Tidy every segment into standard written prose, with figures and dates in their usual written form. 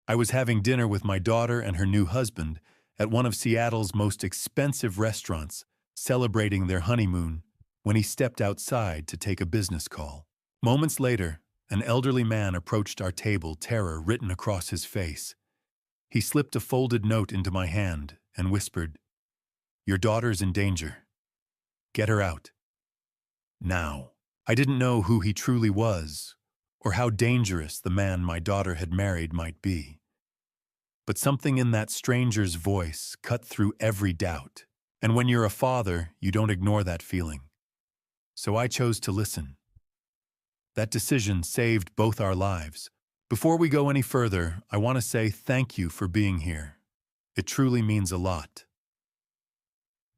I was having dinner with my daughter and her new husband at one of Seattle's most expensive restaurants, celebrating their honeymoon, when he stepped outside to take a business call. Moments later, an elderly man approached our table, terror written across his face. He slipped a folded note into my hand and whispered, "Your daughter's in danger. Get her out. Now." I didn't know who he truly was, or how dangerous the man my daughter had married might be. But something in that stranger's voice cut through every doubt. And when you're a father, you don't ignore that feeling. So I chose to listen. That decision saved both our lives. Before we go any further, I want to say thank you for being here. It truly means a lot.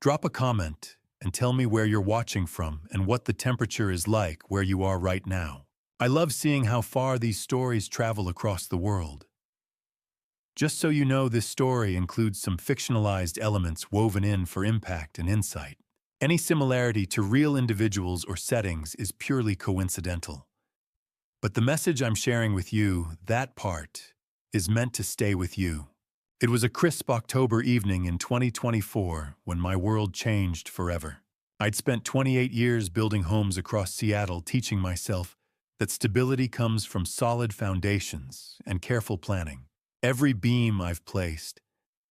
Drop a comment and tell me where you're watching from and what the temperature is like where you are right now. I love seeing how far these stories travel across the world. Just so you know, this story includes some fictionalized elements woven in for impact and insight. Any similarity to real individuals or settings is purely coincidental. But the message I'm sharing with you, that part, is meant to stay with you. It was a crisp October evening in 2024 when my world changed forever. I'd spent 28 years building homes across Seattle, teaching myself that stability comes from solid foundations and careful planning. Every beam I've placed,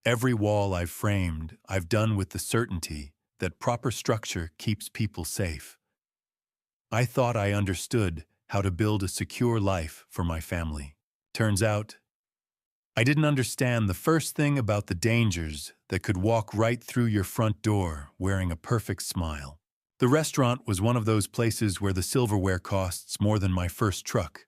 every wall I've framed, I've done with the certainty that proper structure keeps people safe. I thought I understood how to build a secure life for my family. Turns out, I didn't understand the first thing about the dangers that could walk right through your front door wearing a perfect smile. The restaurant was one of those places where the silverware costs more than my first truck.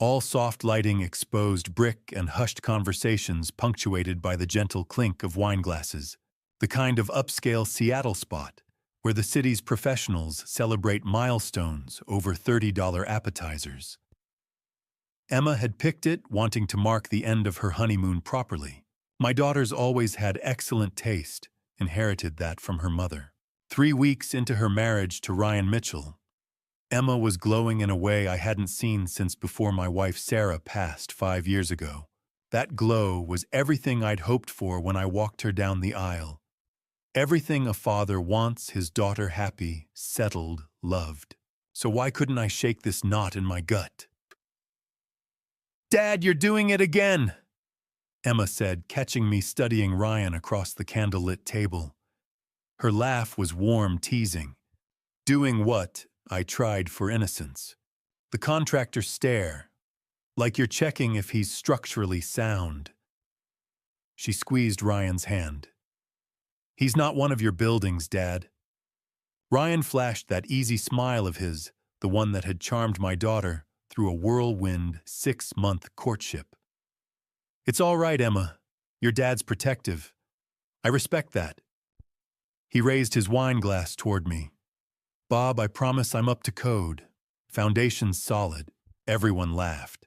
All soft lighting, exposed brick, and hushed conversations punctuated by the gentle clink of wine glasses. The kind of upscale Seattle spot where the city's professionals celebrate milestones over $30 appetizers. Emma had picked it, wanting to mark the end of her honeymoon properly. My daughter's always had excellent taste, inherited that from her mother. 3 weeks into her marriage to Ryan Mitchell, Emma was glowing in a way I hadn't seen since before my wife Sarah passed 5 years ago. That glow was everything I'd hoped for when I walked her down the aisle. Everything a father wants his daughter happy, settled, loved. So why couldn't I shake this knot in my gut? "Dad, you're doing it again!" Emma said, catching me studying Ryan across the candlelit table. Her laugh was warm, teasing. Doing what? I tried for innocence. The contractor's stare, like you're checking if he's structurally sound. She squeezed Ryan's hand. "He's not one of your buildings, Dad." Ryan flashed that easy smile of his, the one that had charmed my daughter through a whirlwind 6-month courtship. "It's all right, Emma. Your dad's protective. I respect that." He raised his wine glass toward me. "Bob, I promise I'm up to code. Foundation's solid." Everyone laughed.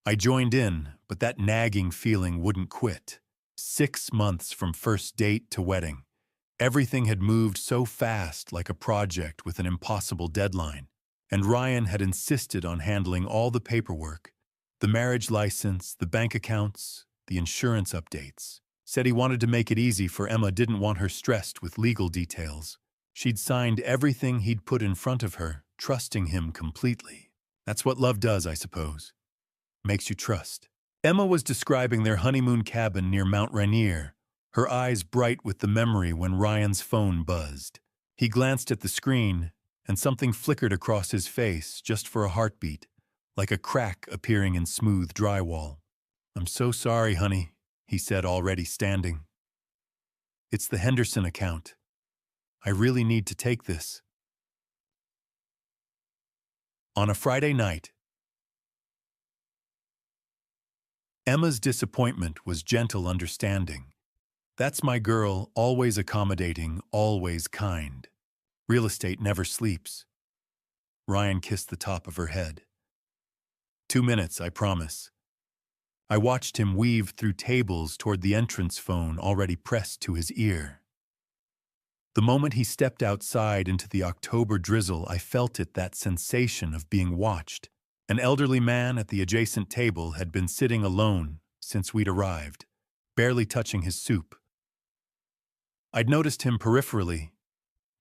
I joined in, but that nagging feeling wouldn't quit. 6 months from first date to wedding. Everything had moved so fast, like a project with an impossible deadline. And Ryan had insisted on handling all the paperwork, the marriage license, the bank accounts, the insurance updates. Said he wanted to make it easy for Emma, didn't want her stressed with legal details. She'd signed everything he'd put in front of her, trusting him completely. That's what love does, I suppose. Makes you trust. Emma was describing their honeymoon cabin near Mount Rainier, her eyes bright with the memory when Ryan's phone buzzed. He glanced at the screen, and something flickered across his face just for a heartbeat, like a crack appearing in smooth drywall. "I'm so sorry, honey," he said, already standing. "It's the Henderson account. I really need to take this." On a Friday night, Emma's disappointment was gentle understanding. That's my girl, always accommodating, always kind. Real estate never sleeps. Ryan kissed the top of her head. 2 minutes, I promise." I watched him weave through tables toward the entrance phone already pressed to his ear. The moment he stepped outside into the October drizzle, I felt it, that sensation of being watched. An elderly man at the adjacent table had been sitting alone since we'd arrived, barely touching his soup. I'd noticed him peripherally.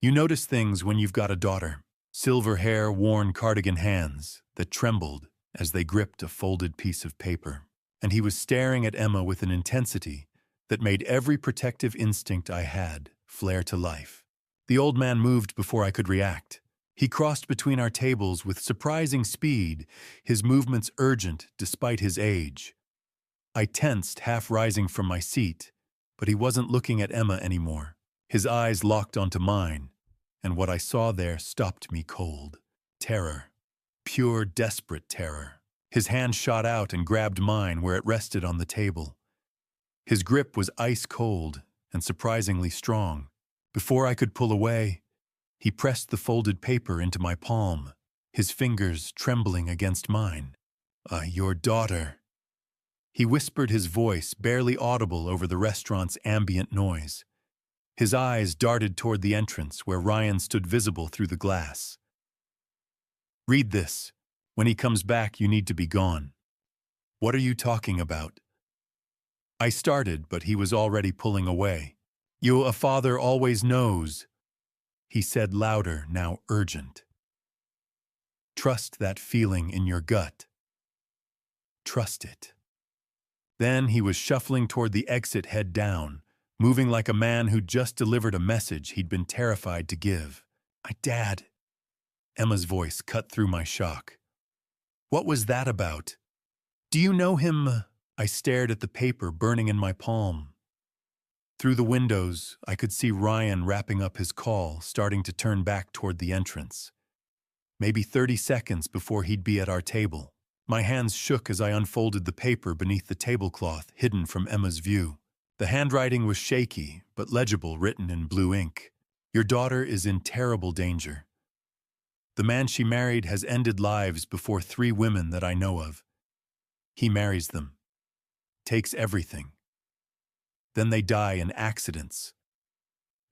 You notice things when you've got a daughter. Silver hair, worn cardigan hands that trembled as they gripped a folded piece of paper. And he was staring at Emma with an intensity that made every protective instinct I had flare to life. The old man moved before I could react. He crossed between our tables with surprising speed, his movements urgent despite his age. I tensed, half rising from my seat, but he wasn't looking at Emma anymore. His eyes locked onto mine, and what I saw there stopped me cold. Terror. Pure, desperate terror. His hand shot out and grabbed mine where it rested on the table. His grip was ice cold and surprisingly strong. Before I could pull away, he pressed the folded paper into my palm, his fingers trembling against mine. Your daughter." He whispered, his voice barely audible over the restaurant's ambient noise. His eyes darted toward the entrance where Ryan stood visible through the glass. "Read this. When he comes back, you need to be gone." "What are you talking about?" I started, but he was already pulling away. A father always knows," he said louder, now urgent. "Trust that feeling in your gut. Trust it." Then he was shuffling toward the exit, head down, moving like a man who'd just delivered a message he'd been terrified to give. "My dad." Emma's voice cut through my shock. "What was that about? Do you know him?" I stared at the paper burning in my palm. Through the windows, I could see Ryan wrapping up his call, starting to turn back toward the entrance. Maybe 30 seconds before he'd be at our table. My hands shook as I unfolded the paper beneath the tablecloth, hidden from Emma's view. The handwriting was shaky, but legible, written in blue ink. "Your daughter is in terrible danger. The man she married has ended lives before 3 women that I know of. He marries them, takes everything. Then they die in accidents.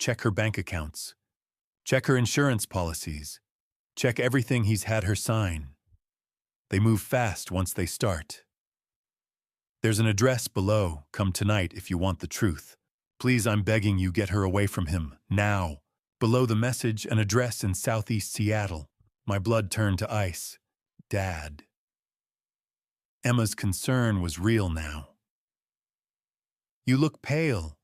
Check her bank accounts. Check her insurance policies. Check everything he's had her sign. They move fast once they start. There's an address below. Come tonight if you want the truth. Please, I'm begging you, get her away from him, now." Below the message, an address in southeast Seattle. My blood turned to ice. Dad. Emma's concern was real now. "You look pale.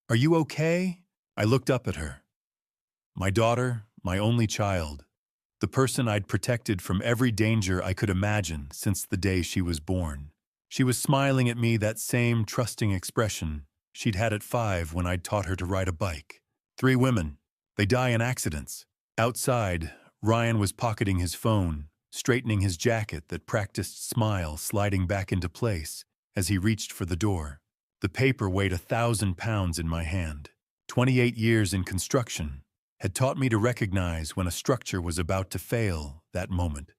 Are you okay?" I looked up at her. My daughter, my only child, the person I'd protected from every danger I could imagine since the day she was born. She was smiling at me, that same trusting expression she'd had at 5 when I'd taught her to ride a bike. 3 women. They die in accidents. Outside, Ryan was pocketing his phone, straightening his jacket that practiced smile sliding back into place as he reached for the door. The paper weighed 1,000 pounds in my hand. 28 years in construction had taught me to recognize when a structure was about to fail. That moment,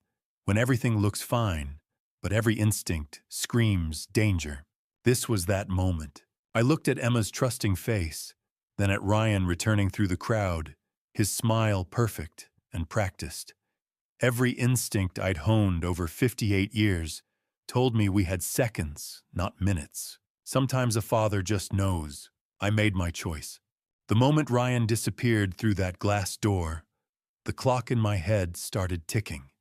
when everything looks fine, but every instinct screams danger. This was that moment. I looked at Emma's trusting face, then at Ryan returning through the crowd, his smile perfect and practiced. Every instinct I'd honed over 58 years told me we had seconds, not minutes. Sometimes a father just knows. I made my choice. The moment Ryan disappeared through that glass door, the clock in my head started ticking.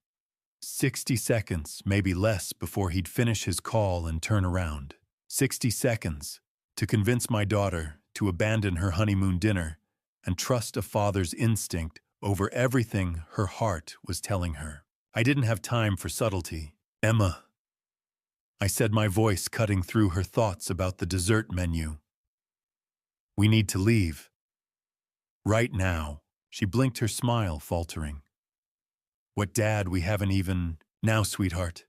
60 seconds, maybe less, before he'd finish his call and turn around. 60 seconds to convince my daughter to abandon her honeymoon dinner and trust a father's instinct over everything her heart was telling her. I didn't have time for subtlety. "Emma," I said, my voice cutting through her thoughts about the dessert menu. "We need to leave. Right now." She blinked, her smile faltering. "What, Dad? We haven't even..." "Now, sweetheart."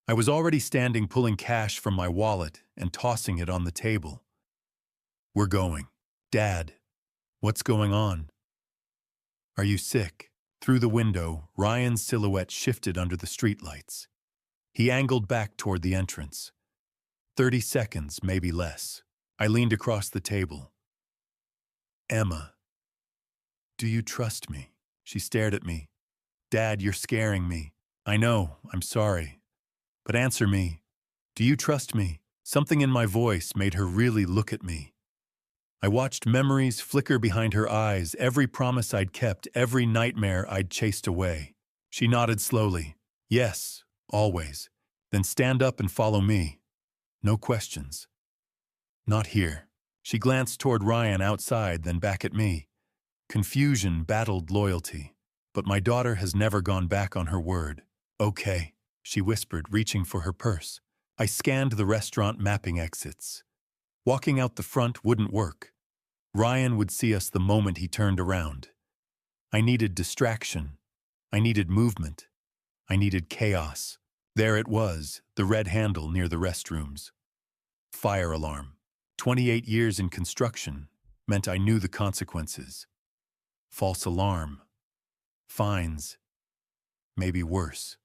I was already standing, pulling cash from my wallet and tossing it on the table. "We're going." "Dad, what's going on? Are you sick?" Through the window, Ryan's silhouette shifted under the streetlights. He angled back toward the entrance. 30 seconds, maybe less. I leaned across the table. "Emma, do you trust me?" She stared at me. "Dad, you're scaring me." I know, I'm sorry. But answer me. Do you trust me? Something in my voice made her really look at me. I watched memories flicker behind her eyes, every promise I'd kept, every nightmare I'd chased away. She nodded slowly. Yes, always. Then stand up and follow me. No questions. Not here. She glanced toward Ryan outside, then back at me. Confusion battled loyalty. But my daughter has never gone back on her word. Okay, she whispered, reaching for her purse. I scanned the restaurant mapping exits. Walking out the front wouldn't work. Ryan would see us the moment he turned around. I needed distraction. I needed movement. I needed chaos. There it was, the red handle near the restrooms. Fire alarm. 28 years in construction meant I knew the consequences. False alarm. Fines. Maybe worse.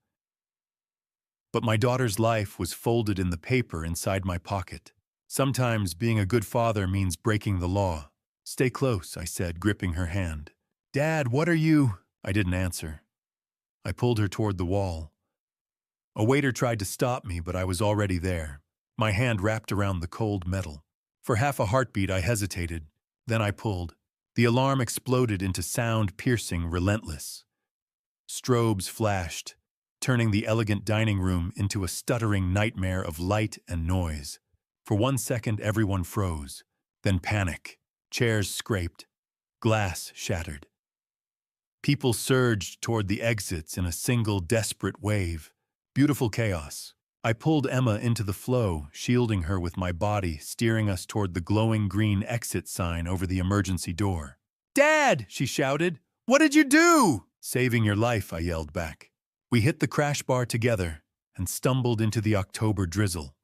But my daughter's life was folded in the paper inside my pocket. Sometimes being a good father means breaking the law. Stay close, I said, gripping her hand. Dad, what are you? I didn't answer. I pulled her toward the wall. A waiter tried to stop me, but I was already there, my hand wrapped around the cold metal. For half a heartbeat, I hesitated. Then I pulled. The alarm exploded into sound piercing, relentless. Strobes flashed, turning the elegant dining room into a stuttering nightmare of light and noise. For 1 second, everyone froze. Then panic. Chairs scraped. Glass shattered. People surged toward the exits in a single desperate wave. Beautiful chaos. I pulled Emma into the flow, shielding her with my body, steering us toward the glowing green exit sign over the emergency door. Dad! She shouted. What did you do? Saving your life, I yelled back. We hit the crash bar together and stumbled into the October drizzle.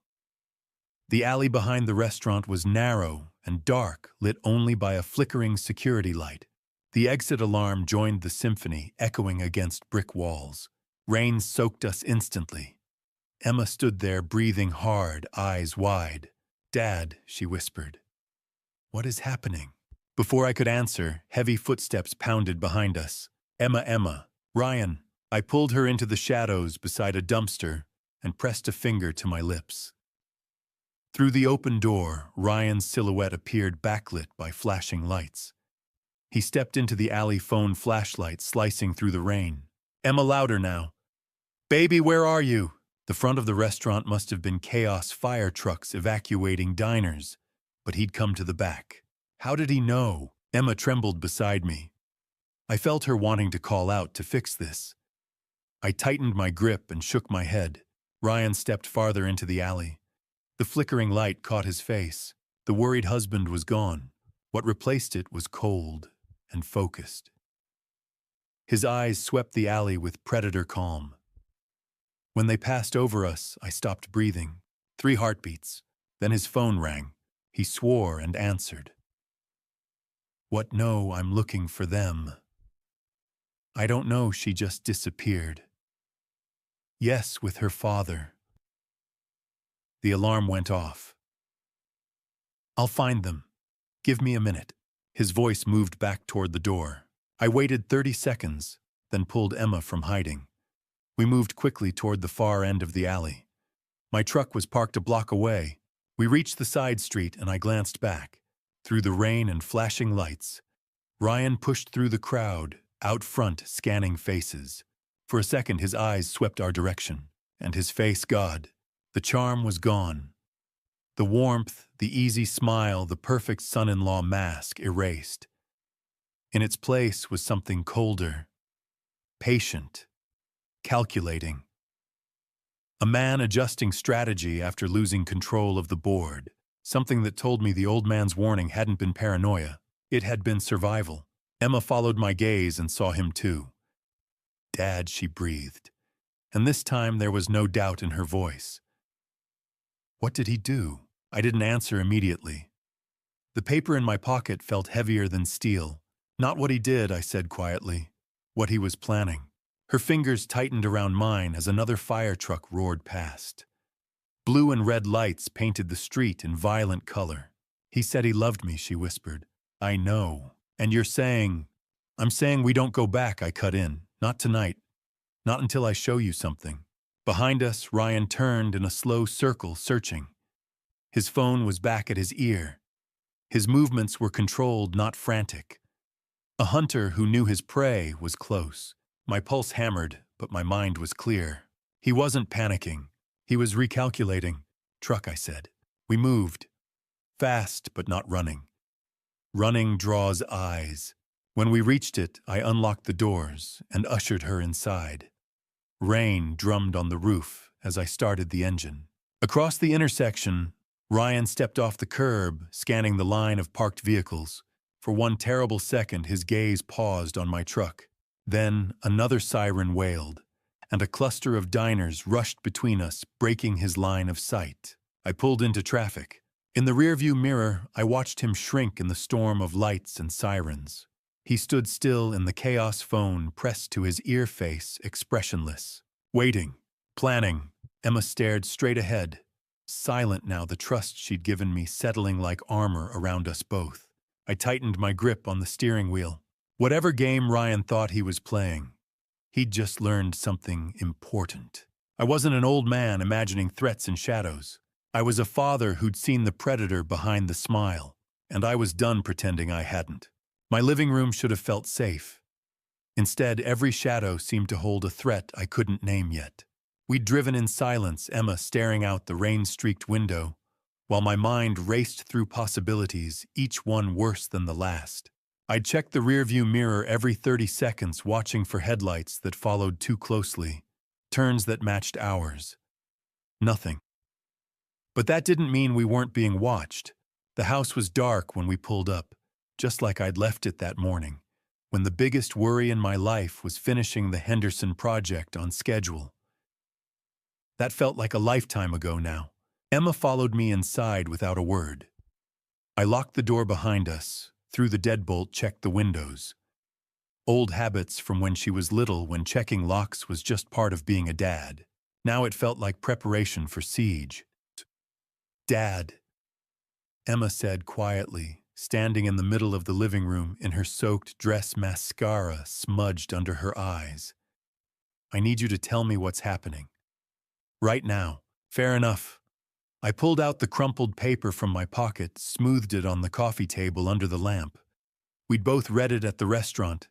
The alley behind the restaurant was narrow and dark, lit only by a flickering security light. The exit alarm joined the symphony, echoing against brick walls. Rain soaked us instantly. Emma stood there, breathing hard, eyes wide. Dad, she whispered. What is happening? Before I could answer, heavy footsteps pounded behind us. Emma. Ryan. I pulled her into the shadows beside a dumpster and pressed a finger to my lips. Through the open door, Ryan's silhouette appeared backlit by flashing lights. He stepped into the alley phone flashlight slicing through the rain. Emma, louder now. Baby, where are you? The front of the restaurant must have been chaos, fire trucks evacuating diners, but he'd come to the back. How did he know? Emma trembled beside me. I felt her wanting to call out to fix this. I tightened my grip and shook my head. Ryan stepped farther into the alley. The flickering light caught his face. The worried husband was gone. What replaced it was cold and focused. His eyes swept the alley with predator calm. When they passed over us, I stopped breathing. 3 heartbeats. Then his phone rang. He swore and answered. What? No, I'm looking for them. I don't know, she just disappeared. Yes, with her father. The alarm went off. I'll find them. Give me a minute. His voice moved back toward the door. I waited 30 seconds, then pulled Emma from hiding. We moved quickly toward the far end of the alley. My truck was parked a block away. We reached the side street and I glanced back. Through the rain and flashing lights, Ryan pushed through the crowd, out front, scanning faces. For a second, his eyes swept our direction, and his face, God, the charm was gone. The warmth, the easy smile, the perfect son-in-law mask erased. In its place was something colder, patient, calculating. A man adjusting strategy after losing control of the board, something that told me the old man's warning hadn't been paranoia. It had been survival. Emma followed my gaze and saw him too. Dad, she breathed, and this time there was no doubt in her voice. What did he do? I didn't answer immediately. The paper in my pocket felt heavier than steel. Not what he did, I said quietly. What he was planning. Her fingers tightened around mine as another fire truck roared past. Blue and red lights painted the street in violent color. He said he loved me, she whispered. I know. And you're saying... I'm saying we don't go back, I cut in. Not tonight. Not until I show you something. Behind us, Ryan turned in a slow circle, searching. His phone was back at his ear. His movements were controlled, not frantic. A hunter who knew his prey was close. My pulse hammered, but my mind was clear. He wasn't panicking. He was recalculating. Truck, I said. We moved. Fast, but not running. Running draws eyes. When we reached it, I unlocked the doors and ushered her inside. Rain drummed on the roof as I started the engine. Across the intersection, Ryan stepped off the curb, scanning the line of parked vehicles. For one terrible second, his gaze paused on my truck. Then another siren wailed, and a cluster of diners rushed between us, breaking his line of sight. I pulled into traffic. In the rearview mirror, I watched him shrink in the storm of lights and sirens. He stood still in the chaos, phone pressed to his ear face, expressionless. Waiting. Planning. Emma stared straight ahead. Silent now, the trust she'd given me settling like armor around us both. I tightened my grip on the steering wheel. Whatever game Ryan thought he was playing, he'd just learned something important. I wasn't an old man imagining threats in shadows. I was a father who'd seen the predator behind the smile, and I was done pretending I hadn't. My living room should have felt safe. Instead, every shadow seemed to hold a threat I couldn't name yet. We'd driven in silence, Emma staring out the rain-streaked window, while my mind raced through possibilities, each one worse than the last. I'd check the rearview mirror every 30 seconds, watching for headlights that followed too closely, turns that matched ours. Nothing. But that didn't mean we weren't being watched. The house was dark when we pulled up, just like I'd left it that morning, when the biggest worry in my life was finishing the Henderson project on schedule. That felt like a lifetime ago now. Emma followed me inside without a word. I locked the door behind us, threw the deadbolt, checked the windows. Old habits from when she was little, when checking locks was just part of being a dad. Now it felt like preparation for siege. "Dad," Emma said quietly, standing in the middle of the living room in her soaked dress, mascara smudged under her eyes. "I need you to tell me what's happening. Right now." Fair enough. I pulled out the crumpled paper from my pocket, smoothed it on the coffee table under the lamp. We'd both read it at the restaurant,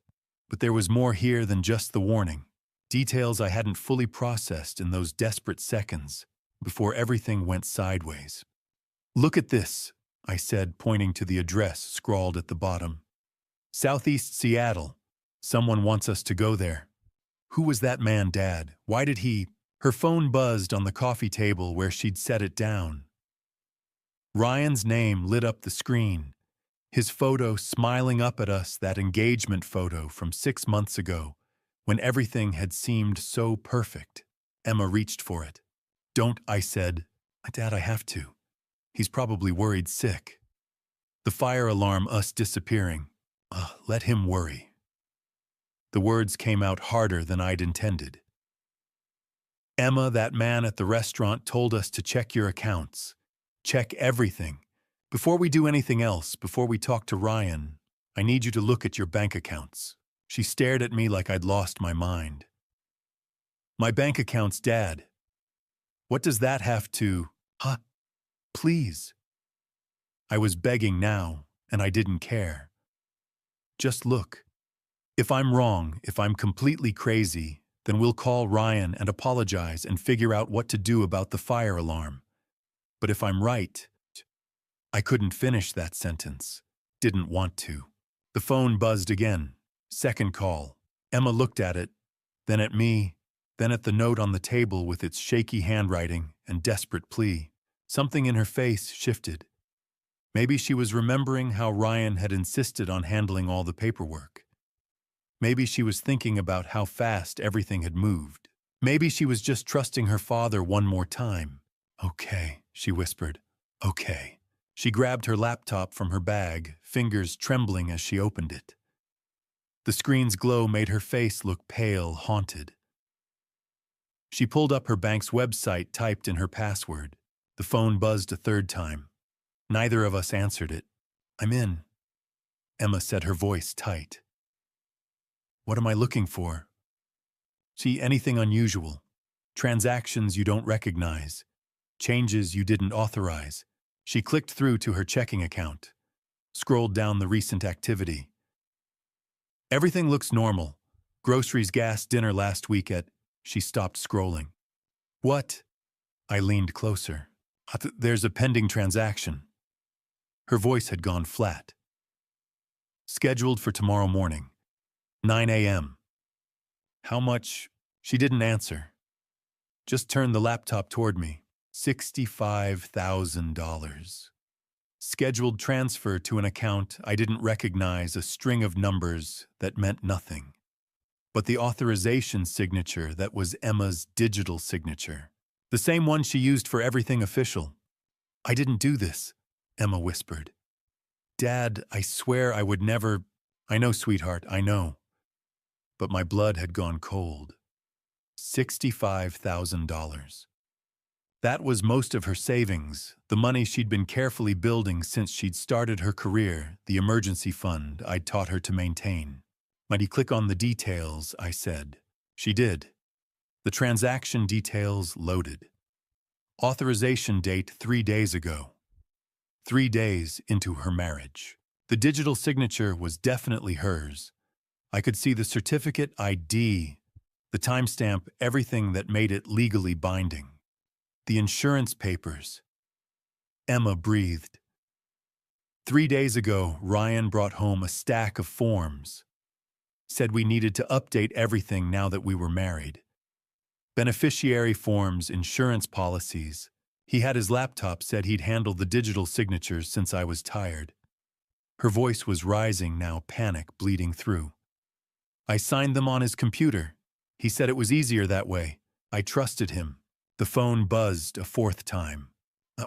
but there was more here than just the warning. Details I hadn't fully processed in those desperate seconds before everything went sideways. "Look at this," I said, pointing to the address scrawled at the bottom. "Southeast Seattle. Someone wants us to go there." Who was that man, Dad? Why did he... Her phone buzzed on the coffee table where she'd set it down. Ryan's name lit up the screen. His photo smiling up at us, that engagement photo from 6 months ago, when everything had seemed so perfect. Emma reached for it. "Don't," I said. "Dad, I have to. He's probably worried sick." The fire alarm, us disappearing. Let him worry. The words came out harder than I'd intended. "Emma, that man at the restaurant told us to check your accounts. Check everything. Before we do anything else, before we talk to Ryan, I need you to look at your bank accounts." She stared at me like I'd lost my mind. "My bank accounts, Dad. What does that have to... Huh? Please." I was begging now, and I didn't care. "Just look. If I'm wrong, if I'm completely crazy, then we'll call Ryan and apologize and figure out what to do about the fire alarm. But if I'm right..." I couldn't finish that sentence. Didn't want to. The phone buzzed again. Second call. Emma looked at it, then at me, then at the note on the table with its shaky handwriting and desperate plea. Something in her face shifted. Maybe she was remembering how Ryan had insisted on handling all the paperwork. Maybe she was thinking about how fast everything had moved. Maybe she was just trusting her father one more time. "Okay," she whispered. "Okay." She grabbed her laptop from her bag, fingers trembling as she opened it. The screen's glow made her face look pale, haunted. She pulled up her bank's website, typed in her password. The phone buzzed a third time. Neither of us answered it. "I'm in," Emma said, her voice tight. "What am I looking for?" See anything unusual, transactions you don't recognize, changes you didn't authorize. She clicked through to her checking account, scrolled down the recent activity. Everything looks normal. Groceries, gas, dinner last week at... She stopped scrolling. What? I leaned closer. There's a pending transaction. Her voice had gone flat. Scheduled for tomorrow morning, 9 a.m. How much? She didn't answer. Just turned the laptop toward me. $65,000. Scheduled transfer to an account I didn't recognize, a string of numbers that meant nothing. But the authorization signature that was Emma's digital signature. The same one she used for everything official. I didn't do this, Emma whispered. Dad, I swear I would never... I know, sweetheart, I know. But my blood had gone cold. $65,000. That was most of her savings, the money she'd been carefully building since she'd started her career, the emergency fund I'd taught her to maintain. Might he click on the details, I said. She did. The transaction details loaded. Authorization date 3 days ago. 3 days into her marriage. The digital signature was definitely hers. I could see the certificate ID, the timestamp, everything that made it legally binding. The insurance papers. Emma breathed. 3 days ago, Ryan brought home a stack of forms. Said we needed to update everything now that we were married. Beneficiary forms, insurance policies. He had his laptop, said he'd handle the digital signatures since I was tired. Her voice was rising now, panic bleeding through. I signed them on his computer. He said it was easier that way. I trusted him. The phone buzzed a 4th time.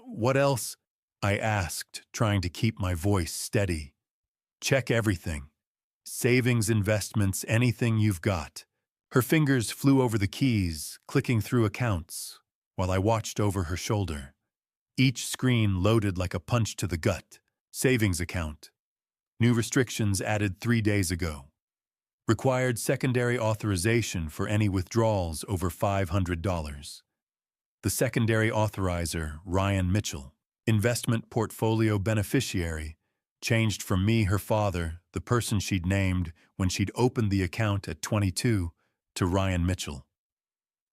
What else? I asked, trying to keep my voice steady. Check everything. Savings, investments, anything you've got. Her fingers flew over the keys, clicking through accounts, while I watched over her shoulder. Each screen loaded like a punch to the gut. Savings account. New restrictions added 3 days ago. Required secondary authorization for any withdrawals over $500. The secondary authorizer, Ryan Mitchell. Investment portfolio beneficiary, changed from me, her father, the person she'd named when she'd opened the account at 22, to Ryan Mitchell.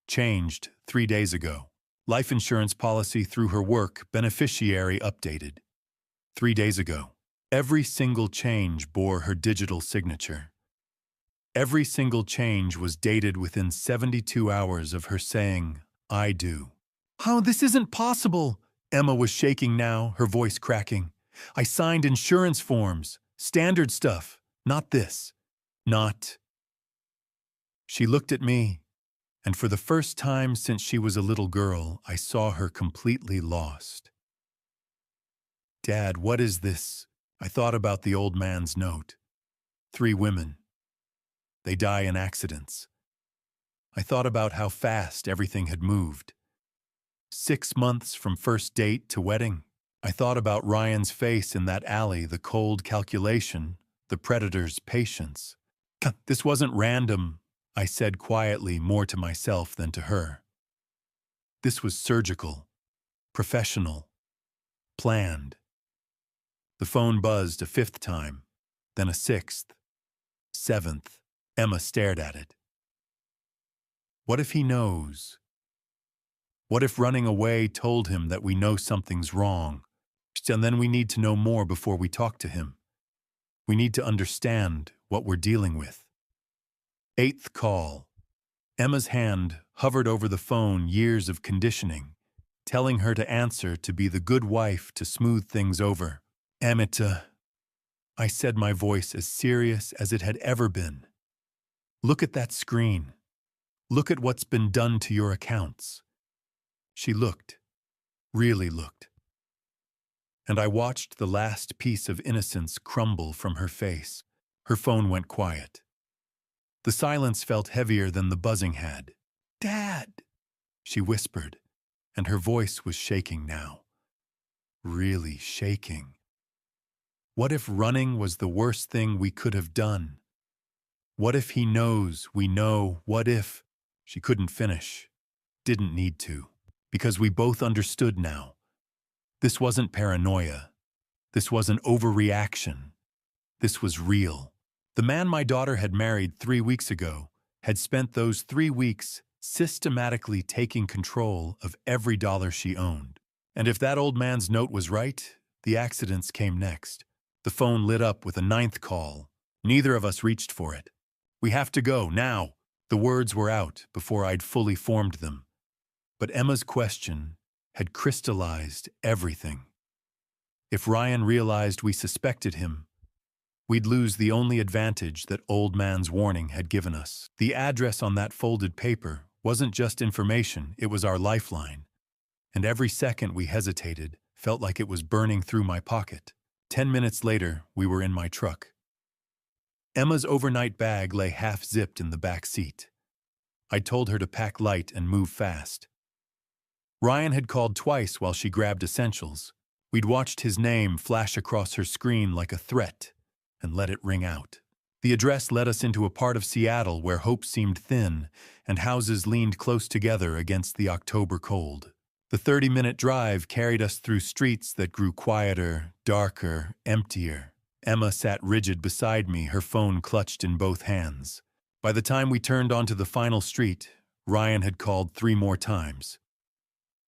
Changed 3 days ago. Life insurance policy through her work, beneficiary updated. 3 days ago. Every single change bore her digital signature. Every single change was dated within 72 hours of her saying, I do. Oh, this isn't possible. Emma was shaking now, her voice cracking. I signed insurance forms, standard stuff, not this. Not. She looked at me, and for the first time since she was a little girl, I saw her completely lost. Dad, what is this? I thought about the old man's note. 3 women. They die in accidents. I thought about how fast everything had moved. 6 months from first date to wedding. I thought about Ryan's face in that alley, the cold calculation, the predator's patience. This wasn't random, I said quietly, more to myself than to her. This was surgical, professional, planned. The phone buzzed a 5th time, then a 6th, 7th. Emma stared at it. What if he knows? What if running away told him that we know something's wrong, and then we need to know more before we talk to him? We need to understand what we're dealing with. 8th call. Emma's hand hovered over the phone, years of conditioning, telling her to answer, to be the good wife, to smooth things over. Amita, I said, my voice as serious as it had ever been. Look at that screen. Look at what's been done to your accounts. She looked, really looked. And I watched the last piece of innocence crumble from her face. Her phone went quiet. The silence felt heavier than the buzzing had. Dad, she whispered, and her voice was shaking now. Really shaking. What if running was the worst thing we could have done? What if he knows we know? What if... She couldn't finish. Didn't need to. Because we both understood now. This wasn't paranoia. This wasn't overreaction. This was real. The man my daughter had married 3 weeks ago had spent those 3 weeks systematically taking control of every dollar she owned. And if that old man's note was right, the accidents came next. The phone lit up with a ninth call. Neither of us reached for it. "We have to go, now." The words were out before I'd fully formed them. But Emma's question had crystallized everything. If Ryan realized we suspected him, we'd lose the only advantage that old man's warning had given us. The address on that folded paper wasn't just information, it was our lifeline. And every second we hesitated felt like it was burning through my pocket. 10 minutes later, we were in my truck. Emma's overnight bag lay half-zipped in the back seat. I told her to pack light and move fast. Ryan had called twice while she grabbed essentials. We'd watched his name flash across her screen like a threat and let it ring out. The address led us into a part of Seattle where hope seemed thin and houses leaned close together against the October cold. The 30-minute drive carried us through streets that grew quieter, darker, emptier. Emma sat rigid beside me, her phone clutched in both hands. By the time we turned onto the final street, Ryan had called 3 more times.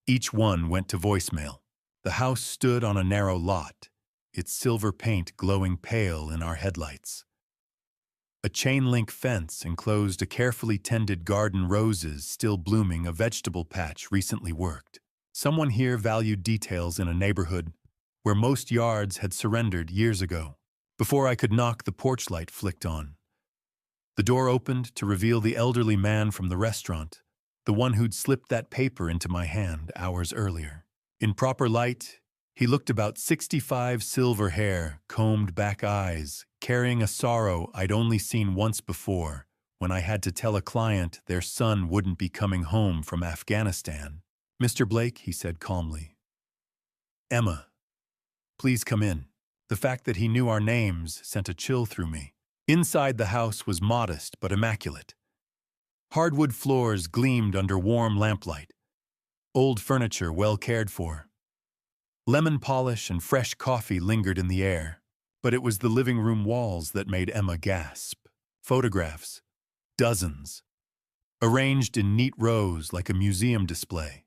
Each one went to voicemail. The house stood on a narrow lot, its silver paint glowing pale in our headlights. A chain-link fence enclosed a carefully tended garden, roses still blooming, a vegetable patch recently worked. Someone here valued details in a neighborhood where most yards had surrendered years ago. Before I could knock, the porch light flicked on. The door opened to reveal the elderly man from the restaurant, the one who'd slipped that paper into my hand hours earlier. In proper light, he looked about 65, silver hair, combed back eyes, carrying a sorrow I'd only seen once before, when I had to tell a client their son wouldn't be coming home from Afghanistan. "Mr. Blake," he said calmly. "Emma, please come in." The fact that he knew our names sent a chill through me. Inside the house was modest but immaculate. Hardwood floors gleamed under warm lamplight. Old furniture well cared for. Lemon polish and fresh coffee lingered in the air, but it was the living room walls that made Emma gasp. Photographs, dozens, arranged in neat rows like a museum display.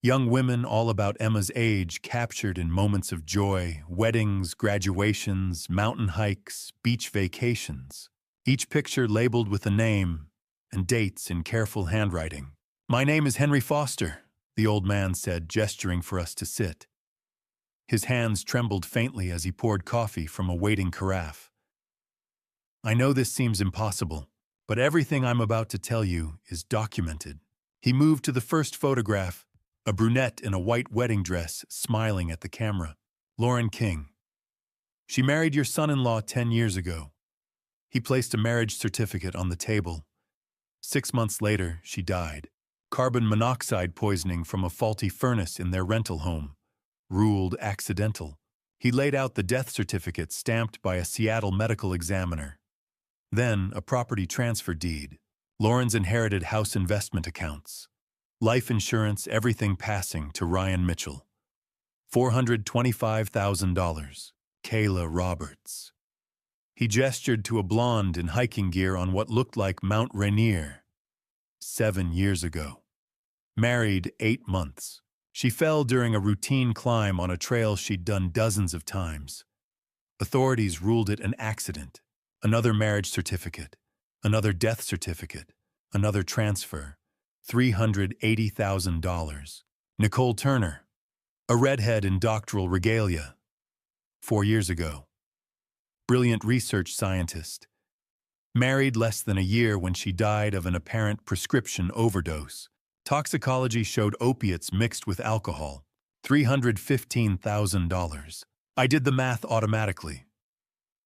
Young women all about Emma's age, captured in moments of joy, weddings, graduations, mountain hikes, beach vacations. Each picture labeled with a name and dates in careful handwriting. "My name is Henry Foster," the old man said, gesturing for us to sit. His hands trembled faintly as he poured coffee from a waiting carafe. "I know this seems impossible, but everything I'm about to tell you is documented." He moved to the first photograph, a brunette in a white wedding dress smiling at the camera. "Lauren King. She married your son-in-law 10 years ago." He placed a marriage certificate on the table. 6 months later, she died. Carbon monoxide poisoning from a faulty furnace in their rental home. Ruled accidental. He laid out the death certificate stamped by a Seattle medical examiner. Then a property transfer deed. Lauren's inherited house investment accounts. Life insurance, everything passing to Ryan Mitchell. $425,000. Kayla Roberts. He gestured to a blonde in hiking gear on what looked like Mount Rainier. 7 years ago. Married 8 months. She fell during a routine climb on a trail she'd done dozens of times. Authorities ruled it an accident. Another marriage certificate. Another death certificate. Another transfer. $380,000. Nicole Turner. A redhead in doctoral regalia. 4 years ago. Brilliant research scientist. Married less than a year when she died of an apparent prescription overdose. Toxicology showed opiates mixed with alcohol. $315,000. I did the math automatically.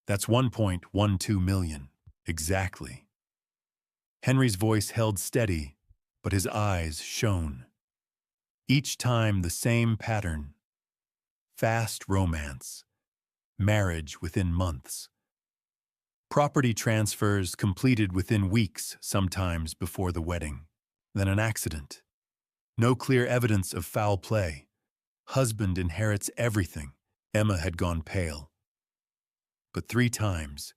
That's $1.12 million. Exactly. Henry's voice held steady, but his eyes shone. Each time the same pattern. Fast romance. Marriage within months. Property transfers completed within weeks, sometimes before the wedding. Then an accident. No clear evidence of foul play. Husband inherits everything. Emma had gone pale. But 3 times.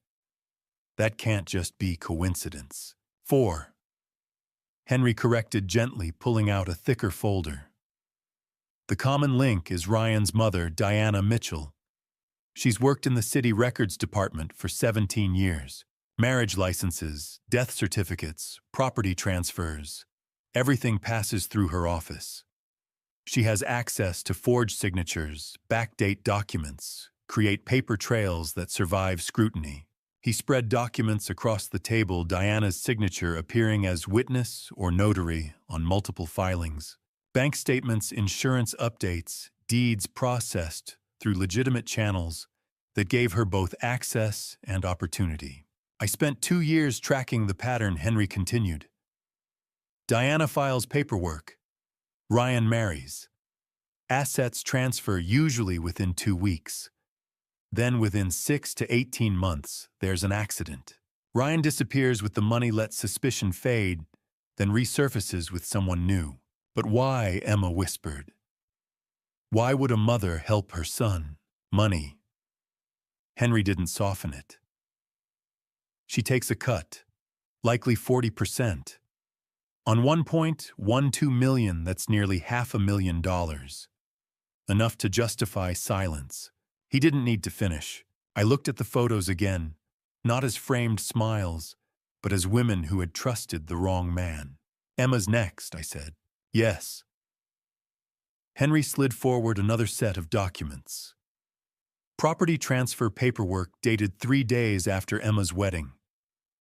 That can't just be coincidence. 4. Henry corrected gently, pulling out a thicker folder. The common link is Ryan's mother, Diana Mitchell. She's worked in the city records department for 17 years. Marriage licenses, death certificates, property transfers. Everything passes through her office. She has access to forged signatures, backdate documents, create paper trails that survive scrutiny. He spread documents across the table, Diana's signature appearing as witness or notary on multiple filings. Bank statements, insurance updates, deeds processed through legitimate channels that gave her both access and opportunity. I spent 2 years tracking the pattern, Henry continued. Diana files paperwork. Ryan marries. Assets transfer usually within 2 weeks. Then within 6 to 18 months, there's an accident. Ryan disappears with the money, lets suspicion fade, then resurfaces with someone new. But why? Emma whispered. Why would a mother help her son? Money. Henry didn't soften it. She takes a cut, likely 40%. On 1.12 million, that's nearly $500,000. Enough to justify silence. He didn't need to finish. I looked at the photos again, not as framed smiles, but as women who had trusted the wrong man. Emma's next, I said. Yes. Henry slid forward another set of documents. Property transfer paperwork dated 3 days after Emma's wedding.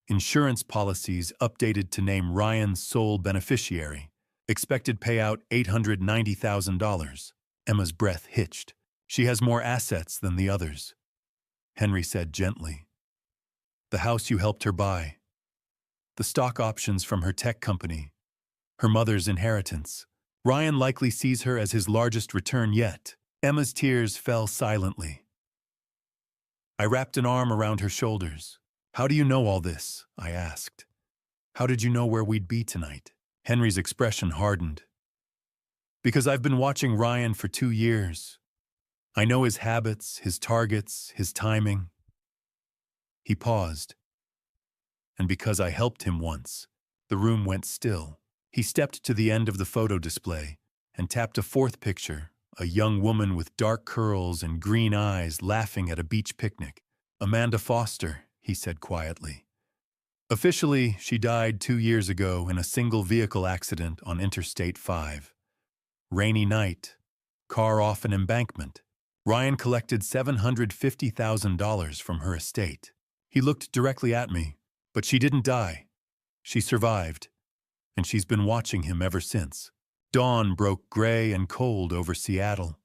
Insurance policies updated to name Ryan's sole beneficiary. Expected payout $890,000. Emma's breath hitched. She has more assets than the others, Henry said gently. The house you helped her buy. The stock options from her tech company. Her mother's inheritance. Ryan likely sees her as his largest return yet. Emma's tears fell silently. I wrapped an arm around her shoulders. How do you know all this? I asked. How did you know where we'd be tonight? Henry's expression hardened. Because I've been watching Ryan for 2 years. I know his habits, his targets, his timing. He paused. And because I helped him once, the room went still. He stepped to the end of the photo display and tapped a 4th picture, a young woman with dark curls and green eyes laughing at a beach picnic. Amanda Foster, he said quietly. Officially, she died 2 years ago in a single-vehicle accident on Interstate 5. Rainy night, car off an embankment. Ryan collected $750,000 from her estate. He looked directly at me, but she didn't die. She survived, and she's been watching him ever since. Dawn broke gray and cold over Seattle.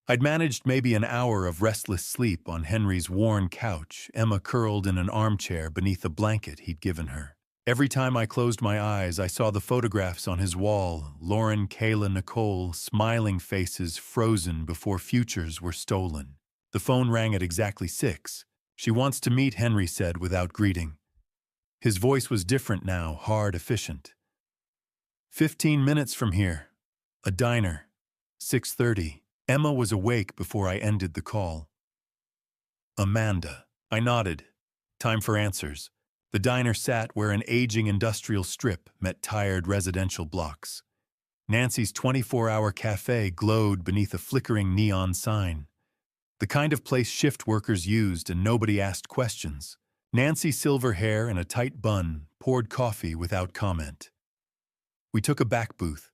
I'd managed maybe an hour of restless sleep on Henry's worn couch, Emma curled in an armchair beneath a blanket he'd given her. Every time I closed my eyes, I saw the photographs on his wall, Lauren, Kayla, Nicole, smiling faces frozen before futures were stolen. The phone rang at exactly 6. She wants to meet, Henry said without greeting. His voice was different now, hard, efficient. 15 minutes from here. A diner. 6:30. Emma was awake before I ended the call. Amanda. I nodded. Time for answers. The diner sat where an aging industrial strip met tired residential blocks. Nancy's 24-hour cafe glowed beneath a flickering neon sign. The kind of place shift workers used and nobody asked questions. Nancy's silver hair and a tight bun poured coffee without comment. We took a back booth.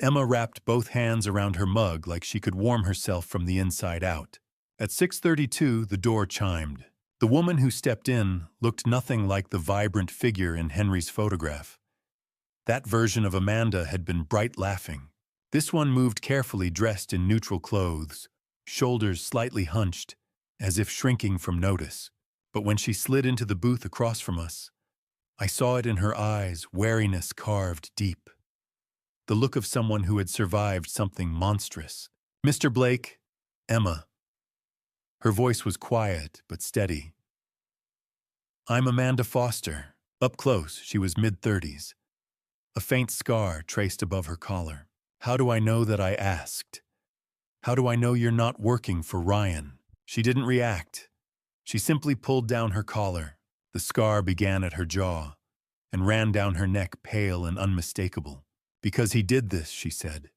Emma wrapped both hands around her mug like she could warm herself from the inside out. At 6:32, the door chimed. The woman who stepped in looked nothing like the vibrant figure in Henry's photograph. That version of Amanda had been bright laughing. This one moved carefully, dressed in neutral clothes, shoulders slightly hunched, as if shrinking from notice. But when she slid into the booth across from us, I saw it in her eyes, wariness carved deep. The look of someone who had survived something monstrous. Mr. Blake, Emma. Her voice was quiet but steady. I'm Amanda Foster. Up close, she was mid-30s. A faint scar traced above her collar. How do I know that I asked? How do I know you're not working for Ryan? She didn't react. She simply pulled down her collar. The scar began at her jaw and ran down her neck, pale and unmistakable. Because he did this, she said,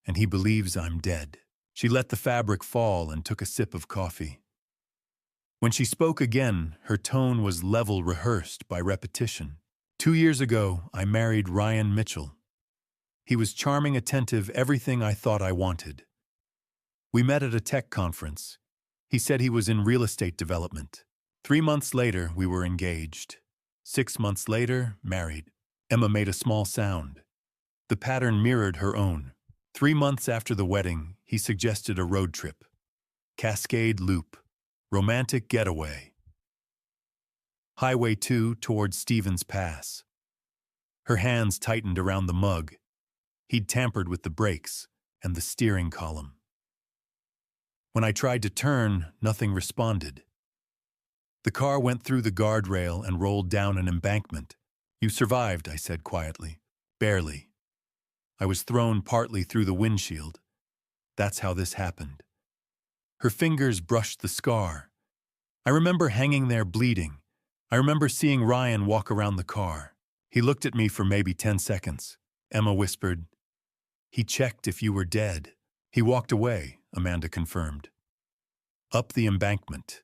and he believes I'm dead. She let the fabric fall and took a sip of coffee. When she spoke again, her tone was level, rehearsed by repetition. 2 years ago, I married Ryan Mitchell. He was charming, attentive, everything I thought I wanted. We met at a tech conference. He said he was in real estate development. 3 months later, we were engaged. 6 months later, married. Emma made a small sound. The pattern mirrored her own. 3 months after the wedding, he suggested a road trip. Cascade Loop. Romantic getaway. Highway 2 toward Stevens Pass. Her hands tightened around the mug. He'd tampered with the brakes and the steering column. When I tried to turn, nothing responded. The car went through the guardrail and rolled down an embankment. You survived, I said quietly. Barely. I was thrown partly through the windshield. That's how this happened. Her fingers brushed the scar. I remember hanging there bleeding. I remember seeing Ryan walk around the car. He looked at me for maybe 10 seconds. Emma whispered, "He checked if you were dead." He walked away, Amanda confirmed. Up the embankment.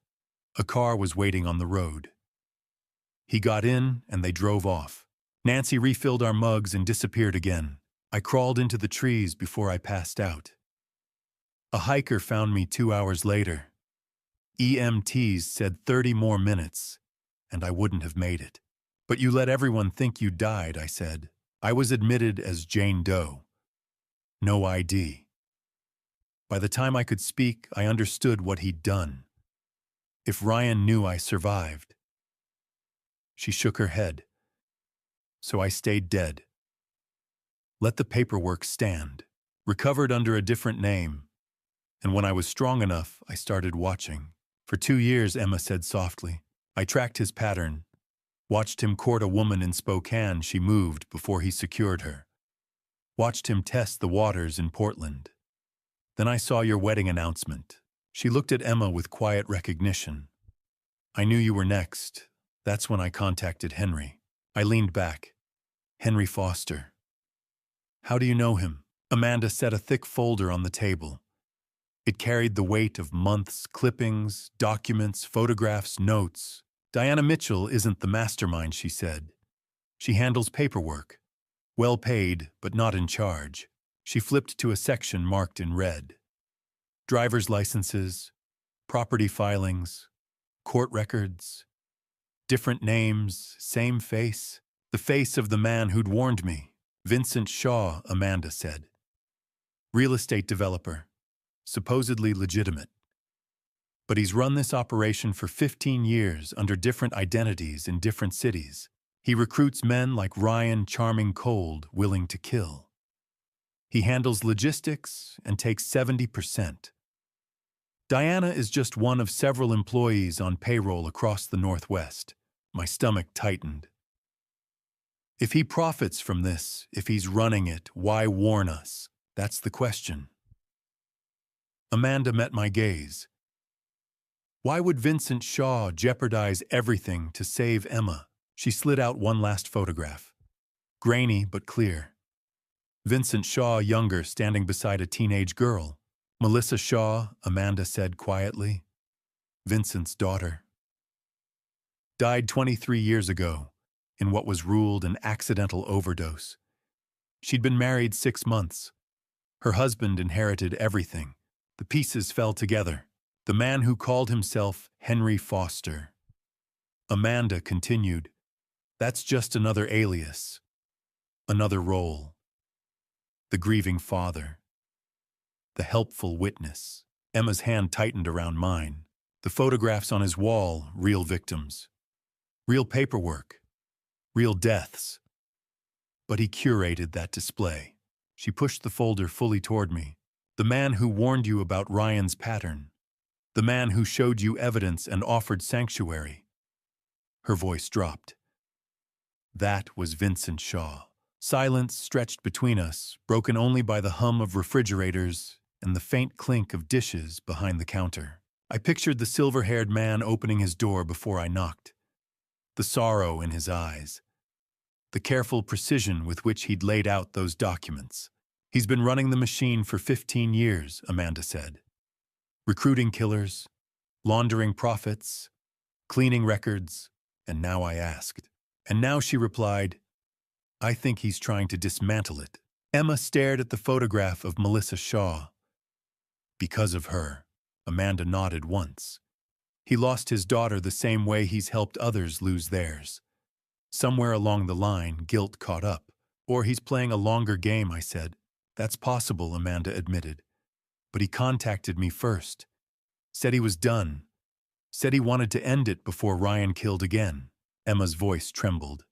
A car was waiting on the road. He got in and they drove off. Nancy refilled our mugs and disappeared again. I crawled into the trees before I passed out. A hiker found me 2 hours later. EMTs said 30 more minutes, and I wouldn't have made it. But you let everyone think you died, I said. I was admitted as Jane Doe. No ID. By the time I could speak, I understood what he'd done. If Ryan knew I survived. She shook her head. So I stayed dead. Let the paperwork stand. Recovered under a different name. And when I was strong enough, I started watching. For 2 years, Emma said softly. I tracked his pattern. Watched him court a woman in Spokane she moved before he secured her. Watched him test the waters in Portland. Then I saw your wedding announcement. She looked at Emma with quiet recognition. I knew you were next. That's when I contacted Henry. I leaned back. Henry Foster. How do you know him? Amanda set a thick folder on the table. It carried the weight of months, clippings, documents, photographs, notes. Diana Mitchell isn't the mastermind, she said. She handles paperwork. Well paid, but not in charge. She flipped to a section marked in red. Driver's licenses, property filings, court records. Different names, same face. The face of the man who'd warned me. Vincent Shaw, Amanda said. Real estate developer. Supposedly legitimate. But he's run this operation for 15 years under different identities in different cities. He recruits men like Ryan, charming, cold, willing to kill. He handles logistics and takes 70%. Diana is just one of several employees on payroll across the Northwest. My stomach tightened. If he profits from this, if he's running it, why warn us? That's the question. Amanda met my gaze. Why would Vincent Shaw jeopardize everything to save Emma? She slid out one last photograph. Grainy but clear. Vincent Shaw, younger, standing beside a teenage girl. Melissa Shaw, Amanda said quietly. Vincent's daughter. Died 23 years ago, in what was ruled an accidental overdose. She'd been married 6 months. Her husband inherited everything. The pieces fell together. The man who called himself Henry Foster. Amanda continued, that's just another alias. Another role. The grieving father. The helpful witness. Emma's hand tightened around mine. The photographs on his wall, real victims. Real paperwork. Real deaths. But he curated that display. She pushed the folder fully toward me. The man who warned you about Ryan's pattern. The man who showed you evidence and offered sanctuary. Her voice dropped. That was Vincent Shaw. Silence stretched between us, broken only by the hum of refrigerators and the faint clink of dishes behind the counter. I pictured the silver-haired man opening his door before I knocked, the sorrow in his eyes, the careful precision with which he'd laid out those documents. He's been running the machine for 15 years, Amanda said. Recruiting killers, laundering profits, cleaning records, and now I asked. And now she replied, I think he's trying to dismantle it. Emma stared at the photograph of Melissa Shaw. Because of her, Amanda nodded once. He lost his daughter the same way he's helped others lose theirs. Somewhere along the line, guilt caught up. Or he's playing a longer game, I said. That's possible, Amanda admitted. But he contacted me first. Said he was done. Said he wanted to end it before Ryan killed again. Emma's voice trembled.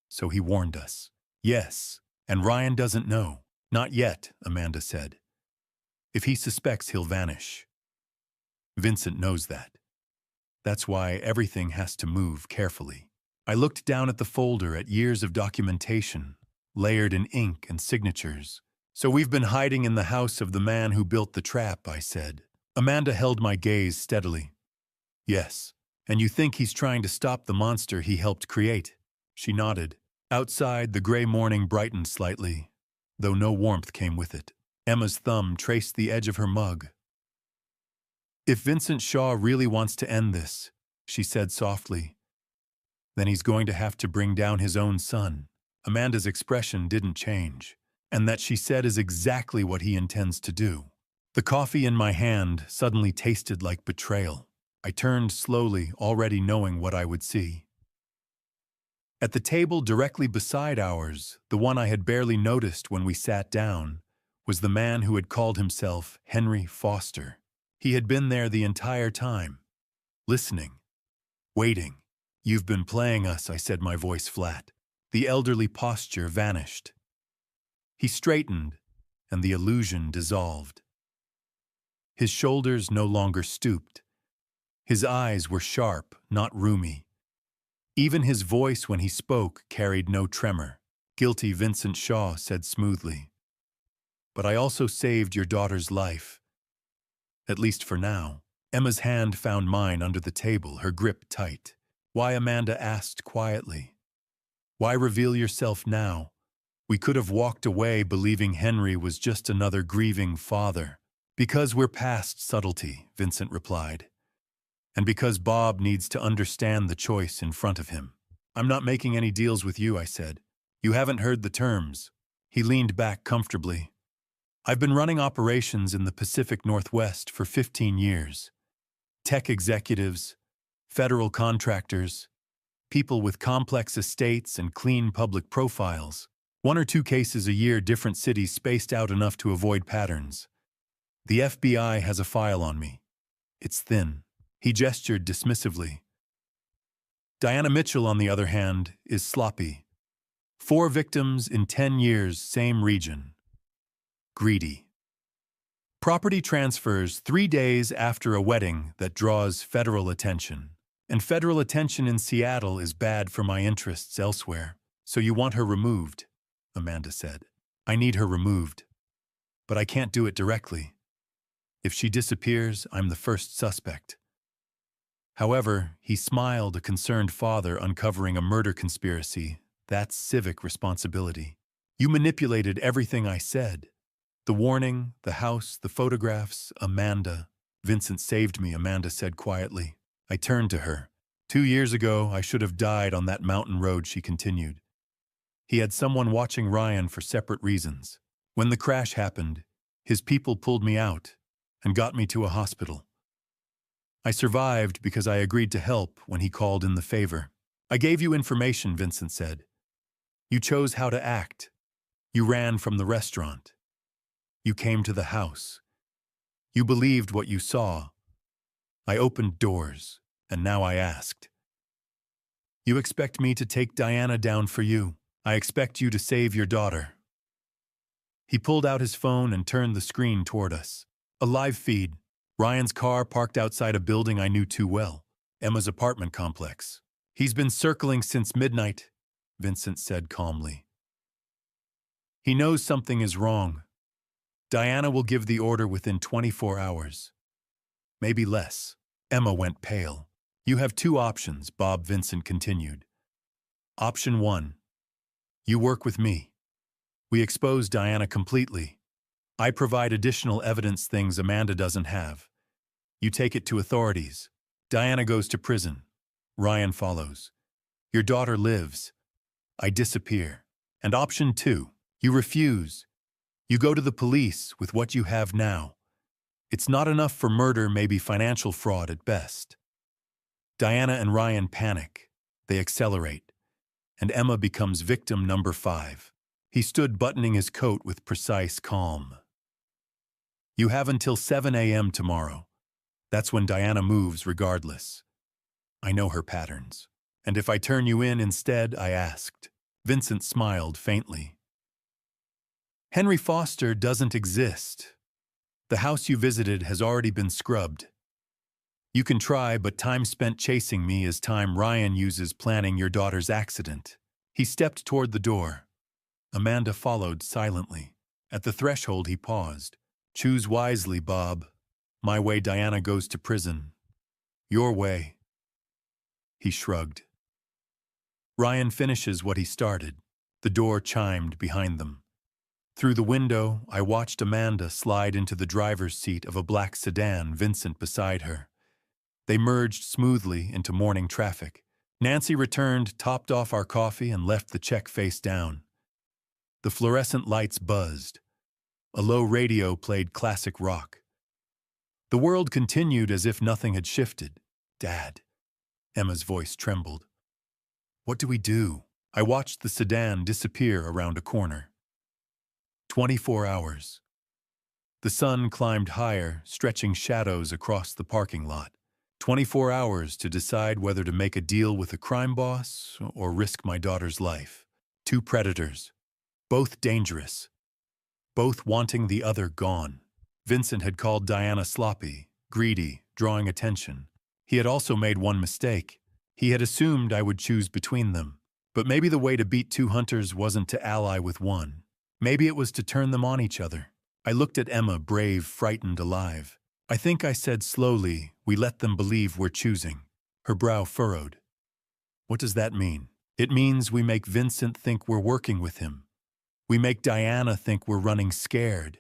So he warned us. Yes, and Ryan doesn't know. Not yet, Amanda said. If he suspects, he'll vanish. Vincent knows that. That's why everything has to move carefully. I looked down at the folder at years of documentation, layered in ink and signatures. So we've been hiding in the house of the man who built the trap, I said. Amanda held my gaze steadily. Yes, and you think he's trying to stop the monster he helped create? She nodded. Outside, the gray morning brightened slightly, though no warmth came with it. Emma's thumb traced the edge of her mug. If Vincent Shaw really wants to end this, she said softly, then he's going to have to bring down his own son. Amanda's expression didn't change, and that she said is exactly what he intends to do. The coffee in my hand suddenly tasted like betrayal. I turned slowly, already knowing what I would see. At the table directly beside ours, the one I had barely noticed when we sat down, was the man who had called himself Henry Foster. He had been there the entire time, listening, waiting. You've been playing us, I said, my voice flat. The elderly posture vanished. He straightened, and the illusion dissolved. His shoulders no longer stooped. His eyes were sharp, not roomy. Even his voice when he spoke carried no tremor. Guilty, Vincent Shaw said smoothly. But I also saved your daughter's life. At least for now. Emma's hand found mine under the table, her grip tight. Why, Amanda asked quietly. Why reveal yourself now? We could have walked away believing Henry was just another grieving father. Because we're past subtlety, Vincent replied. And because Bob needs to understand the choice in front of him. I'm not making any deals with you, I said. You haven't heard the terms. He leaned back comfortably. I've been running operations in the Pacific Northwest for 15 years. Tech executives, federal contractors, people with complex estates and clean public profiles. 1 or 2 cases a year, different cities spaced out enough to avoid patterns. The FBI has a file on me. It's thin. He gestured dismissively. Diana Mitchell, on the other hand, is sloppy. 4 victims in 10 years, same region. Greedy. Property transfers 3 days after a wedding that draws federal attention. And federal attention in Seattle is bad for my interests elsewhere. So you want her removed, Amanda said. I need her removed. But I can't do it directly. If she disappears, I'm the first suspect. However, he smiled, a concerned father uncovering a murder conspiracy. That's civic responsibility. You manipulated everything I said. The warning, the house, the photographs, Amanda. Vincent saved me, Amanda said quietly. I turned to her. 2 years ago, I should have died on that mountain road, she continued. He had someone watching Ryan for separate reasons. When the crash happened, his people pulled me out and got me to a hospital. I survived because I agreed to help when he called in the favor. I gave you information, Vincent said. You chose how to act. You ran from the restaurant. You came to the house. You believed what you saw. I opened doors, and now I asked. You expect me to take Diana down for you. I expect you to save your daughter. He pulled out his phone and turned the screen toward us. A live feed. Ryan's car parked outside a building I knew too well, Emma's apartment complex. He's been circling since midnight, Vincent said calmly. He knows something is wrong. Diana will give the order within 24 hours. Maybe less. Emma went pale. You have two options, Bob Vincent continued. Option 1. You work with me. We expose Diana completely. I provide additional evidence, things Amanda doesn't have. You take it to authorities. Diana goes to prison. Ryan follows. Your daughter lives. I disappear. And option 2. You refuse. You go to the police with what you have now. It's not enough for murder, maybe financial fraud at best. Diana and Ryan panic. They accelerate. And Emma becomes victim number 5. He stood buttoning his coat with precise calm. You have until 7 a.m. tomorrow. That's when Diana moves regardless. I know her patterns. And if I turn you in instead, I asked. Vincent smiled faintly. Henry Foster doesn't exist. The house you visited has already been scrubbed. You can try, but time spent chasing me is time Ryan uses planning your daughter's accident. He stepped toward the door. Amanda followed silently. At the threshold, he paused. Choose wisely, Bob. My way, Diana goes to prison. Your way. He shrugged. Ryan finishes what he started. The door chimed behind them. Through the window, I watched Amanda slide into the driver's seat of a black sedan, Vincent beside her. They merged smoothly into morning traffic. Nancy returned, topped off our coffee, and left the check face down. The fluorescent lights buzzed. A low radio played classic rock. The world continued as if nothing had shifted. Dad. Emma's voice trembled. What do we do? I watched the sedan disappear around a corner. 24 hours. The sun climbed higher, stretching shadows across the parking lot. 24 hours to decide whether to make a deal with a crime boss or risk my daughter's life. Two predators. Both dangerous. Both wanting the other gone. Vincent had called Diana sloppy, greedy, drawing attention. He had also made one mistake. He had assumed I would choose between them. But maybe the way to beat two hunters wasn't to ally with one. Maybe it was to turn them on each other. I looked at Emma, brave, frightened, alive. I think I said slowly, we let them believe we're choosing. Her brow furrowed. What does that mean? It means we make Vincent think we're working with him. We make Diana think we're running scared.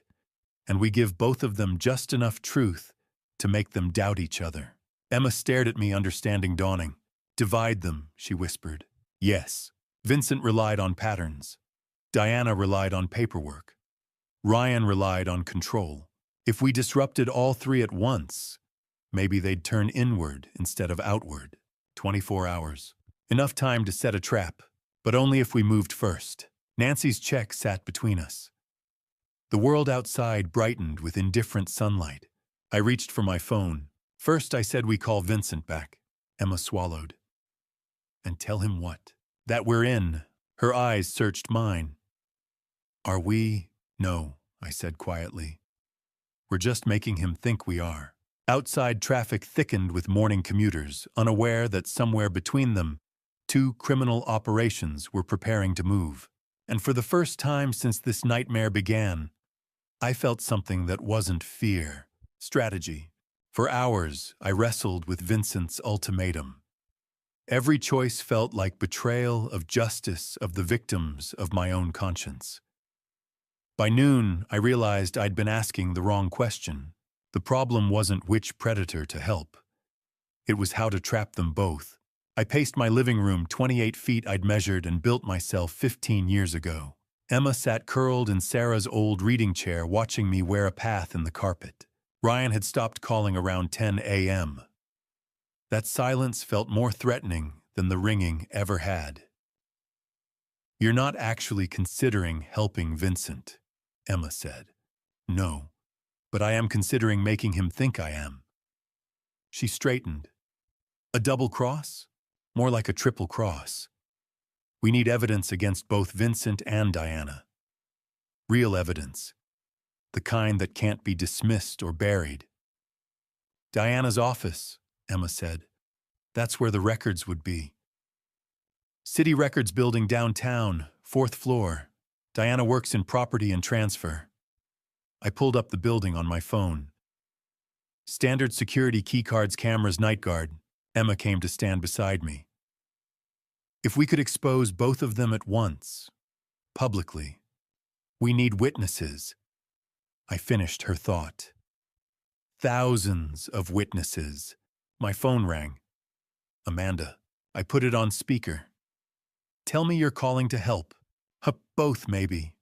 And we give both of them just enough truth to make them doubt each other. Emma stared at me, understanding dawning. Divide them, she whispered. Yes. Vincent relied on patterns. Diana relied on paperwork. Ryan relied on control. If we disrupted all three at once, maybe they'd turn inward instead of outward. 24 hours. Enough time to set a trap, but only if we moved first. Nancy's check sat between us. The world outside brightened with indifferent sunlight. I reached for my phone. First, I said we call Vincent back. Emma swallowed. And tell him what? That we're in. Her eyes searched mine. Are we? No, I said quietly. We're just making him think we are. Outside traffic thickened with morning commuters, unaware that somewhere between them, two criminal operations were preparing to move. And for the first time since this nightmare began, I felt something that wasn't fear, strategy. For hours, I wrestled with Vincent's ultimatum. Every choice felt like betrayal of justice of the victims of my own conscience. By noon, I realized I'd been asking the wrong question. The problem wasn't which predator to help. It was how to trap them both. I paced my living room 28 feet I'd measured and built myself 15 years ago. Emma sat curled in Sarah's old reading chair, watching me wear a path in the carpet. Ryan had stopped calling around 10 a.m. That silence felt more threatening than the ringing ever had. You're not actually considering helping Vincent, Emma said. No, but I am considering making him think I am. She straightened. A double cross? More like a triple cross. We need evidence against both Vincent and Diana. Real evidence. The kind that can't be dismissed or buried. Diana's office, Emma said. That's where the records would be. City Records building downtown, 4th floor. Diana works in property and transfer. I pulled up the building on my phone. Standard security keycards, cameras, night guard. Emma came to stand beside me. If we could expose both of them at once, publicly. We need witnesses. I finished her thought. Thousands of witnesses. My phone rang. Amanda. I put it on speaker. Tell me you're calling to help. Both, maybe.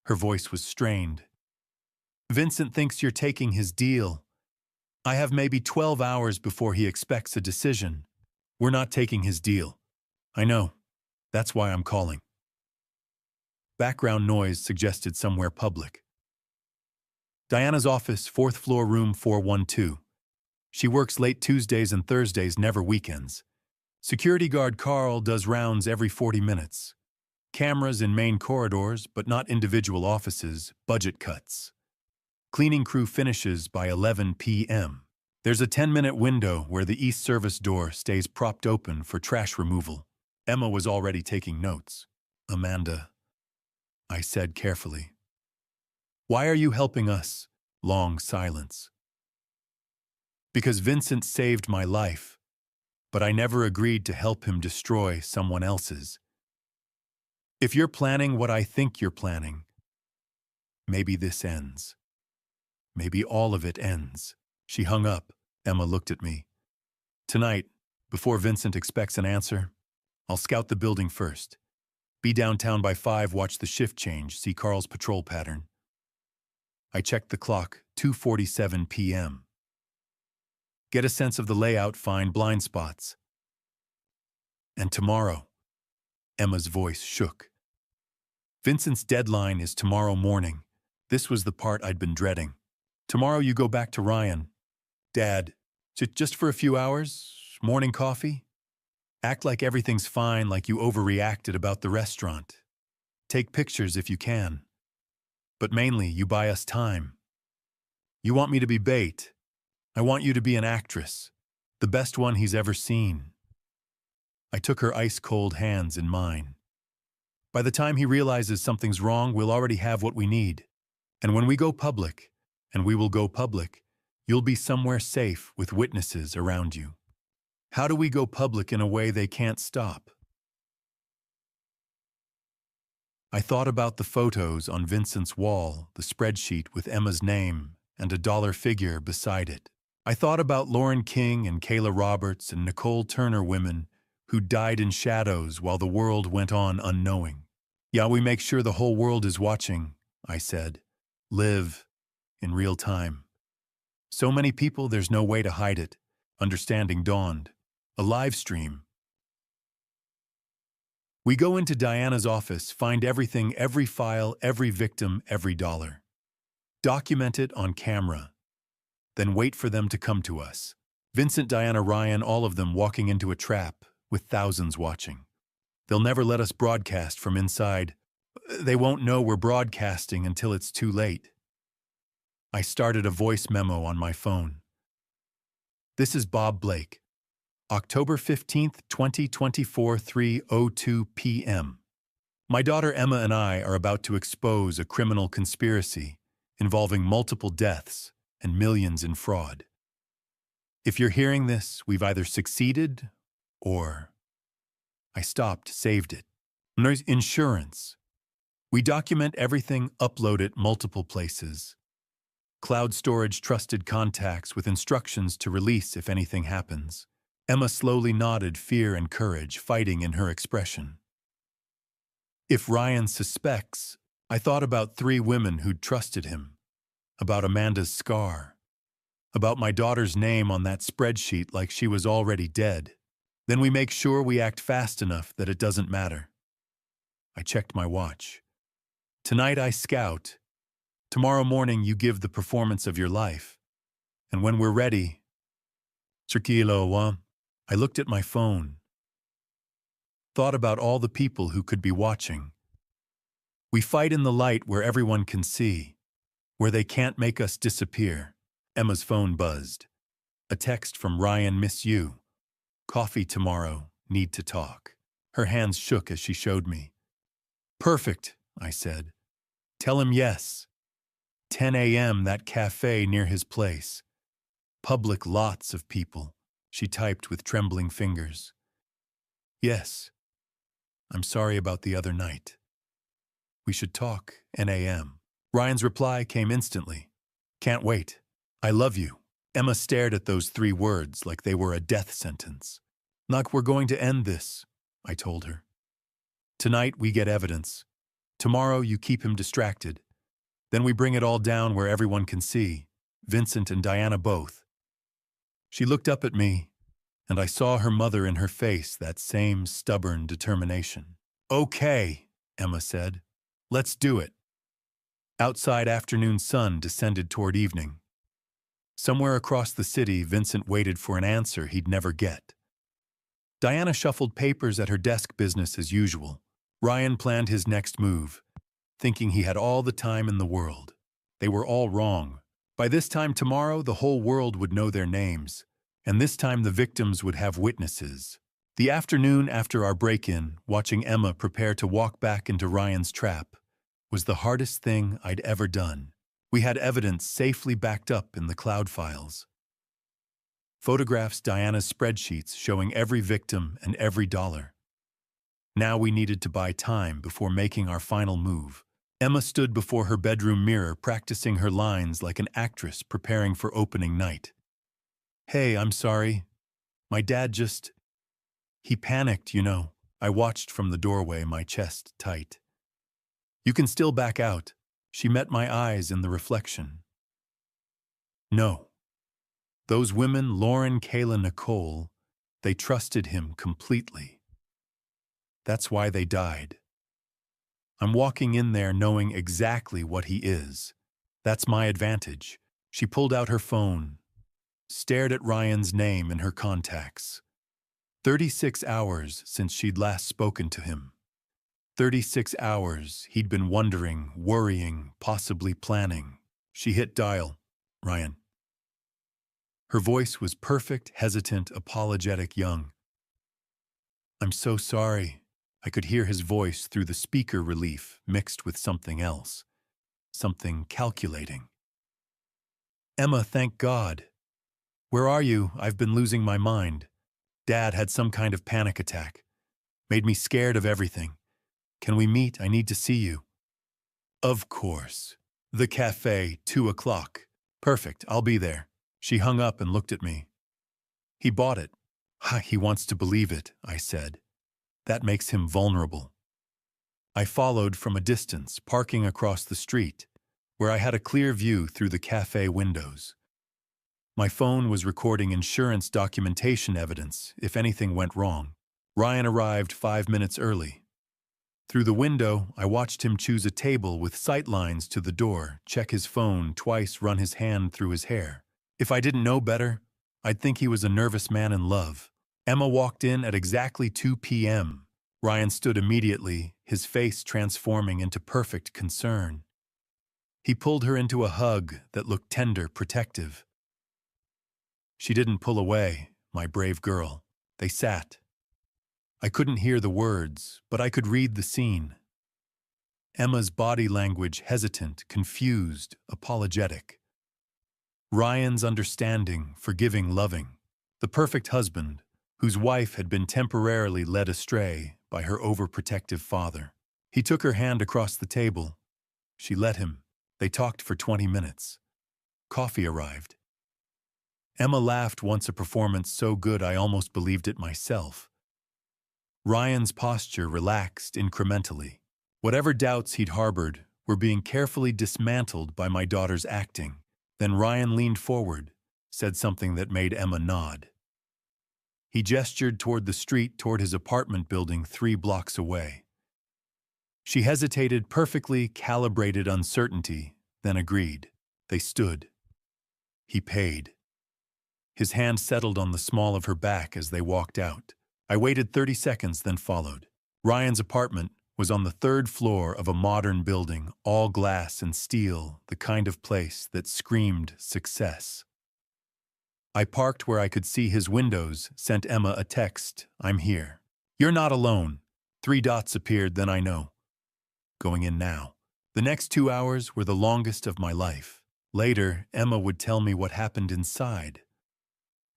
Her voice was strained. Vincent thinks you're taking his deal. I have maybe 12 hours before he expects a decision. We're not taking his deal. I know. That's why I'm calling. Background noise suggested somewhere public. Diana's office, 4th floor, room 412. She works late Tuesdays and Thursdays, never weekends. Security guard Carl does rounds every 40 minutes. Cameras in main corridors, but not individual offices, budget cuts. Cleaning crew finishes by 11 p.m. There's a 10-minute window where the east service door stays propped open for trash removal. Emma was already taking notes. Amanda, I said carefully. Why are you helping us? Long silence. Because Vincent saved my life, but I never agreed to help him destroy someone else's. If you're planning what I think you're planning, maybe this ends. Maybe all of it ends. She hung up. Emma looked at me. Tonight, before Vincent expects an answer, I'll scout the building first. Be downtown by 5, watch the shift change, see Carl's patrol pattern. I checked the clock, 2:47 p.m. Get a sense of the layout, find blind spots. And tomorrow, Emma's voice shook. Vincent's deadline is tomorrow morning. This was the part I'd been dreading. Tomorrow you go back to Ryan. Dad, just for a few hours? Morning coffee? Act like everything's fine, like you overreacted about the restaurant. Take pictures if you can. But mainly, you buy us time. You want me to be bait. I want you to be an actress. The best one he's ever seen. I took her ice-cold hands in mine. By the time he realizes something's wrong, we'll already have what we need. And when we go public, and we will go public, you'll be somewhere safe with witnesses around you. How do we go public in a way they can't stop? I thought about the photos on Vincent's wall, the spreadsheet with Emma's name and a dollar figure beside it. I thought about Lauren King and Kayla Roberts and Nicole Turner, women who died in shadows while the world went on unknowing. Yeah, we make sure the whole world is watching, I said. Live in real time. So many people, there's no way to hide it. Understanding dawned. A live stream. We go into Diana's office, find everything, every file, every victim, every dollar. Document it on camera. Then wait for them to come to us. Vincent, Diana, Ryan, all of them walking into a trap with thousands watching. They'll never let us broadcast from inside. They won't know we're broadcasting until it's too late. I started a voice memo on my phone. This is Bob Blake. October 15th, 2024, 3:02 p.m. My daughter Emma and I are about to expose a criminal conspiracy involving multiple deaths and millions in fraud. If you're hearing this, we've either succeeded or... I stopped, saved it. There's insurance. We document everything, upload it multiple places. Cloud storage, trusted contacts with instructions to release if anything happens. Emma slowly nodded, fear and courage fighting in her expression. If Ryan suspects, I thought about 3 women who'd trusted him, about Amanda's scar, about my daughter's name on that spreadsheet like she was already dead. Then we make sure we act fast enough that it doesn't matter. I checked my watch. Tonight I scout. Tomorrow morning you give the performance of your life. And when we're ready, I looked at my phone. Thought about all the people who could be watching. We fight in the light where everyone can see, where they can't make us disappear. Emma's phone buzzed. A text from Ryan, miss you. Coffee tomorrow, need to talk. Her hands shook as she showed me. Perfect, I said. Tell him yes. 10 a.m. that cafe near his place. Public, lots of people, she typed with trembling fingers. Yes. I'm sorry about the other night. We should talk, 10 a.m. Ryan's reply came instantly. Can't wait. I love you. Emma stared at those 3 words like they were a death sentence. Like we're going to end this, I told her. Tonight we get evidence. Tomorrow you keep him distracted. Then we bring it all down where everyone can see, Vincent and Diana both. She looked up at me, and I saw her mother in her face, that same stubborn determination. Okay, Emma said. Let's do it. Outside afternoon sun descended toward evening. Somewhere across the city, Vincent waited for an answer he'd never get. Diana shuffled papers at her desk business as usual. Ryan planned his next move, thinking he had all the time in the world. They were all wrong. By this time tomorrow, the whole world would know their names, and this time the victims would have witnesses. The afternoon after our break-in, watching Emma prepare to walk back into Ryan's trap, was the hardest thing I'd ever done. We had evidence safely backed up in the cloud files. Photographs, Diana's spreadsheets showing every victim and every dollar. Now we needed to buy time before making our final move. Emma stood before her bedroom mirror practicing her lines like an actress preparing for opening night. Hey, I'm sorry. My dad just... He panicked, you know. I watched from the doorway, my chest tight. You can still back out. She met my eyes in the reflection. No. Those women, Lauren, Kayla, Nicole, they trusted him completely. That's why they died. I'm walking in there knowing exactly what he is. That's my advantage. She pulled out her phone, stared at Ryan's name in her contacts. 36 hours since she'd last spoken to him. 36 hours he'd been wondering, worrying, possibly planning. She hit dial. Ryan. Her voice was perfect, hesitant, apologetic, young. I'm so sorry. I could hear his voice through the speaker relief mixed with something else. Something calculating. Emma, thank God. Where are you? I've been losing my mind. Dad had some kind of panic attack. Made me scared of everything. Can we meet? I need to see you. Of course. The cafe, 2 o'clock. Perfect, I'll be there. She hung up and looked at me. He bought it. He wants to believe it, I said. That makes him vulnerable. I followed from a distance, parking across the street, where I had a clear view through the cafe windows. My phone was recording insurance documentation evidence if anything went wrong. Ryan arrived 5 minutes early. Through the window, I watched him choose a table with sight lines to the door, check his phone, twice run his hand through his hair. If I didn't know better, I'd think he was a nervous man in love. Emma walked in at exactly 2 p.m. Ryan stood immediately, his face transforming into perfect concern. He pulled her into a hug that looked tender, protective. She didn't pull away, my brave girl. They sat. I couldn't hear the words, but I could read the scene. Emma's body language hesitant, confused, apologetic. Ryan's understanding, forgiving, loving. The perfect husband, whose wife had been temporarily led astray by her overprotective father. He took her hand across the table. She let him. They talked for 20 minutes. Coffee arrived. Emma laughed once, a performance so good I almost believed it myself. Ryan's posture relaxed incrementally. Whatever doubts he'd harbored were being carefully dismantled by my daughter's acting. Then Ryan leaned forward, said something that made Emma nod. He gestured toward the street, toward his apartment building 3 blocks away. She hesitated, perfectly calibrated uncertainty, then agreed. They stood. He paid. His hand settled on the small of her back as they walked out. I waited 30 seconds, then followed. Ryan's apartment was on the 3rd floor of a modern building, all glass and steel, the kind of place that screamed success. I parked where I could see his windows, sent Emma a text, I'm here. You're not alone. Three dots appeared, then I know. Going in now. The next 2 hours were the longest of my life. Later, Emma would tell me what happened inside.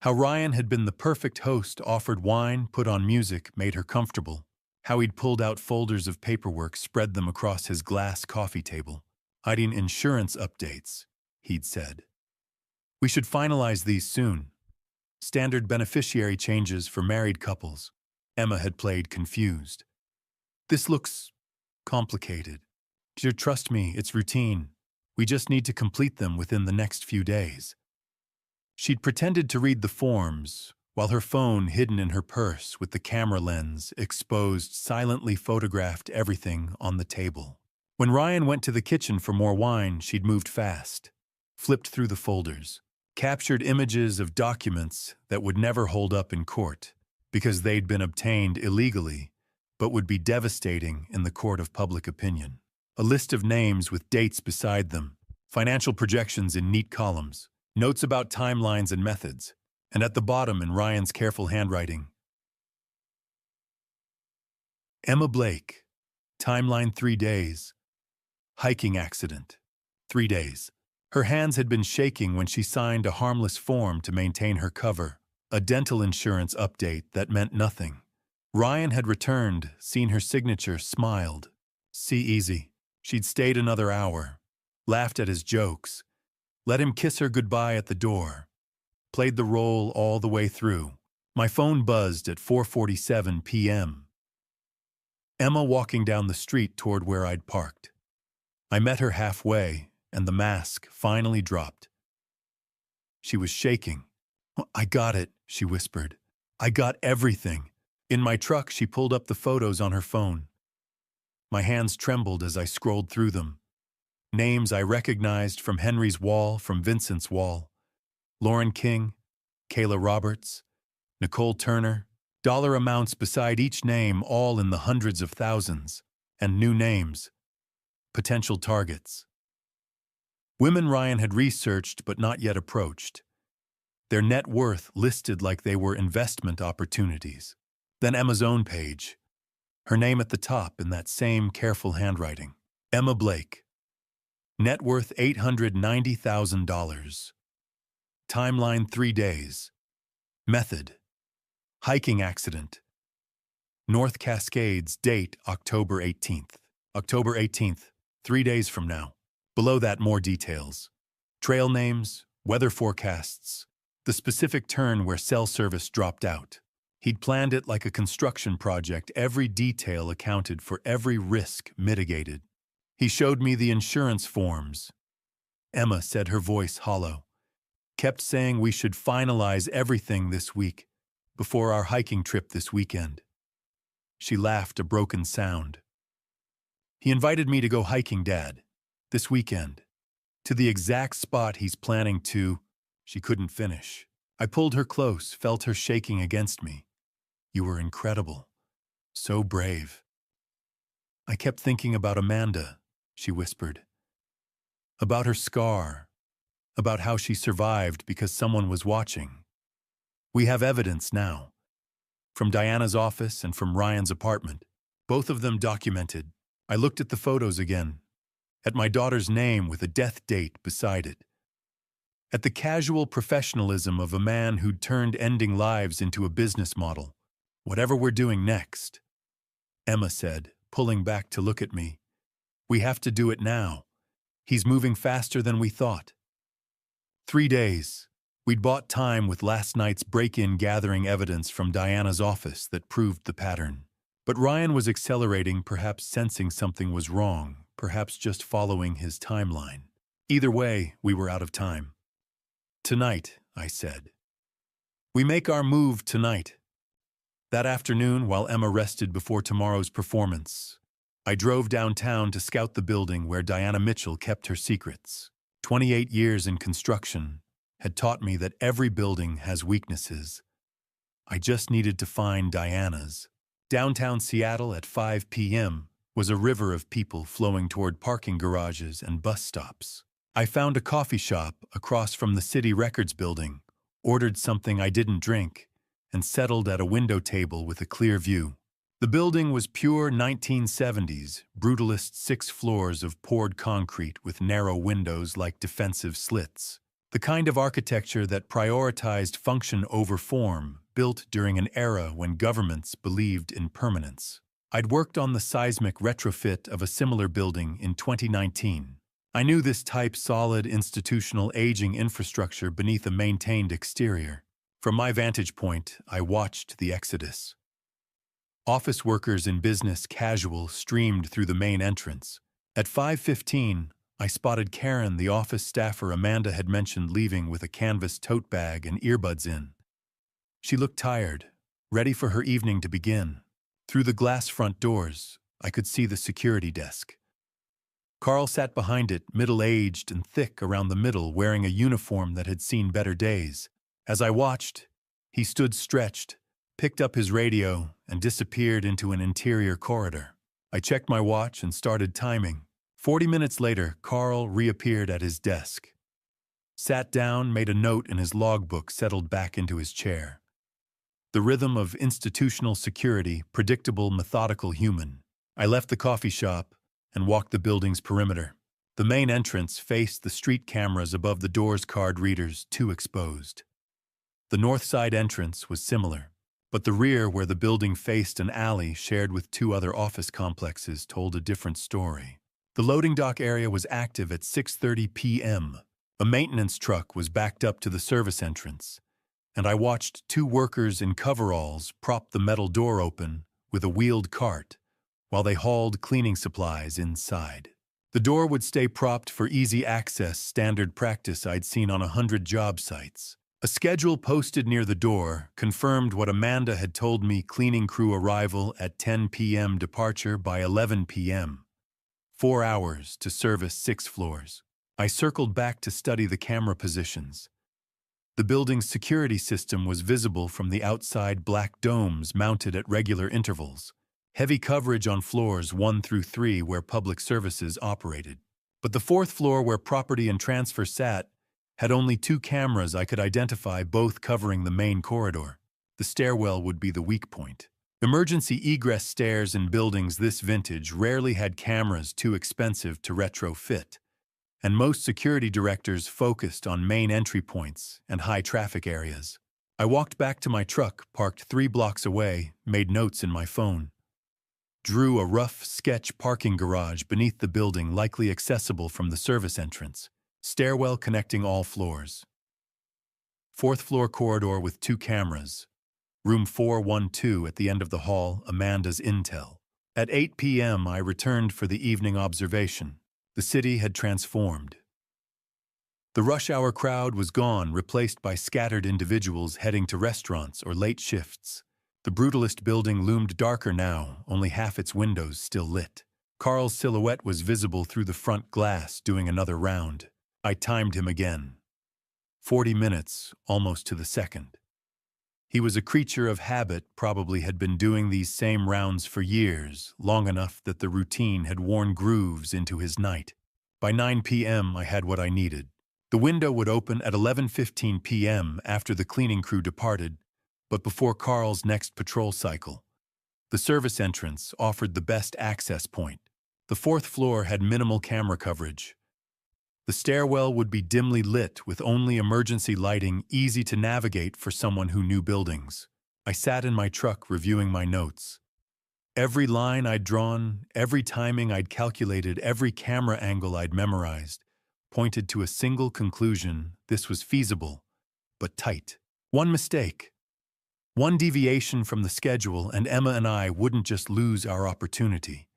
How Ryan had been the perfect host, offered wine, put on music, made her comfortable. How he'd pulled out folders of paperwork, spread them across his glass coffee table. Hiding insurance updates, he'd said. We should finalize these soon. Standard beneficiary changes for married couples. Emma had played confused. This looks complicated. Dear, trust me, it's routine. We just need to complete them within the next few days. She'd pretended to read the forms, while her phone, hidden in her purse with the camera lens exposed, silently photographed everything on the table. When Ryan went to the kitchen for more wine, she'd moved fast, flipped through the folders, captured images of documents that would never hold up in court because they'd been obtained illegally, but would be devastating in the court of public opinion. A list of names with dates beside them, financial projections in neat columns, notes about timelines and methods, and at the bottom in Ryan's careful handwriting, Emma Blake, timeline 3 days, hiking accident, 3 days. Her hands had been shaking when she signed a harmless form to maintain her cover, a dental insurance update that meant nothing. Ryan had returned, seen her signature, smiled. See easy. She'd stayed another hour, laughed at his jokes, let him kiss her goodbye at the door, played the role all the way through. My phone buzzed at 4:47 p.m. Emma walking down the street toward where I'd parked. I met her halfway, and the mask finally dropped. She was shaking. I got it, she whispered. I got everything. In my truck, she pulled up the photos on her phone. My hands trembled as I scrolled through them. Names I recognized from Henry's wall, from Vincent's wall. Lauren King, Kayla Roberts, Nicole Turner, dollar amounts beside each name, all in the hundreds of thousands, and new names, potential targets. Women Ryan had researched but not yet approached. Their net worth listed like they were investment opportunities. Then Emma's own page, her name at the top in that same careful handwriting. Emma Blake. Net worth $890,000. Timeline 3 days. Method. Hiking accident. North Cascades, date October 18th. October 18th, 3 days from now. Below that, more details. Trail names, weather forecasts, the specific turn where cell service dropped out. He'd planned it like a construction project, every detail accounted for, every risk mitigated. He showed me the insurance forms. Emma said, her voice hollow. Kept saying we should finalize everything this week, before our hiking trip this weekend. She laughed, a broken sound. He invited me to go hiking, Dad, this weekend, to the exact spot he's planning to. She couldn't finish. I pulled her close, felt her shaking against me. You were incredible. So brave. I kept thinking about Amanda, she whispered. About her scar. About how she survived because someone was watching. We have evidence now. From Diana's office and from Ryan's apartment. Both of them documented. I looked at the photos again. At my daughter's name with a death date beside it. At the casual professionalism of a man who'd turned ending lives into a business model. Whatever we're doing next, Emma said, pulling back to look at me. We have to do it now. He's moving faster than we thought. 3 days. We'd bought time with last night's break-in, gathering evidence from Diana's office that proved the pattern. But Ryan was accelerating, perhaps sensing something was wrong, perhaps just following his timeline. Either way, we were out of time. Tonight, I said. We make our move tonight. That afternoon, while Emma rested before tomorrow's performance, I drove downtown to scout the building where Diana Mitchell kept her secrets. 28 years in construction had taught me that every building has weaknesses. I just needed to find Diana's. Downtown Seattle at 5 p.m. was a river of people flowing toward parking garages and bus stops. I found a coffee shop across from the City Records building, ordered something I didn't drink, and settled at a window table with a clear view. The building was pure 1970s, brutalist 6 floors of poured concrete with narrow windows like defensive slits. The kind of architecture that prioritized function over form, built during an era when governments believed in permanence. I'd worked on the seismic retrofit of a similar building in 2019. I knew this type solid institutional aging infrastructure beneath a maintained exterior. From my vantage point, I watched the exodus. Office workers in business casual streamed through the main entrance. At 5:15, I spotted Karen, the office staffer Amanda had mentioned, leaving with a canvas tote bag and earbuds in. She looked tired, ready for her evening to begin. Through the glass front doors, I could see the security desk. Carl sat behind it, middle-aged and thick around the middle, wearing a uniform that had seen better days. As I watched, he stood stretched, picked up his radio, and disappeared into an interior corridor. I checked my watch and started timing. 40 minutes later, Carl reappeared at his desk. Sat down, made a note in his logbook, settled back into his chair. The rhythm of institutional security, predictable, methodical, human. I left the coffee shop and walked the building's perimeter. The main entrance faced the street cameras above the door's card readers, too exposed. The north side entrance was similar, but the rear, where the building faced an alley shared with 2 other office complexes, told a different story. The loading dock area was active at 6:30 p.m. A maintenance truck was backed up to the service entrance, and I watched 2 workers in coveralls prop the metal door open with a wheeled cart while they hauled cleaning supplies inside. The door would stay propped for easy access, standard practice I'd seen on 100 job sites. A schedule posted near the door confirmed what Amanda had told me: cleaning crew arrival at 10 p.m., departure by 11 p.m. 4 hours to service 6 floors. I circled back to study the camera positions. The building's security system was visible from the outside, black domes mounted at regular intervals. Heavy coverage on floors 1 through 3 where public services operated. But the 4th floor, where property and transfer sat, had only 2 cameras I could identify, both covering the main corridor. The stairwell would be the weak point. Emergency egress stairs in buildings this vintage rarely had cameras, too expensive to retrofit, and most security directors focused on main entry points and high traffic areas. I walked back to my truck, parked 3 blocks away, made notes in my phone. Drew a rough sketch: parking garage beneath the building, likely accessible from the service entrance. Stairwell connecting all floors. 4th floor corridor with 2 cameras. Room 412 at the end of the hall, Amanda's intel. At 8 p.m. I returned for the evening observation. The city had transformed. The rush hour crowd was gone, replaced by scattered individuals heading to restaurants or late shifts. The brutalist building loomed darker now, only half its windows still lit. Carl's silhouette was visible through the front glass, doing another round. I timed him again. 40 minutes, almost to the second. He was a creature of habit, probably had been doing these same rounds for years, long enough that the routine had worn grooves into his night. By 9 p.m. I had what I needed. The window would open at 11:15 p.m. after the cleaning crew departed, but before Carl's next patrol cycle. The service entrance offered the best access point. The 4th floor had minimal camera coverage. The stairwell would be dimly lit with only emergency lighting, easy to navigate for someone who knew buildings. I sat in my truck reviewing my notes. Every line I'd drawn, every timing I'd calculated, every camera angle I'd memorized, pointed to a single conclusion: this was feasible, but tight. One mistake, one deviation from the schedule, and Emma and I wouldn't just lose our opportunity.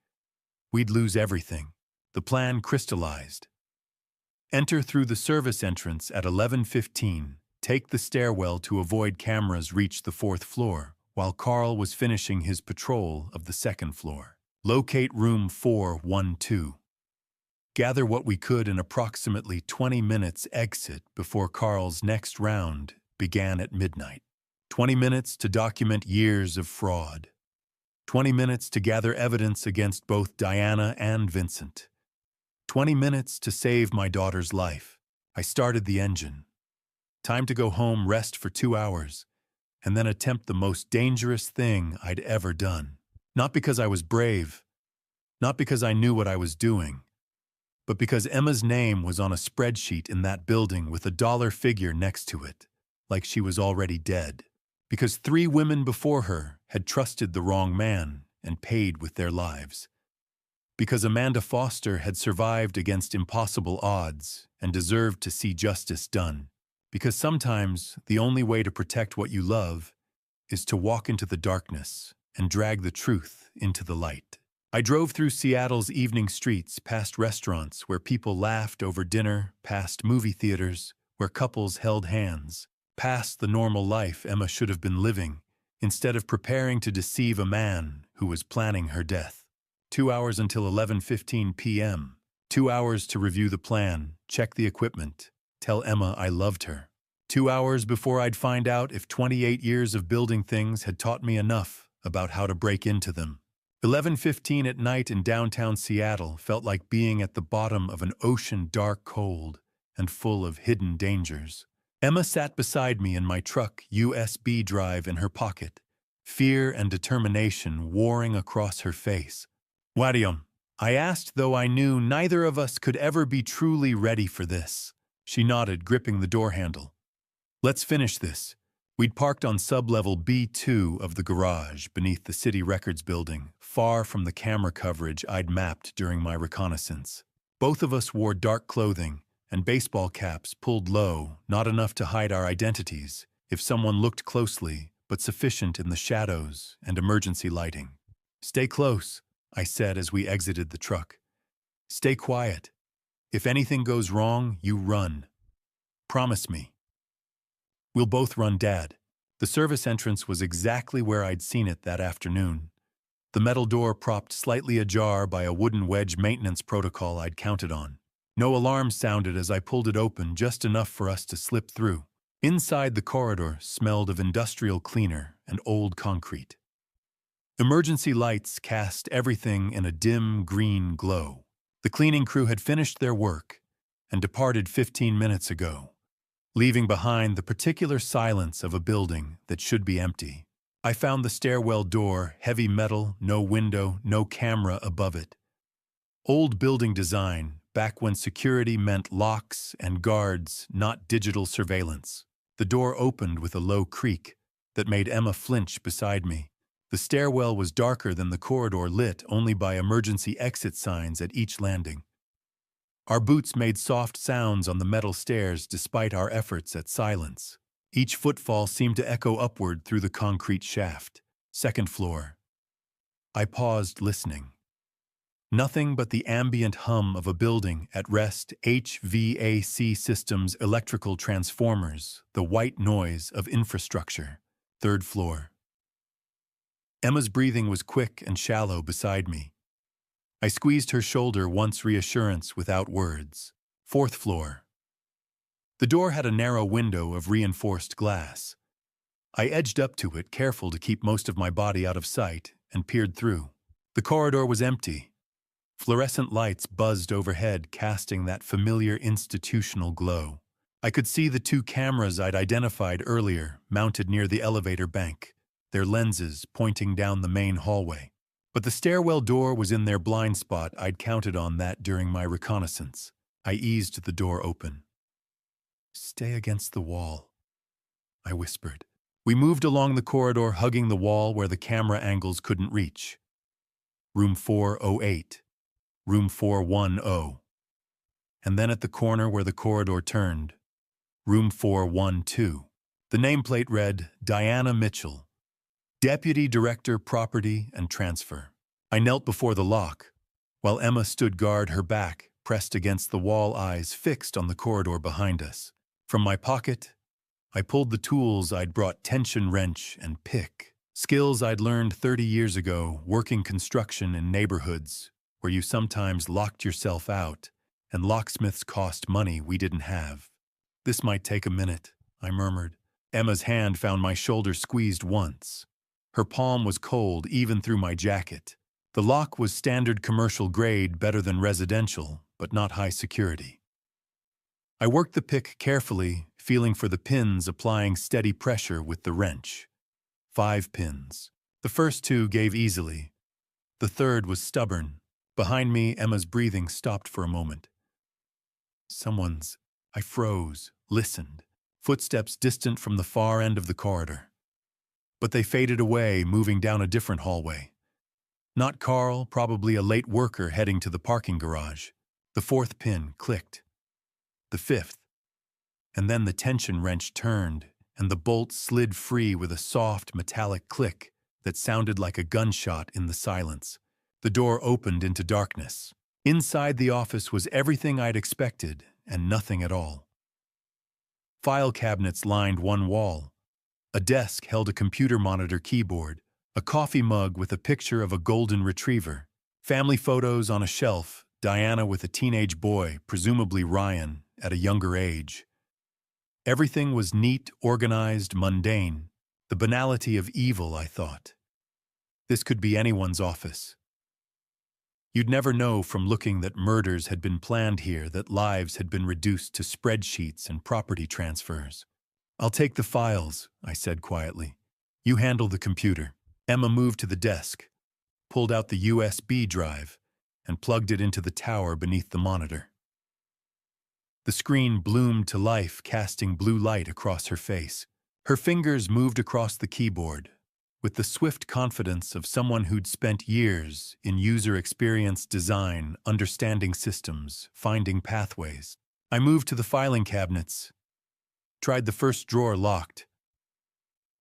We'd lose everything. The plan crystallized. Enter through the service entrance at 11:15, take the stairwell to avoid cameras, reach the 4th floor, while Carl was finishing his patrol of the 2nd floor. Locate room 412. Gather what we could in approximately 20 minutes, exit before Carl's next round began at midnight. 20 minutes to document years of fraud. 20 minutes to gather evidence against both Diana and Vincent. 20 minutes to save my daughter's life. I started the engine. Time to go home, rest for 2 hours, and then attempt the most dangerous thing I'd ever done. Not because I was brave, not because I knew what I was doing, but because Emma's name was on a spreadsheet in that building with a dollar figure next to it, like she was already dead. Because 3 women before her had trusted the wrong man and paid with their lives. Because Amanda Foster had survived against impossible odds and deserved to see justice done. Because sometimes the only way to protect what you love is to walk into the darkness and drag the truth into the light. I drove through Seattle's evening streets, past restaurants where people laughed over dinner, past movie theaters where couples held hands, past the normal life Emma should have been living, instead of preparing to deceive a man who was planning her death. 2 hours until 11:15 p.m. 2 hours to review the plan, check the equipment, tell Emma I loved her. 2 hours before I'd find out if 28 years of building things had taught me enough about how to break into them. 11:15 at night in downtown Seattle felt like being at the bottom of an ocean dark cold and full of hidden dangers. Emma sat beside me in my truck, USB drive in her pocket, fear and determination warring across her face. "Wadium," I asked, though I knew neither of us could ever be truly ready for this. She nodded, gripping the door handle. "Let's finish this." We'd parked on sub-level B2 of the garage beneath the City Records building, far from the camera coverage I'd mapped during my reconnaissance. Both of us wore dark clothing and baseball caps pulled low, not enough to hide our identities if someone looked closely, but sufficient in the shadows and emergency lighting. "Stay close," I said as we exited the truck. "Stay quiet. If anything goes wrong, you run. Promise me." "We'll both run, Dad." The service entrance was exactly where I'd seen it that afternoon. The metal door propped slightly ajar by a wooden wedge maintenance protocol I'd counted on. No alarm sounded as I pulled it open, just enough for us to slip through. Inside, the corridor smelled of industrial cleaner and old concrete. Emergency lights cast everything in a dim green glow. The cleaning crew had finished their work and departed 15 minutes ago, leaving behind the particular silence of a building that should be empty. I found the stairwell door, heavy metal, no window, no camera above it. Old building design, back when security meant locks and guards, not digital surveillance. The door opened with a low creak that made Emma flinch beside me. The stairwell was darker than the corridor, lit only by emergency exit signs at each landing. Our boots made soft sounds on the metal stairs despite our efforts at silence. Each footfall seemed to echo upward through the concrete shaft. Second floor. I paused, listening. Nothing but the ambient hum of a building at rest, HVAC systems, electrical transformers, the white noise of infrastructure. Third floor. Emma's breathing was quick and shallow beside me. I squeezed her shoulder once, reassurance without words. Fourth floor. The door had a narrow window of reinforced glass. I edged up to it, careful to keep most of my body out of sight, and peered through. The corridor was empty. Fluorescent lights buzzed overhead, casting that familiar institutional glow. I could see the 2 cameras I'd identified earlier, mounted near the elevator bank, their lenses pointing down the main hallway. But the stairwell door was in their blind spot. I'd counted on that during my reconnaissance. I eased the door open. "Stay against the wall," I whispered. We moved along the corridor, hugging the wall where the camera angles couldn't reach. Room 408. Room 410. And then at the corner where the corridor turned, Room 412. The nameplate read, Diana Mitchell, Deputy Director, Property and Transfer. I knelt before the lock, while Emma stood guard, her back pressed against the wall, eyes fixed on the corridor behind us. From my pocket, I pulled the tools I'd brought, tension wrench and pick, skills I'd learned 30 years ago working construction in neighborhoods where you sometimes locked yourself out and locksmiths cost money we didn't have. "This might take a minute," I murmured. Emma's hand found my shoulder, squeezed once. Her palm was cold, even through my jacket. The lock was standard commercial grade, better than residential, but not high security. I worked the pick carefully, feeling for the pins, applying steady pressure with the wrench. 5 pins. The first 2 gave easily, The third was stubborn. Behind me, Emma's breathing stopped for a moment. Someone's. I froze, listened. Footsteps distant from the far end of the corridor. But they faded away, moving down a different hallway. Not Carl, probably a late worker heading to the parking garage. The fourth pin clicked. The fifth. And then the tension wrench turned, and the bolt slid free with a soft, metallic click that sounded like a gunshot in the silence. The door opened into darkness. Inside the office was everything I'd expected, and nothing at all. File cabinets lined one wall. A desk held a computer monitor keyboard, a coffee mug with a picture of a golden retriever, family photos on a shelf, Diana with a teenage boy, presumably Ryan, at a younger age. Everything was neat, organized, mundane, the banality of evil, I thought. This could be anyone's office. You'd never know from looking that murders had been planned here, that lives had been reduced to spreadsheets and property transfers. "I'll take the files," I said quietly. "You handle the computer." Emma moved to the desk, pulled out the USB drive, and plugged it into the tower beneath the monitor. The screen bloomed to life, casting blue light across her face. Her fingers moved across the keyboard, with the swift confidence of someone who'd spent years in user experience design, understanding systems, finding pathways. I moved to the filing cabinets, tried the first drawer locked.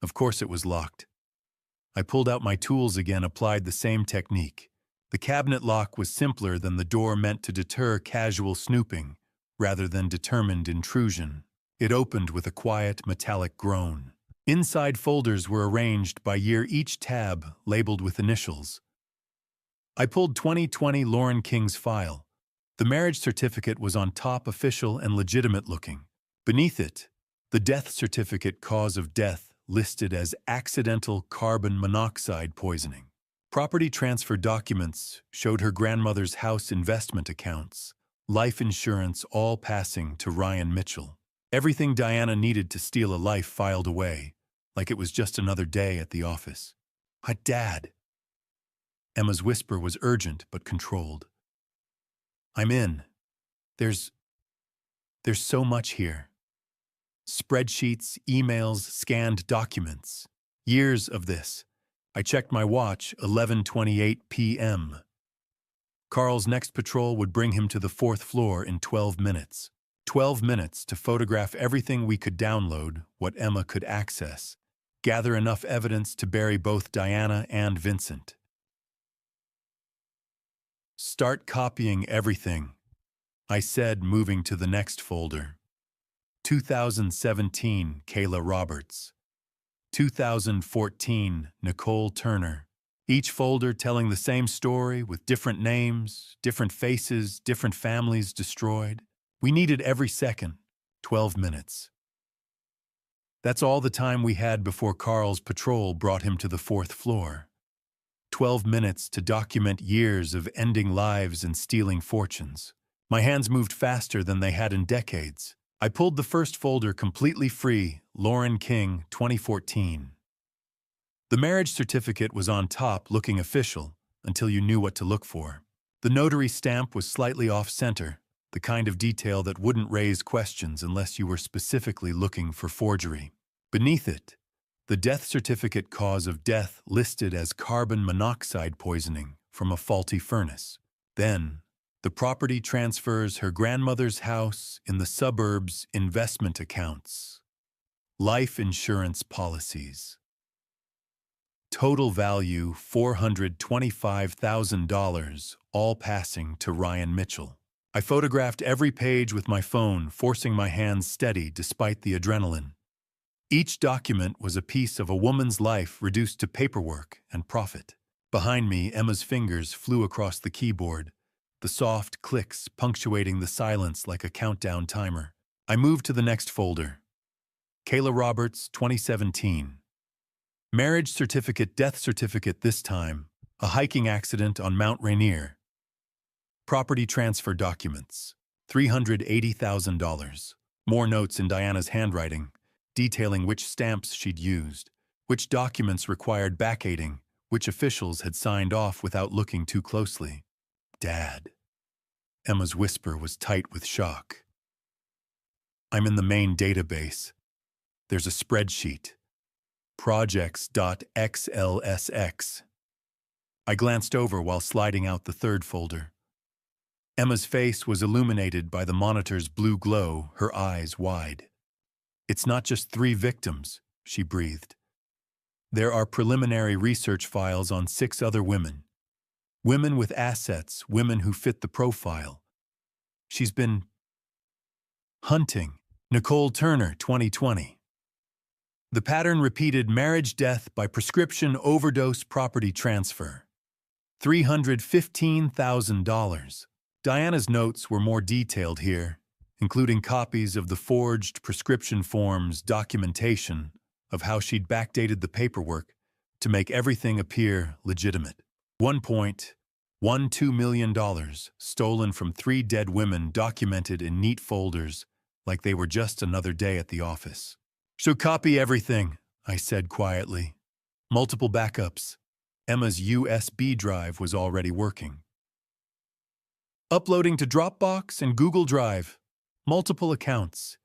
Of course it was locked. I pulled out my tools again, applied the same technique. The cabinet lock was simpler than the door meant to deter casual snooping, rather than determined intrusion. It opened with a quiet, metallic groan. Inside folders were arranged by year, each tab labeled with initials. I pulled 2020 Lauren King's file. The marriage certificate was on top, official and legitimate looking. Beneath it, the death certificate, cause of death listed as accidental carbon monoxide poisoning. Property transfer documents showed her grandmother's house investment accounts, life insurance, all passing to Ryan Mitchell. Everything Diana needed to steal a life filed away, like it was just another day at the office. "Dad." Emma's whisper was urgent but controlled. "I'm in. There's so much here. Spreadsheets, emails, scanned documents. Years of this." I checked my watch, 11:28 p.m. Carl's next patrol would bring him to the fourth floor in 12 minutes. 12 minutes to photograph everything we could download, what Emma could access, gather enough evidence to bury both Diana and Vincent. "Start copying everything," I said, moving to the next folder. 2017, Kayla Roberts. 2014, Nicole Turner. Each folder telling the same story with different names, different faces, different families destroyed. We needed every second, 12 minutes. That's all the time we had before Carl's patrol brought him to the fourth floor. 12 minutes to document years of ending lives and stealing fortunes. My hands moved faster than they had in decades. I pulled the first folder completely free, Lauren King, 2014. The marriage certificate was on top, looking official, until you knew what to look for. The notary stamp was slightly off-center, the kind of detail that wouldn't raise questions unless you were specifically looking for forgery. Beneath it, the death certificate, cause of death listed as carbon monoxide poisoning from a faulty furnace. Then, the property transfers, her grandmother's house in the suburbs, investment accounts, life insurance policies. Total value $425,000, all passing to Ryan Mitchell. I photographed every page with my phone, forcing my hands steady despite the adrenaline. Each document was a piece of a woman's life reduced to paperwork and profit. Behind me, Emma's fingers flew across the keyboard, the soft clicks punctuating the silence like a countdown timer. I moved to the next folder. Kayla Roberts, 2017. Marriage certificate, death certificate this time, a hiking accident on Mount Rainier. Property transfer documents, $380,000. More notes in Diana's handwriting, detailing which stamps she'd used, which documents required backdating, which officials had signed off without looking too closely. Dad. Emma's whisper was tight with shock. I'm in the main database. There's a spreadsheet. Projects.xlsx. I glanced over while sliding out the third folder. Emma's face was illuminated by the monitor's blue glow, her eyes wide. It's not just 3 victims, she breathed. There are preliminary research files on 6 other women. Women with assets, women who fit the profile. She's been hunting. Nicole Turner, 2020. The pattern repeated: marriage, death by prescription, overdose, property transfer. $315,000. Diana's notes were more detailed here, including copies of the forged prescription forms, documentation of how she'd backdated the paperwork to make everything appear legitimate. $1.12 million stolen from 3 dead women, documented in neat folders like they were just another day at the office. So copy everything, I said quietly. Multiple backups. Emma's USB drive was already working. Uploading to Dropbox and Google Drive. Multiple accounts.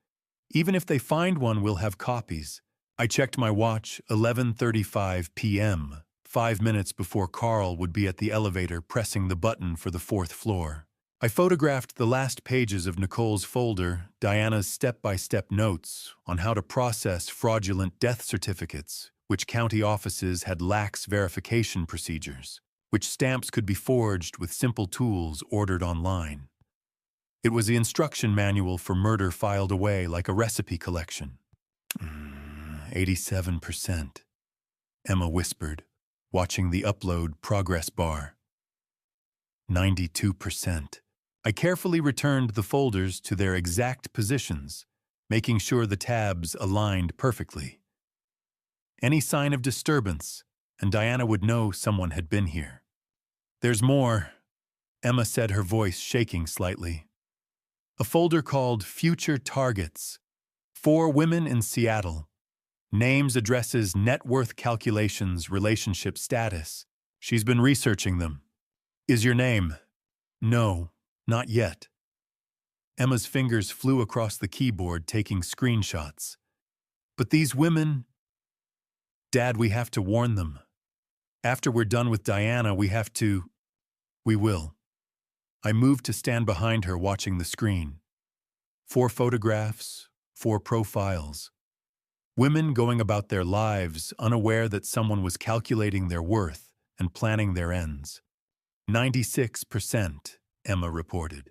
Even if they find one, we'll have copies. I checked my watch, 11:35 p.m., 5 minutes before Carl would be at the elevator pressing the button for the 4th floor. I photographed the last pages of Nicole's folder, Diana's step-by-step notes on how to process fraudulent death certificates, which county offices had lax verification procedures, which stamps could be forged with simple tools ordered online. It was the instruction manual for murder filed away like a recipe collection. 87%, Emma whispered, watching the upload progress bar. 92%. I carefully returned the folders to their exact positions, making sure the tabs aligned perfectly. Any sign of disturbance, and Diana would know someone had been here. There's more, Emma said, her voice shaking slightly. A folder called Future Targets. 4 women in Seattle. Names, addresses, net worth calculations, relationship status. She's been researching them. Is your name? No, not yet. Emma's fingers flew across the keyboard, taking screenshots. But these women... Dad, we have to warn them. After we're done with Diana, we have to... We will. I moved to stand behind her, watching the screen. 4 photographs, 4 profiles. Women going about their lives, unaware that someone was calculating their worth and planning their ends. 96%, Emma reported.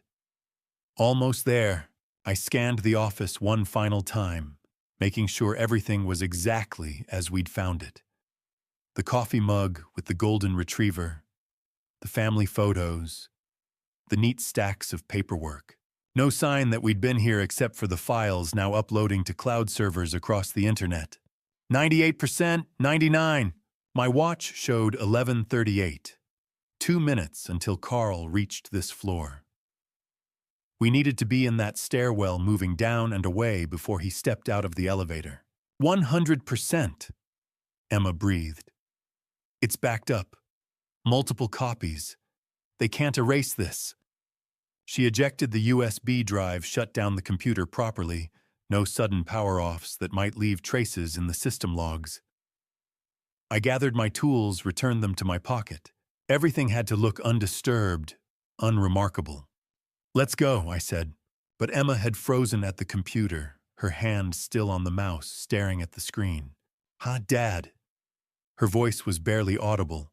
Almost there. I scanned the office one final time, making sure everything was exactly as we'd found it. The coffee mug with the golden retriever, the family photos, the neat stacks of paperwork. No sign that we'd been here except for the files now uploading to cloud servers across the internet. 98%, 99. My watch showed 11:38. 2 minutes until Carl reached this floor. We needed to be in that stairwell, moving down and away before he stepped out of the elevator. 100%, Emma breathed. It's backed up. Multiple copies. They can't erase this. She ejected the USB drive, shut down the computer properly. No sudden power-offs that might leave traces in the system logs. I gathered my tools, returned them to my pocket. Everything had to look undisturbed, unremarkable. Let's go, I said. But Emma had frozen at the computer, her hand still on the mouse, staring at the screen. Dad. Her voice was barely audible.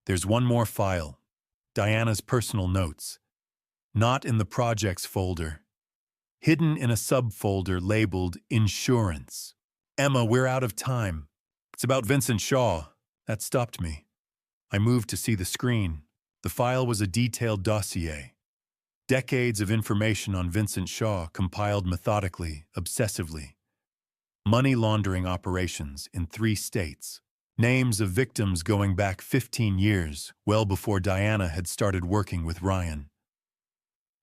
There's one more file. Diana's personal notes. Not in the projects folder. Hidden in a subfolder labeled Insurance. Emma, we're out of time. It's about Vincent Shaw. That stopped me. I moved to see the screen. The file was a detailed dossier. Decades of information on Vincent Shaw, compiled methodically, obsessively. Money laundering operations in 3 states. Names of victims going back 15 years, well before Diana had started working with Ryan.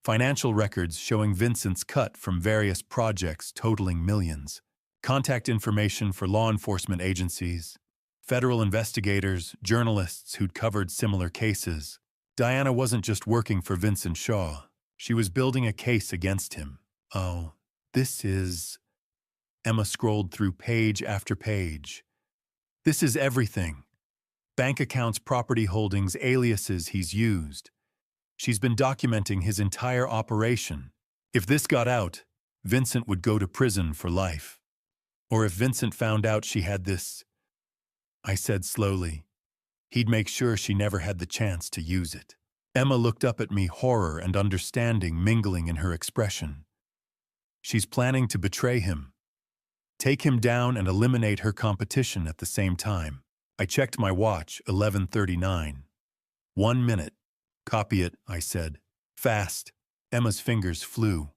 Financial records showing Vincent's cut from various projects totaling millions. Contact information for law enforcement agencies. Federal investigators, journalists who'd covered similar cases. Diana wasn't just working for Vincent Shaw. She was building a case against him. Oh, this is... Emma scrolled through page after page. This is everything. Bank accounts, property holdings, aliases he's used. She's been documenting his entire operation. If this got out, Vincent would go to prison for life. Or if Vincent found out she had this, I said slowly, he'd make sure she never had the chance to use it. Emma looked up at me, horror and understanding mingling in her expression. She's planning to betray him. Take him down and eliminate her competition at the same time. I checked my watch, 11:39. 1 minute. Copy it, I said. Fast. Emma's fingers flew.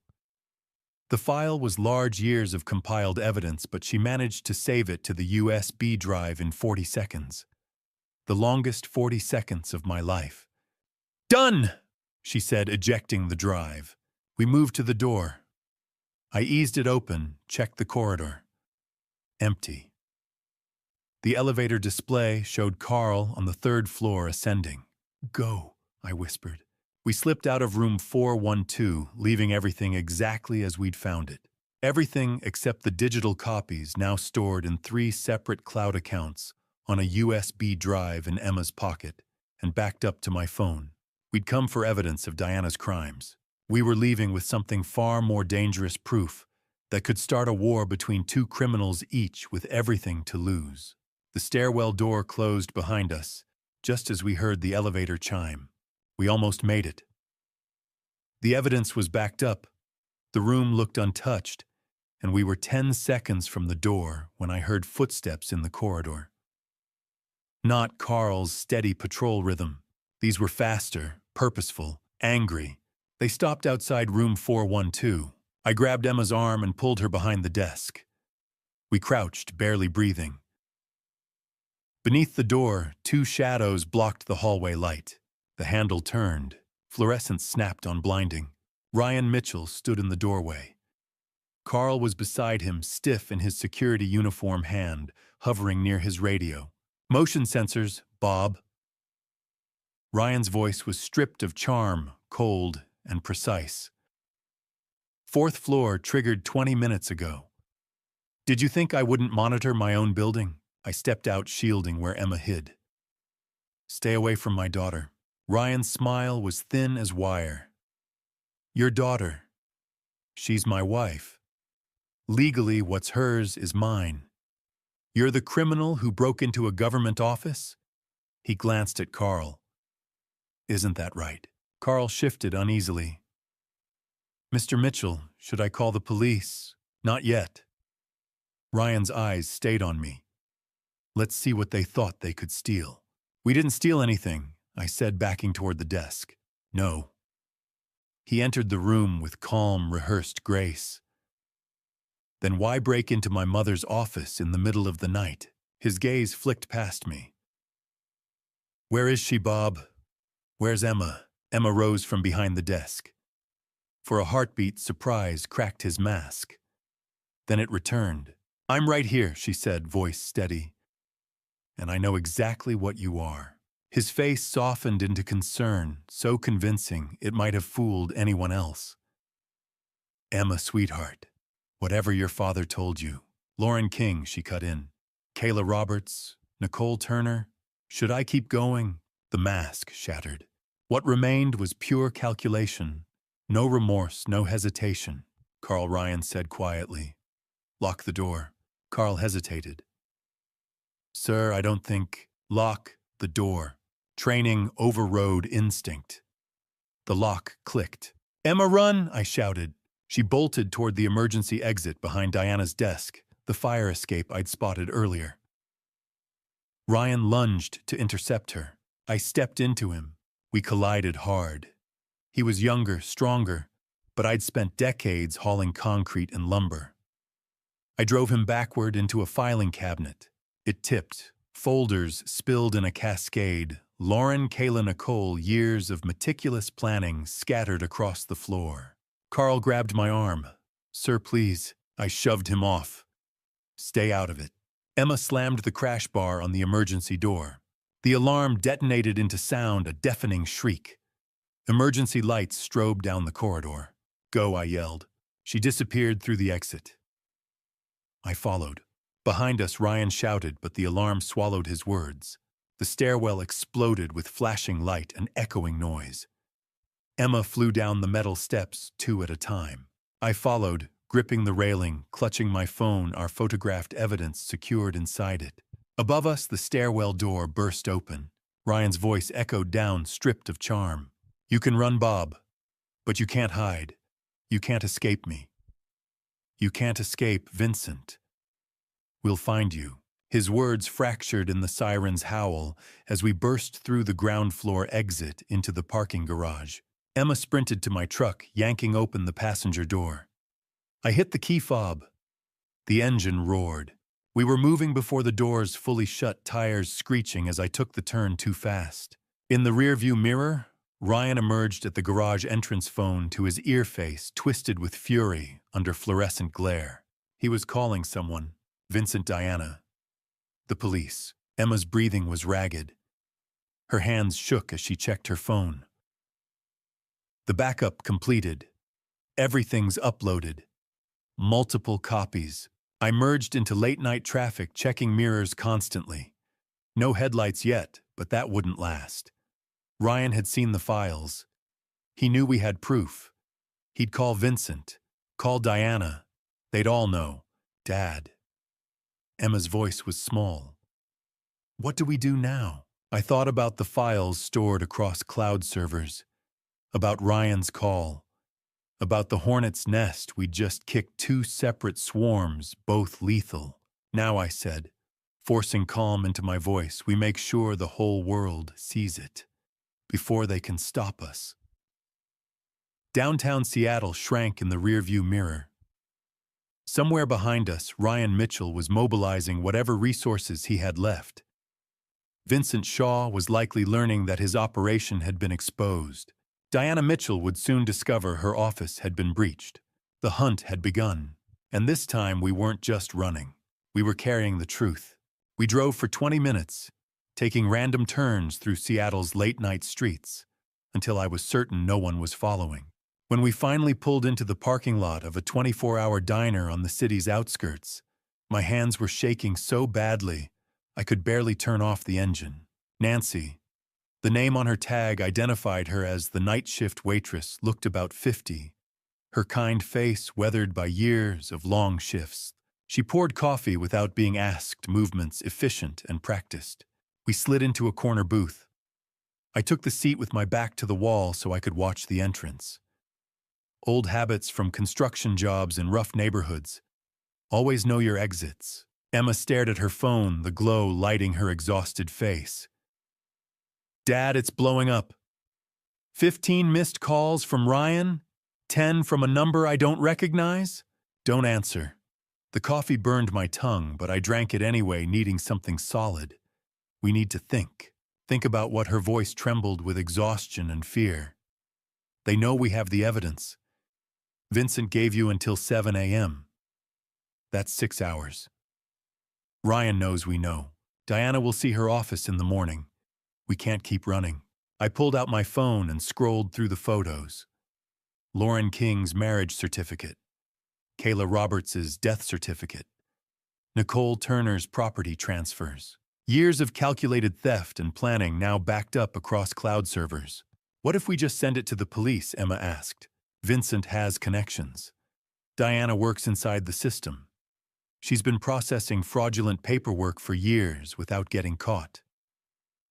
The file was large years of compiled evidence, but she managed to save it to the USB drive in 40 seconds. The longest 40 seconds of my life. Done, she said, ejecting the drive. We moved to the door. I eased it open, checked the corridor. Empty. The elevator display showed Carl on the 3rd floor ascending. Go, I whispered. We slipped out of room 412, leaving everything exactly as we'd found it. Everything except the digital copies now stored in 3 separate cloud accounts on a USB drive in Emma's pocket and backed up to my phone. We'd come for evidence of Diana's crimes. We were leaving with something far more dangerous, proof that could start a war between 2 criminals, each with everything to lose. The stairwell door closed behind us, just as we heard the elevator chime. We almost made it. The evidence was backed up. The room looked untouched, and we were 10 seconds from the door when I heard footsteps in the corridor. Not Carl's steady patrol rhythm. These were faster, purposeful, angry. They stopped outside room 412. I grabbed Emma's arm and pulled her behind the desk. We crouched, barely breathing. Beneath the door, 2 shadows blocked the hallway light. The handle turned. Fluorescence snapped on blinding. Ryan Mitchell stood in the doorway. Carl was beside him, stiff in his security uniform hand, hovering near his radio. Motion sensors, Bob. Ryan's voice was stripped of charm, cold and precise. 4th floor triggered 20 minutes ago. Did you think I wouldn't monitor my own building? I stepped out, shielding where Emma hid. Stay away from my daughter. Ryan's smile was thin as wire. Your daughter. She's my wife. Legally, what's hers is mine. You're the criminal who broke into a government office? He glanced at Carl. Isn't that right? Carl shifted uneasily. Mr. Mitchell, should I call the police? Not yet. Ryan's eyes stayed on me. Let's see what they thought they could steal. We didn't steal anything, I said, backing toward the desk. No. He entered the room with calm, rehearsed grace. Then why break into my mother's office in the middle of the night? His gaze flicked past me. Where is she, Bob? Where's Emma? Emma rose from behind the desk. For a heartbeat, surprise cracked his mask. Then it returned. I'm right here, she said, voice steady. And I know exactly what you are. His face softened into concern, so convincing it might have fooled anyone else. Emma, sweetheart, whatever your father told you. Lauren King, she cut in. Kayla Roberts, Nicole Turner. Should I keep going? The mask shattered. What remained was pure calculation. No remorse, no hesitation, Carl Ryan said quietly. Lock the door. Carl hesitated. Sir, I don't think... Lock the door. Training overrode instinct. The lock clicked. Emma, run, I shouted. She bolted toward the emergency exit behind Diana's desk, the fire escape I'd spotted earlier. Ryan lunged to intercept her. I stepped into him. We collided hard. He was younger, stronger, but I'd spent decades hauling concrete and lumber. I drove him backward into a filing cabinet. It tipped. Folders spilled in a cascade. Lauren, Kayla, Nicole, years of meticulous planning scattered across the floor. Carl grabbed my arm. Sir, please. I shoved him off. Stay out of it. Emma slammed the crash bar on the emergency door. The alarm detonated into sound, a deafening shriek. Emergency lights strobed down the corridor. "Go," I yelled. She disappeared through the exit. I followed. Behind us, Ryan shouted, but the alarm swallowed his words. The stairwell exploded with flashing light and echoing noise. Emma flew down the metal steps, 2 at a time. I followed, gripping the railing, clutching my phone, our photographed evidence secured inside it. Above us, the stairwell door burst open. Ryan's voice echoed down, stripped of charm. "You can run, Bob, but you can't hide. You can't escape me. You can't escape Vincent. We'll find you." His words fractured in the siren's howl as we burst through the ground floor exit into the parking garage. Emma sprinted to my truck, yanking open the passenger door. I hit the key fob. The engine roared. We were moving before the doors fully shut, tires screeching as I took the turn too fast. In the rearview mirror, Ryan emerged at the garage entrance, phone to his ear face twisted with fury under fluorescent glare. He was calling someone. Vincent, Diana. The police. Emma's breathing was ragged. Her hands shook as she checked her phone. The backup completed. Everything's uploaded. Multiple copies. I merged into late-night traffic, checking mirrors constantly. No headlights yet, but that wouldn't last. Ryan had seen the files. He knew we had proof. He'd call Vincent, call Diana. They'd all know. Dad. Emma's voice was small. What do we do now? I thought about the files stored across cloud servers, about Ryan's call, about the hornet's nest we'd just kicked 2 separate swarms, both lethal. Now, I said, forcing calm into my voice, we make sure the whole world sees it, before they can stop us. Downtown Seattle shrank in the rearview mirror. Somewhere behind us, Ryan Mitchell was mobilizing whatever resources he had left. Vincent Shaw was likely learning that his operation had been exposed. Diana Mitchell would soon discover her office had been breached. The hunt had begun. And this time we weren't just running. We were carrying the truth. We drove for 20 minutes, taking random turns through Seattle's late-night streets, until I was certain no one was following. When we finally pulled into the parking lot of a 24-hour diner on the city's outskirts, my hands were shaking so badly I could barely turn off the engine. Nancy, the name on her tag identified her as the night shift waitress, looked about 50, her kind face weathered by years of long shifts. She poured coffee without being asked, movements efficient and practiced. We slid into a corner booth. I took the seat with my back to the wall so I could watch the entrance. Old habits from construction jobs in rough neighborhoods. Always know your exits. Emma stared at her phone, the glow lighting her exhausted face. Dad, it's blowing up. 15 missed calls from Ryan? 10 from a number I don't recognize? Don't answer. The coffee burned my tongue, but I drank it anyway, needing something solid. We need to think. Think about what her voice trembled with exhaustion and fear. They know we have the evidence. Vincent gave you until 7 a.m. That's 6 hours. Ryan knows we know. Diana will see her office in the morning. We can't keep running. I pulled out my phone and scrolled through the photos. Lauren King's marriage certificate. Kayla Roberts' death certificate. Nicole Turner's property transfers. Years of calculated theft and planning now backed up across cloud servers. What if we just send it to the police? Emma asked. Vincent has connections. Diana works inside the system. She's been processing fraudulent paperwork for years without getting caught.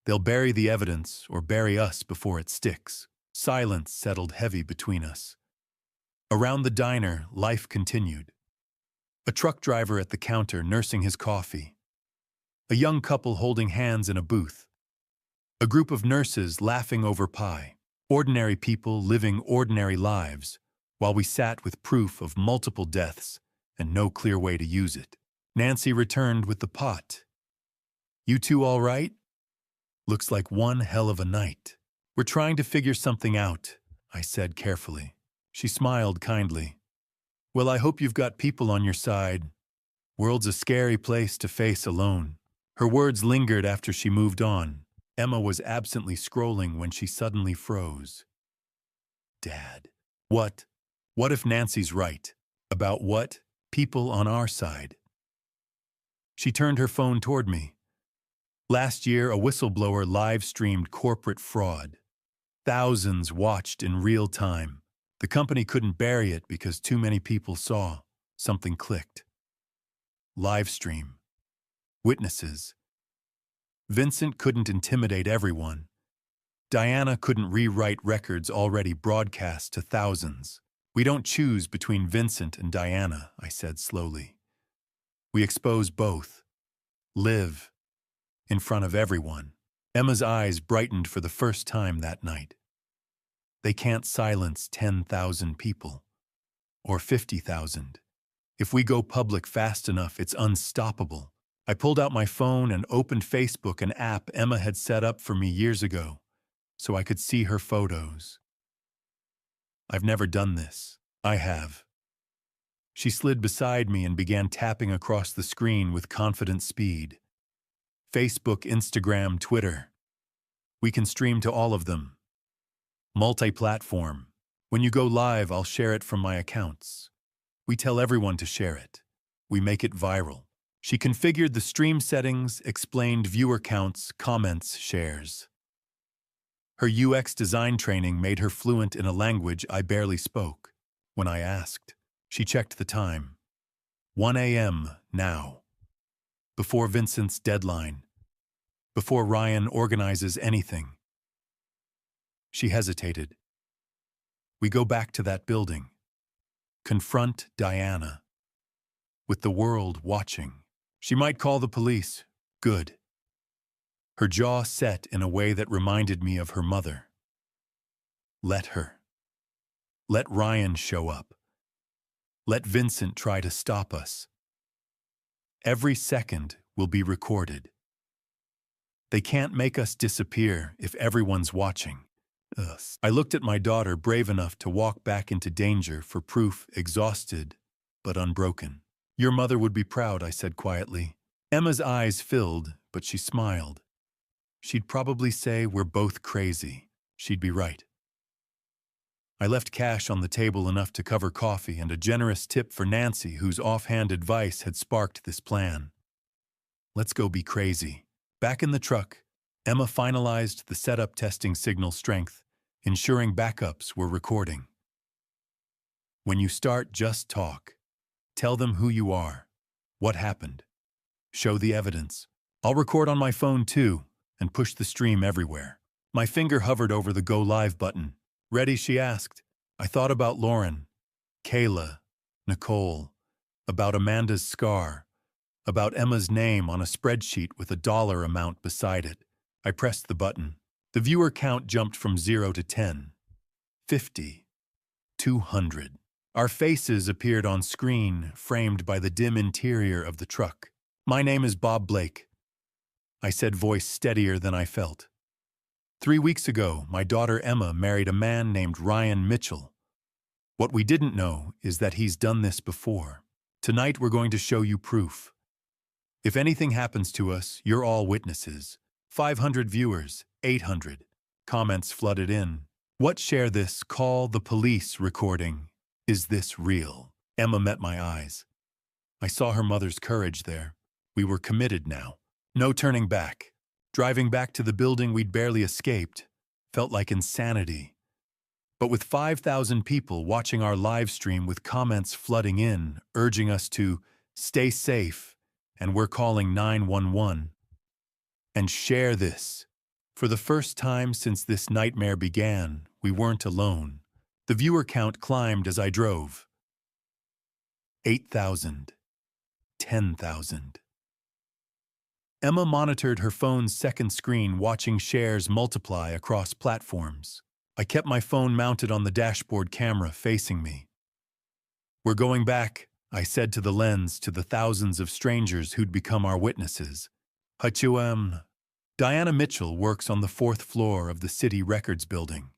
They'll bury the evidence or bury us before it sticks. Silence settled heavy between us. Around the diner, life continued. A truck driver at the counter nursing his coffee. A young couple holding hands in a booth. A group of nurses laughing over pie. Ordinary people living ordinary lives, while we sat with proof of multiple deaths and no clear way to use it. Nancy returned with the pot. You two all right? Looks like one hell of a night. We're trying to figure something out, I said carefully. She smiled kindly. Well, I hope you've got people on your side. World's a scary place to face alone. Her words lingered after she moved on. Emma was absently scrolling when she suddenly froze. Dad. What? What if Nancy's right? About what? People on our side. She turned her phone toward me. Last year, a whistleblower live-streamed corporate fraud. Thousands watched in real time. The company couldn't bury it because too many people saw. Something clicked. Live stream. Witnesses. Vincent couldn't intimidate everyone. Diana couldn't rewrite records already broadcast to thousands. We don't choose between Vincent and Diana, I said slowly. We expose both. Live. In front of everyone. Emma's eyes brightened for the first time that night. They can't silence 10,000 people. Or 50,000. If we go public fast enough, it's unstoppable. I pulled out my phone and opened Facebook, an app Emma had set up for me years ago, so I could see her photos. I've never done this. I have. She slid beside me and began tapping across the screen with confident speed. Facebook, Instagram, Twitter. We can stream to all of them. Multi-platform. When you go live, I'll share it from my accounts. We tell everyone to share it. We make it viral. She configured the stream settings, explained viewer counts, comments, shares. Her UX design training made her fluent in a language I barely spoke. When I asked, she checked the time. 1 a.m. now. Before Vincent's deadline. Before Ryan organizes anything. She hesitated. We go back to that building. Confront Diana. With the world watching. She might call the police. Good. Her jaw set in a way that reminded me of her mother. Let her. Let Ryan show up. Let Vincent try to stop us. Every second will be recorded. They can't make us disappear if everyone's watching. I looked at my daughter, brave enough to walk back into danger for proof, exhausted but unbroken. Your mother would be proud, I said quietly. Emma's eyes filled, but she smiled. She'd probably say we're both crazy. She'd be right. I left cash on the table, enough to cover coffee, and a generous tip for Nancy, whose offhand advice had sparked this plan. Let's go be crazy. Back in the truck, Emma finalized the setup, testing signal strength, ensuring backups were recording. When you start, just talk. Tell them who you are. What happened? Show the evidence. I'll record on my phone too, and push the stream everywhere. My finger hovered over the Go Live button. Ready, she asked. I thought about Lauren, Kayla, Nicole, about Amanda's scar, about Emma's name on a spreadsheet with a dollar amount beside it. I pressed the button. The viewer count jumped from 0 to 10, 50, 200. Our faces appeared on screen, framed by the dim interior of the truck. My name is Bob Blake, I said, voice steadier than I felt. 3 weeks ago, my daughter Emma married a man named Ryan Mitchell. What we didn't know is that he's done this before. Tonight we're going to show you proof. If anything happens to us, you're all witnesses. 500 viewers, 800. Comments flooded in. What? Share this, call the police recording. Is this real? Emma met my eyes. I saw her mother's courage there. We were committed now. No turning back. Driving back to the building we'd barely escaped felt like insanity. But with 5,000 people watching our live stream, with comments flooding in, urging us to stay safe, and we're calling 911. And share this. For the first time since this nightmare began, we weren't alone. The viewer count climbed as I drove. 8,000. 10,000. Emma monitored her phone's second screen, watching shares multiply across platforms. I kept my phone mounted on the dashboard camera, facing me. We're going back, I said to the lens, to the thousands of strangers who'd become our witnesses. Diana Mitchell works on the 4th floor of the City Records building.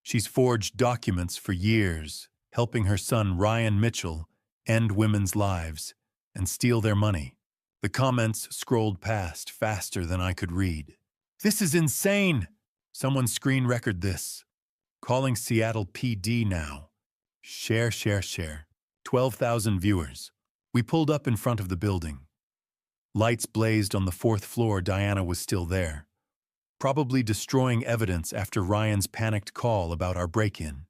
She's forged documents for years, helping her son Ryan Mitchell end women's lives. and steal their money. The comments scrolled past faster than I could read. "This is insane! Someone screen record this. Calling Seattle PD now. Share, share, share. 12,000 viewers." We pulled up in front of the building. Lights blazed on the fourth floor. Diana was still there, probably destroying evidence after Ryan's panicked call about our break-in.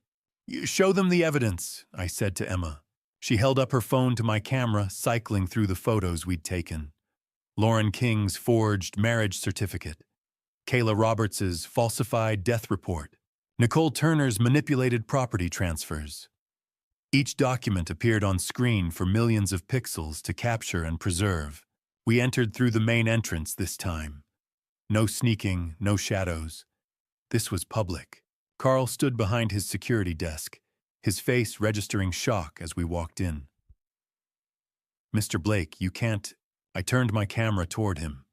"Show them the evidence," I said to Emma. She held up her phone to my camera, cycling through the photos we'd taken. Lauren King's forged marriage certificate, Kayla Roberts' falsified death report, Nicole Turner's manipulated property transfers. Each document appeared on screen for millions of pixels to capture and preserve. We entered through the main entrance this time. No sneaking, no shadows. This was public. Carl stood behind his security desk, his face registering shock as we walked in. "Mr. Blake, you can't..." I turned my camera toward him.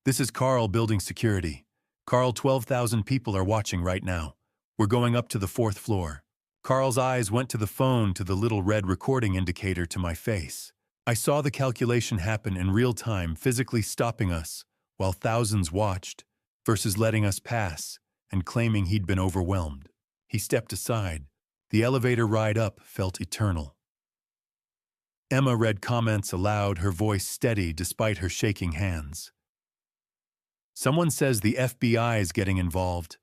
"This is Carl building security. Carl, 12,000 people are watching right now. We're going up to the fourth floor." Carl's eyes went to the phone, to the little red recording indicator to my face. I saw the calculation happen in real time, physically stopping us while thousands watched, versus letting us pass and claiming he'd been overwhelmed. He stepped aside. The elevator ride up felt eternal. Emma read comments aloud, her voice steady despite her shaking hands. "Someone says the FBI is getting involved."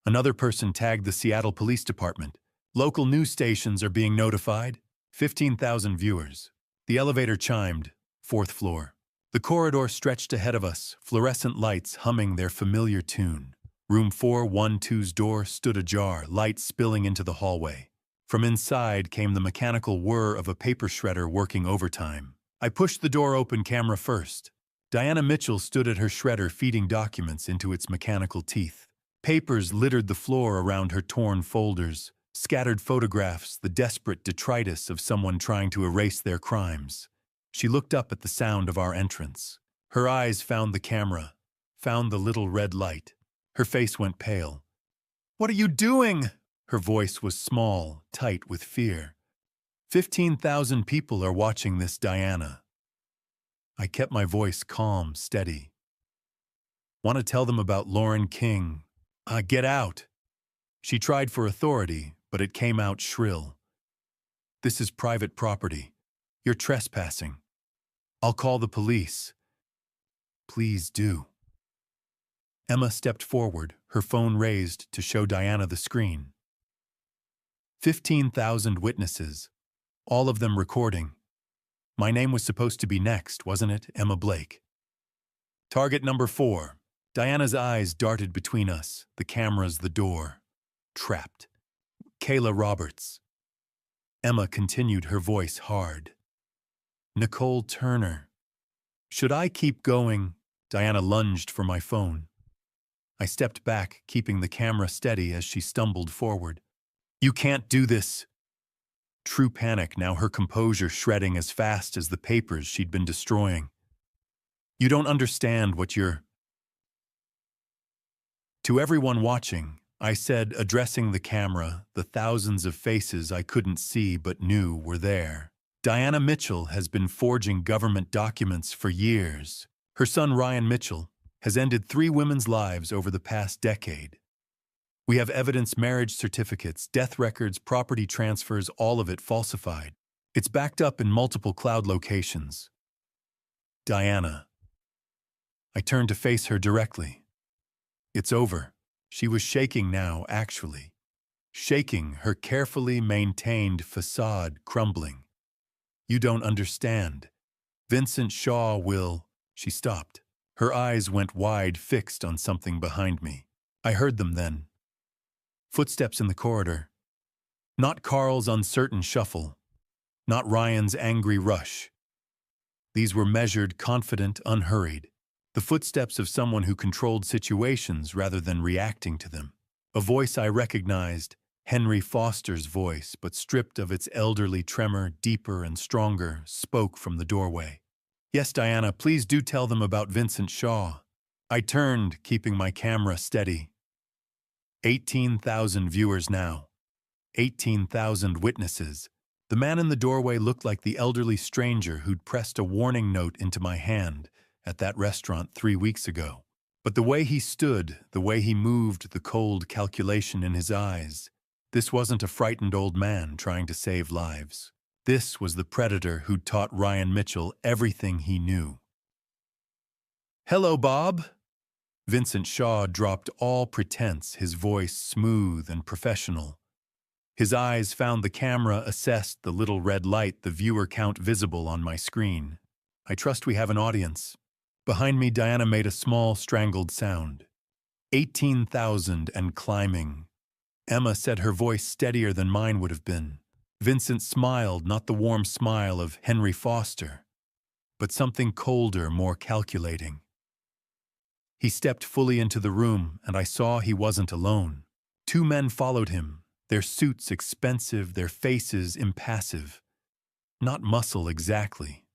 Another person tagged the Seattle Police Department. "Local news stations are being notified." 15,000 viewers. The elevator chimed. Fourth floor. The corridor stretched ahead of us, fluorescent lights humming their familiar tune. Room 412's door stood ajar, light spilling into the hallway. From inside came the mechanical whir of a paper shredder working overtime. I pushed the door open, camera first. Diana Mitchell stood at her shredder, feeding documents into its mechanical teeth. Papers littered the floor around her, torn folders, scattered photographs, the desperate detritus of someone trying to erase their crimes. She looked up at the sound of our entrance. Her eyes found the camera, found the little red light. Her face went pale. "What are you doing?" Her voice was small, tight with fear. 15,000 people are watching this, Diana. I kept my voice calm, steady. "Want to tell them about Lauren King?" Get out." She tried for authority, but it came out shrill. "This is private property. You're trespassing. I'll call the police." "Please do." Emma stepped forward, her phone raised to show Diana the screen. 15,000 witnesses, all of them recording. My name was supposed to be next, wasn't it, Emma Blake? "Target number 4. Diana's eyes darted between us, the cameras, the door. Trapped. "Kayla Roberts." Emma continued, her voice hard. "Nicole Turner." Should I keep going? Diana lunged for my phone. I stepped back, keeping the camera steady as she stumbled forward. "You can't do this." True panic, now her composure shredding as fast as the papers she'd been destroying. "You don't understand what you're..." To everyone watching, I said, addressing the camera, the thousands of faces I couldn't see but knew were there. Diana Mitchell has been forging government documents for years. Her son, Ryan Mitchell, has ended 3 women's lives over the past decade. We have evidence, marriage certificates, death records, property transfers, all of it falsified. It's backed up in multiple cloud locations. Diana. I turned to face her directly. It's over. She was shaking now, actually. Shaking, her carefully maintained facade crumbling. "You don't understand. Vincent Shaw will..." She stopped. Her eyes went wide, fixed on something behind me. I heard them then. Footsteps in the corridor. Not Carl's uncertain shuffle. Not Ryan's angry rush. These were measured, confident, unhurried. The footsteps of someone who controlled situations rather than reacting to them. A voice I recognized, Henry Foster's voice, but stripped of its elderly tremor, deeper and stronger, spoke from the doorway. "Yes, Diana, please do tell them about Vincent Shaw." I turned, keeping my camera steady. 18,000 viewers now. 18,000 witnesses. The man in the doorway looked like the elderly stranger who'd pressed a warning note into my hand at that restaurant 3 weeks ago. But the way he stood, the way he moved, the cold calculation in his eyes, this wasn't a frightened old man trying to save lives. This was the predator who'd taught Ryan Mitchell everything he knew. "Hello, Bob." Vincent Shaw dropped all pretense, his voice smooth and professional. His eyes found the camera, assessed the little red light, the viewer count visible on my screen. "I trust we have an audience." Behind me, Diana made a small, strangled sound. 18,000 and climbing. Emma said, her voice steadier than mine would have been. Vincent smiled, not the warm smile of Henry Foster, but something colder, more calculating. He stepped fully into the room, and I saw he wasn't alone. 2 men followed him, their suits expensive, their faces impassive. Not muscle exactly.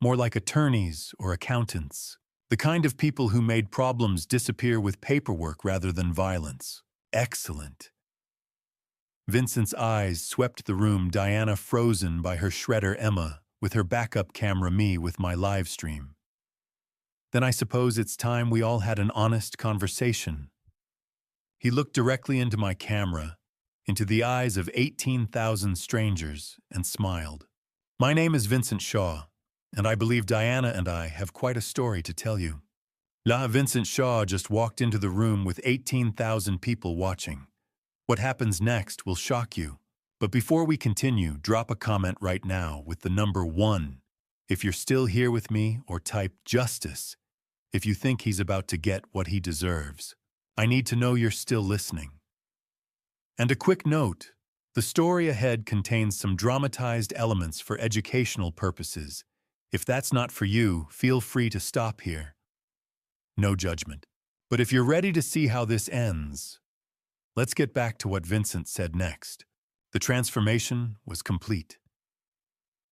More like attorneys or accountants. The kind of people who made problems disappear with paperwork rather than violence. Excellent. Vincent's eyes swept the room, Diana frozen by her shredder Emma, with her backup camera me with my live stream. "Then I suppose it's time we all had an honest conversation." He looked directly into my camera, into the eyes of 18,000 strangers, and smiled. "My name is Vincent Shaw, and I believe Diana and I have quite a story to tell you." Vincent Shaw just walked into the room with 18,000 people watching. What happens next will shock you. But before we continue, drop a comment right now with the number 1 if you're still here with me, or type "justice" if you think he's about to get what he deserves. I need to know you're still listening. And a quick note, the story ahead contains some dramatized elements for educational purposes. If that's not for you, feel free to stop here. No judgment. But if you're ready to see how this ends, let's get back to what Vincent said next. The transformation was complete.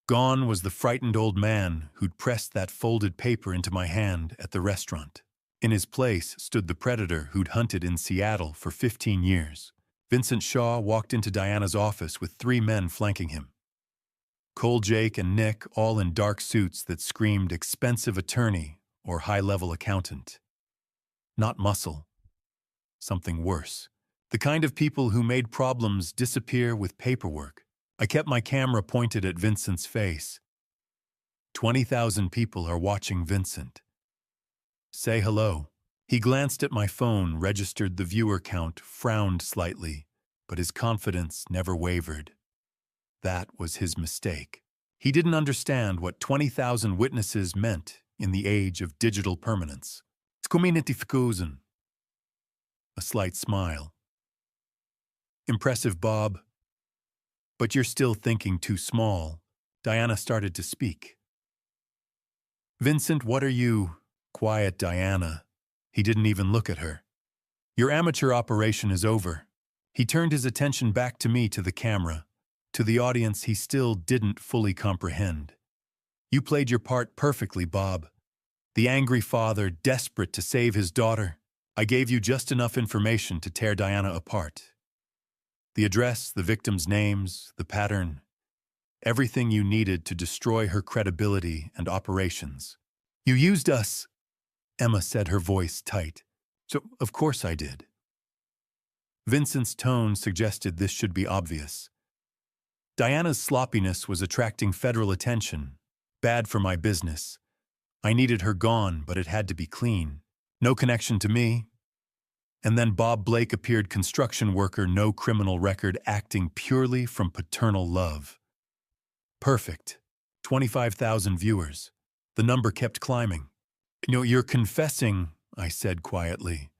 Gone was the frightened old man who'd pressed that folded paper into my hand at the restaurant. In his place stood the predator who'd hunted in Seattle for 15 years. Vincent Shaw walked into Diana's office with 3 men flanking him. Cole, Jake, and Nick, all in dark suits that screamed expensive attorney or high-level accountant. Not muscle. Something worse. The kind of people who made problems disappear with paperwork. I kept my camera pointed at Vincent's face. 20,000 people are watching Vincent. Say hello. He glanced at my phone, registered the viewer count, frowned slightly, but his confidence never wavered. That was his mistake. He didn't understand what 20,000 witnesses meant in the age of digital permanence. A slight smile. Impressive, Bob. But you're still thinking too small. Diana started to speak. Vincent, what are you? Quiet, Diana. He didn't even look at her. Your amateur operation is over. He turned his attention back to me, to the camera, to the audience he still didn't fully comprehend. You played your part perfectly, Bob. The angry father, desperate to save his daughter. I gave you just enough information to tear Diana apart. The address, the victims' names, the pattern. Everything you needed to destroy her credibility and operations. You used us, Emma said, her voice tight. So, of course I did. Vincent's tone suggested this should be obvious. Diana's sloppiness was attracting federal attention. Bad for my business. I needed her gone, but it had to be clean. No connection to me. And then Bob Blake appeared, construction worker, no criminal record, acting purely from paternal love. Perfect. 25,000 viewers. The number kept climbing. You're confessing, I said quietly,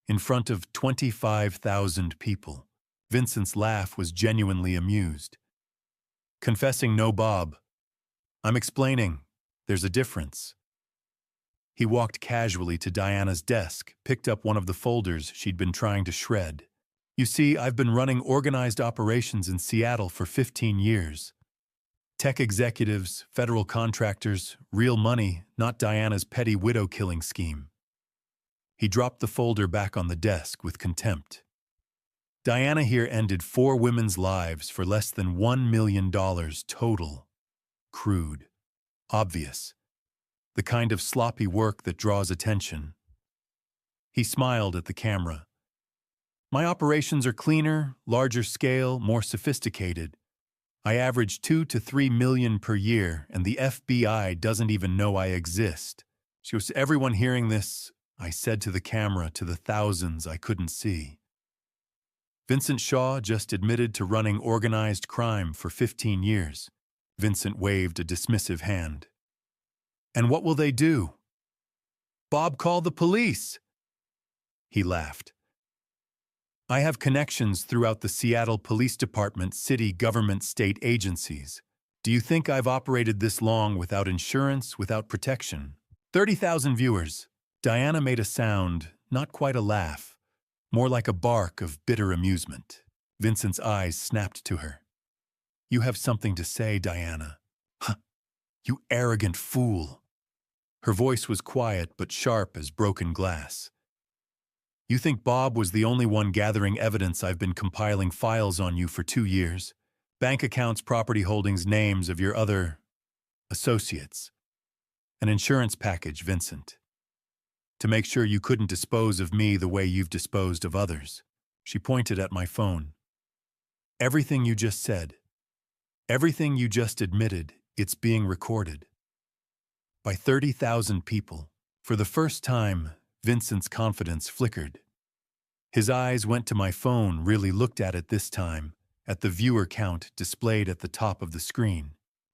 in front of 25,000 people. Vincent's laugh was genuinely amused. Confessing, no, Bob. I'm explaining. There's a difference. He walked casually to Diana's desk, picked up one of the folders she'd been trying to shred. You see, I've been running organized operations in Seattle for 15 years. Tech executives, federal contractors, real money, not Diana's petty widow-killing scheme. He dropped the folder back on the desk with contempt. Diana here ended 4 women's lives for less than $1 million total. Crude. Obvious. The kind of sloppy work that draws attention. He smiled at the camera. My operations are cleaner, larger scale, more sophisticated. I average 2 to 3 million per year, and the FBI doesn't even know I exist. So was everyone hearing this? I said to the camera, to the thousands I couldn't see. Vincent Shaw just admitted to running organized crime for 15 years. Vincent waved a dismissive hand. And what will they do? Bob, call the police. He laughed. I have connections throughout the Seattle Police Department, city government, state agencies. Do you think I've operated this long without insurance, without protection? 30,000 viewers. Diana made a sound, not quite a laugh, more like a bark of bitter amusement. Vincent's eyes snapped to her. You have something to say, Diana. Huh, you arrogant fool. Her voice was quiet but sharp as broken glass. You think Bob was the only one gathering evidence? I've been compiling files on you for 2 years. Bank accounts, property holdings, names of your other associates. An insurance package, Vincent. To make sure you couldn't dispose of me the way you've disposed of others. She pointed at my phone. Everything you just said, everything you just admitted, it's being recorded. By 30,000 people. For the first time, Vincent's confidence flickered. His eyes went to my phone, really looked at it this time, at the viewer count displayed at the top of the screen.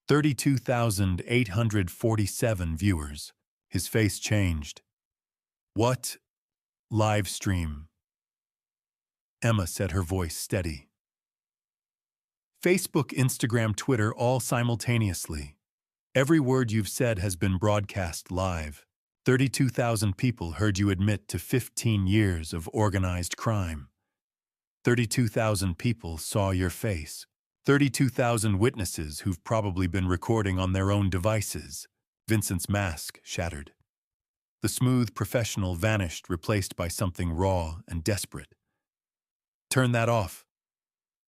32,847 viewers. His face changed. What? Live stream. Emma said, her voice steady. Facebook, Instagram, Twitter, all simultaneously. Every word you've said has been broadcast live. 32,000 people heard you admit to 15 years of organized crime. 32,000 people saw your face. 32,000 witnesses who've probably been recording on their own devices. Vincent's mask shattered. The smooth professional vanished, replaced by something raw and desperate. Turn that off.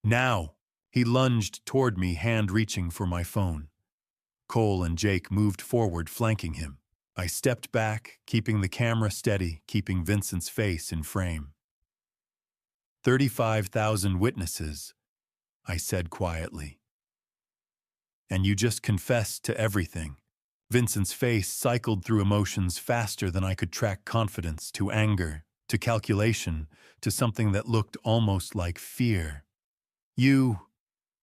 Now! He lunged toward me, hand reaching for my phone. Cole and Jake moved forward, flanking him. I stepped back, keeping the camera steady, keeping Vincent's face in frame. 35,000 witnesses, I said quietly. And you just confessed to everything. Vincent's face cycled through emotions faster than I could track: confidence, to anger, to calculation, to something that looked almost like fear. You,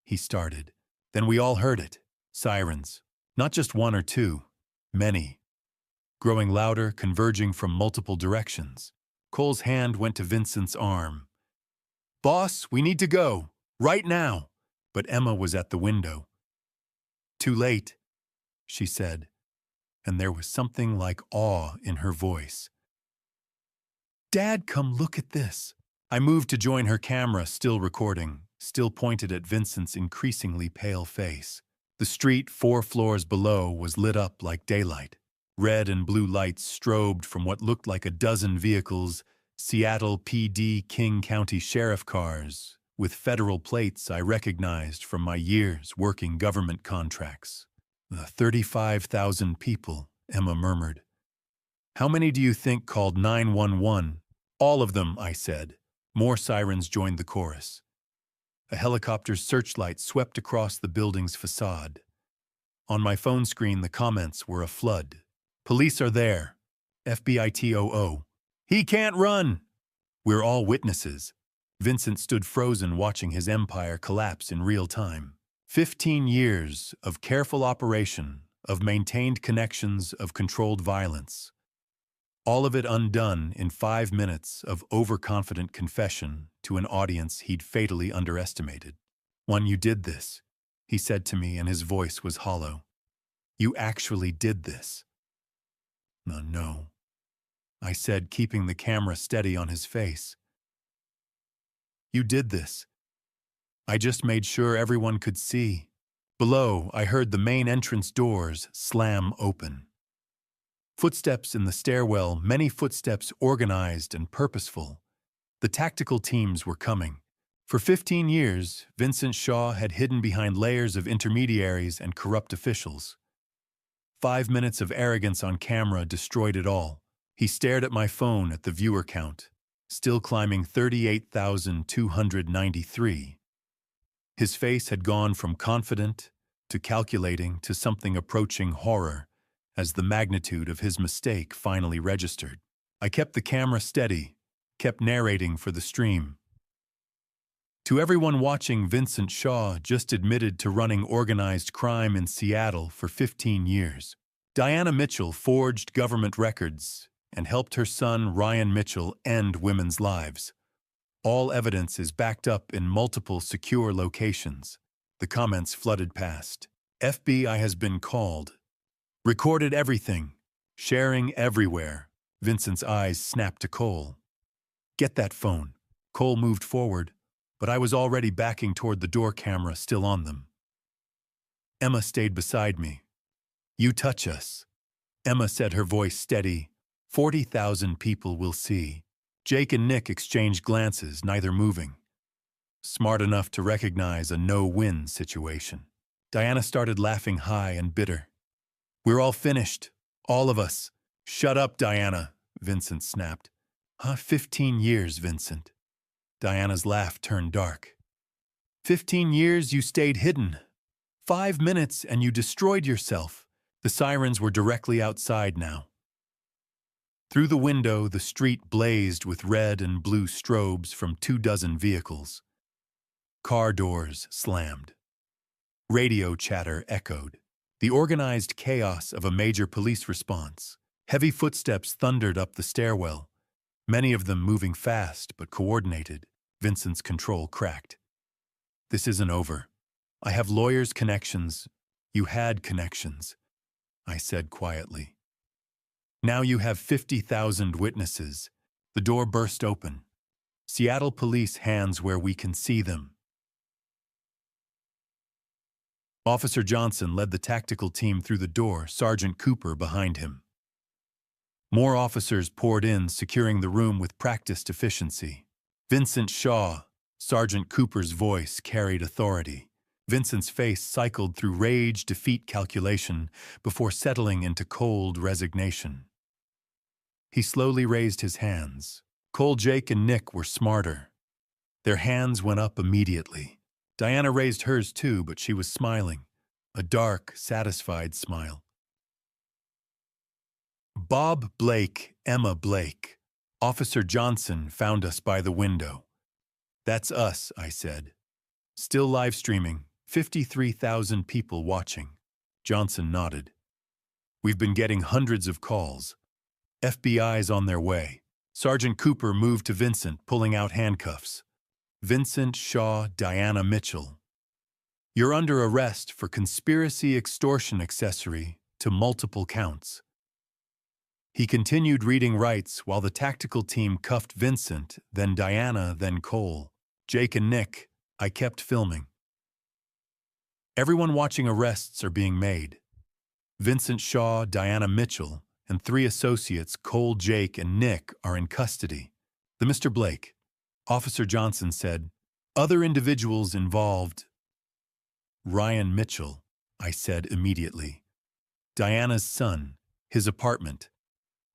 he started. Then we all heard it. Sirens. Not just one or two. Many. Growing louder, converging from multiple directions. Cole's hand went to Vincent's arm. Boss, we need to go. Right now. But Emma was at the window. Too late, she said, and there was something like awe in her voice. Dad, come look at this. I moved to join her, camera still recording, still pointed at Vincent's increasingly pale face. The street 4 floors below was lit up like daylight. Red and blue lights strobed from what looked like a dozen vehicles, Seattle PD King County Sheriff cars, with federal plates I recognized from my years working government contracts. The 35,000 people, Emma murmured. How many do you think called 911? All of them, I said. More sirens joined the chorus. A helicopter's searchlight swept across the building's facade. On my phone screen, the comments were a flood. Police are there. FBI TOO. He can't run. We're all witnesses. Vincent stood frozen, watching his empire collapse in real time. 15 years of careful operation, of maintained connections, of controlled violence. All of it undone in 5 minutes of overconfident confession to an audience he'd fatally underestimated. When you did this, he said to me, and his voice was hollow. You actually did this. No, I said, keeping the camera steady on his face. You did this. I just made sure everyone could see. Below, I heard the main entrance doors slam open. Footsteps in the stairwell, many footsteps organized and purposeful. The tactical teams were coming. For 15 years, Vincent Shaw had hidden behind layers of intermediaries and corrupt officials. 5 minutes of arrogance on camera destroyed it all. He stared at my phone at the viewer count, still climbing 38,293. His face had gone from confident to calculating to something approaching horror as the magnitude of his mistake finally registered. I kept the camera steady, kept narrating for the stream. To everyone watching, Vincent Shaw just admitted to running organized crime in Seattle for 15 years. Diana Mitchell forged government records and helped her son Ryan Mitchell end women's lives. All evidence is backed up in multiple secure locations. The comments flooded past. FBI has been called. Recorded everything. Sharing everywhere. Vincent's eyes snapped to Cole. Get that phone. Cole moved forward, but I was already backing toward the door, camera still on them. Emma stayed beside me. You touch us. Emma said, her voice steady. 40,000 people will see. Jake and Nick exchanged glances, neither moving. Smart enough to recognize a no-win situation. Diana started laughing high and bitter. We're all finished. All of us. Shut up, Diana, Vincent snapped. 15 years, Vincent. Diana's laugh turned dark. 15 years you stayed hidden. 5 minutes and you destroyed yourself. The sirens were directly outside now. Through the window, the street blazed with red and blue strobes from 24 vehicles. Car doors slammed. Radio chatter echoed. The organized chaos of a major police response. Heavy footsteps thundered up the stairwell, many of them moving fast but coordinated. Vincent's control cracked. This isn't over. I have lawyers' connections. You had connections, I said quietly. Now you have 50,000 witnesses. The door burst open. Seattle police hands where we can see them. Officer Johnson led the tactical team through the door, Sergeant Cooper behind him. More officers poured in, securing the room with practiced efficiency. Vincent Shaw, Sergeant Cooper's voice carried authority. Vincent's face cycled through rage, defeat, calculation before settling into cold resignation. He slowly raised his hands. Cole, Jake, and Nick were smarter. Their hands went up immediately. Diana raised hers too, but she was smiling, a dark, satisfied smile. Bob Blake, Emma Blake. Officer Johnson found us by the window. That's us, I said. Still live streaming, 53,000 people watching. Johnson nodded. We've been getting hundreds of calls. FBI's on their way. Sergeant Cooper moved to Vincent, pulling out handcuffs. Vincent Shaw, Diana Mitchell. You're under arrest for conspiracy extortion accessory to multiple counts. He continued reading rights while the tactical team cuffed Vincent, then Diana, then Cole. Jake and Nick, I kept filming. Everyone watching arrests are being made. Vincent Shaw, Diana Mitchell, and 3 associates, Cole, Jake, and Nick, are in custody. The Mr. Blake. Officer Johnson said, other individuals involved. Ryan Mitchell, I said immediately. Diana's son, his apartment.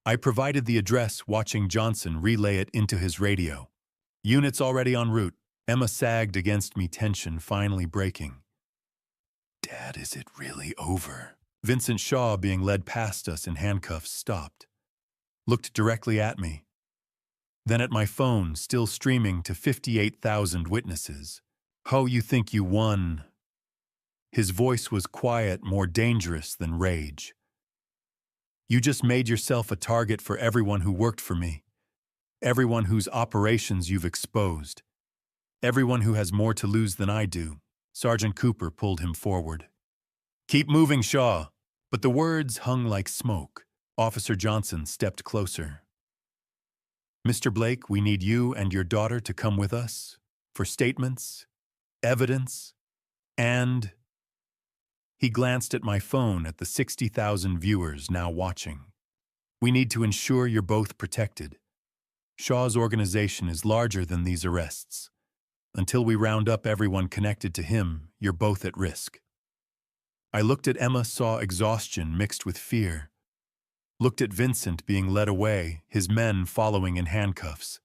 I provided the address, watching Johnson relay it into his radio. Units already en route. Emma sagged against me, tension finally breaking. Dad, is it really over? Vincent Shaw, being led past us in handcuffs, stopped. Looked directly at me. Then at my phone, still streaming to 58,000 witnesses. Oh, you think you won? His voice was quiet, more dangerous than rage. You just made yourself a target for everyone who worked for me. Everyone whose operations you've exposed. Everyone who has more to lose than I do. Sergeant Cooper pulled him forward. Keep moving, Shaw. But the words hung like smoke. Officer Johnson stepped closer. Mr. Blake, we need you and your daughter to come with us for statements, evidence, and... He glanced at my phone at the 60,000 viewers now watching. We need to ensure you're both protected. Shaw's organization is larger than these arrests. Until we round up everyone connected to him, you're both at risk. I looked at Emma, saw exhaustion mixed with fear. Looked at Vincent being led away, his men following in handcuffs.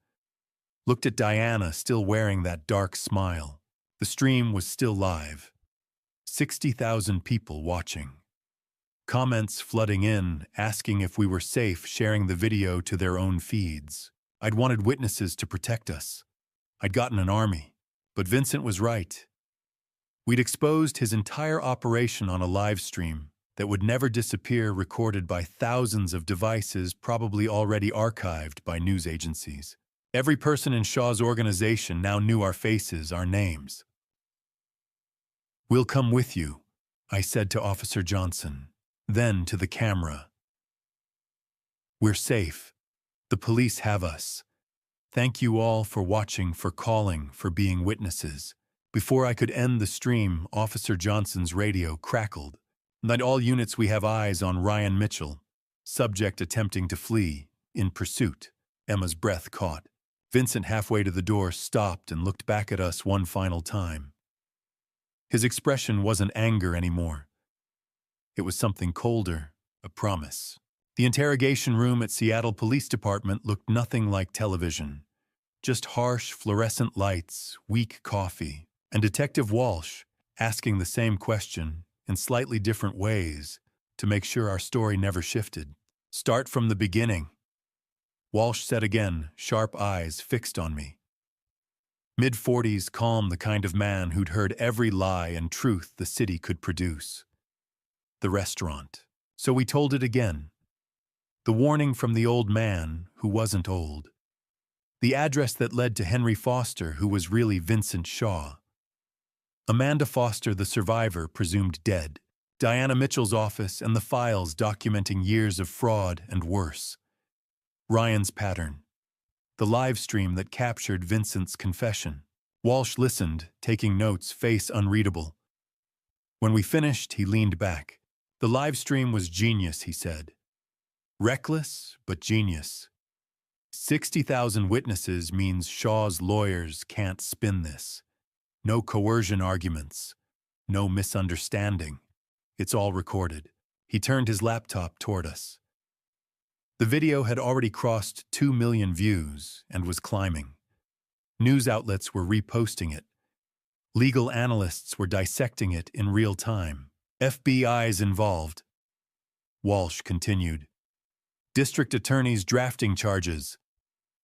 Looked at Diana still wearing that dark smile. The stream was still live. 60,000 people watching. Comments flooding in, asking if we were safe sharing the video to their own feeds. I'd wanted witnesses to protect us. I'd gotten an army. But Vincent was right. We'd exposed his entire operation on a live stream that would never disappear, recorded by thousands of devices probably already archived by news agencies. Every person in Shaw's organization now knew our faces, our names. "We'll come with you," I said to Officer Johnson, then to the camera. "We're safe. The police have us. Thank you all for watching, for calling, for being witnesses." Before I could end the stream, Officer Johnson's radio crackled. "At all units, we have eyes on Ryan Mitchell. Subject attempting to flee. In pursuit." Emma's breath caught. Vincent, halfway to the door, stopped and looked back at us one final time. His expression wasn't anger anymore. It was something colder, a promise. The interrogation room at Seattle Police Department looked nothing like television. Just harsh fluorescent lights, weak coffee, and Detective Walsh asking the same question in slightly different ways to make sure our story never shifted. "Start from the beginning," Walsh said again, sharp eyes fixed on me. Mid-40s, calm, the kind of man who'd heard every lie and truth the city could produce. The restaurant. So we told it again. The warning from the old man who wasn't old. The address that led to Henry Foster, who was really Vincent Shaw. Amanda Foster, the survivor, presumed dead. Diana Mitchell's office and the files documenting years of fraud and worse. Ryan's pattern. The live stream that captured Vincent's confession. Walsh listened, taking notes, face unreadable. When we finished, he leaned back. "The live stream was genius," he said. "Reckless, but genius. 60,000 witnesses means Shaw's lawyers can't spin this. No coercion arguments. No misunderstanding. It's all recorded." He turned his laptop toward us. The video had already crossed 2 million views and was climbing. News outlets were reposting it. Legal analysts were dissecting it in real time. FBI's involved. Walsh continued. District attorneys drafting charges.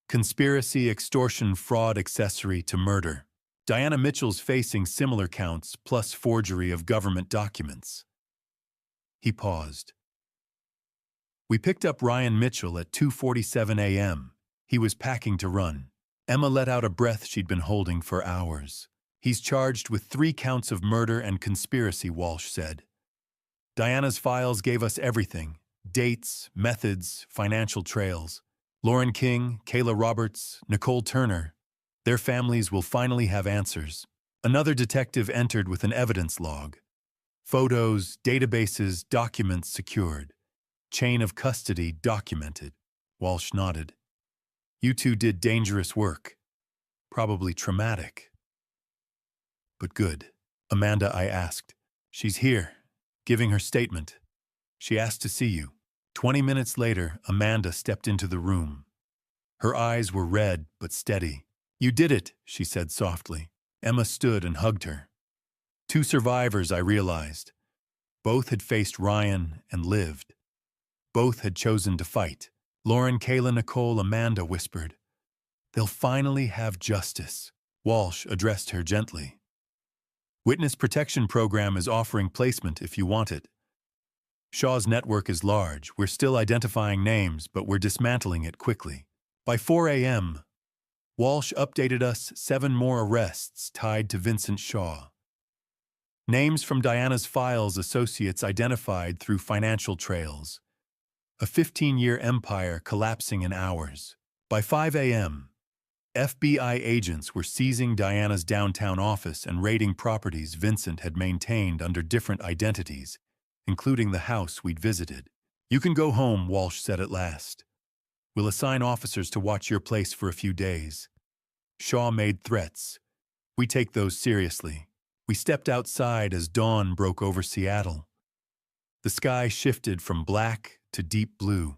Conspiracy, extortion, fraud, accessory to murder. Diana Mitchell's facing similar counts, plus forgery of government documents. He paused. We picked up Ryan Mitchell at 2:47 a.m. He was packing to run. Emma let out a breath she'd been holding for hours. "He's charged with 3 counts of murder and conspiracy," Walsh said. Diana's files gave us everything. Dates, methods, financial trails. Lauren King, Kayla Roberts, Nicole Turner. Their families will finally have answers. Another detective entered with an evidence log. Photos, databases, documents secured. Chain of custody documented. Walsh nodded. "You two did dangerous work. Probably traumatic. But good." "Amanda," I asked. "She's here, giving her statement. She asked to see you." 20 minutes later, Amanda stepped into the room. Her eyes were red but steady. "You did it," she said softly. Emma stood and hugged her. 2 survivors, I realized. Both had faced Ryan and lived. Both had chosen to fight. "Lauren, Kayla, Nicole," Amanda whispered. "They'll finally have justice." Walsh addressed her gently. "Witness Protection Program is offering placement if you want it. Shaw's network is large. We're still identifying names, but we're dismantling it quickly." By 4 a.m., Walsh updated us 7 more arrests tied to Vincent Shaw. Names from Diana's files, associates identified through financial trails. A 15-year empire collapsing in hours. By 5 a.m., FBI agents were seizing Diana's downtown office and raiding properties Vincent had maintained under different identities, including the house we'd visited. "You can go home," Walsh said at last. "We'll assign officers to watch your place for a few days." Shaw made threats. We take those seriously. We stepped outside as dawn broke over Seattle. The sky shifted from black to deep blue.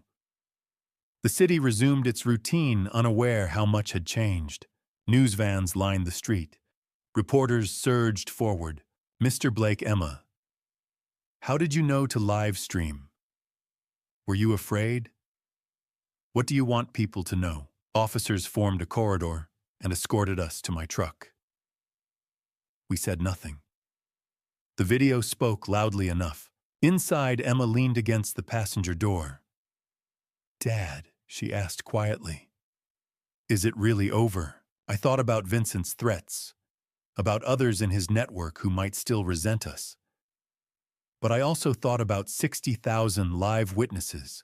The city resumed its routine, unaware how much had changed. News vans lined the street. Reporters surged forward. Mr. Blake, Emma, how did you know to live stream? Were you afraid? What do you want people to know? Officers formed a corridor and escorted us to my truck. We said nothing. The video spoke loudly enough. Inside, Emma leaned against the passenger door. Dad, she asked quietly, is it really over? I thought about Vincent's threats, about others in his network who might still resent us. But I also thought about 60,000 live witnesses,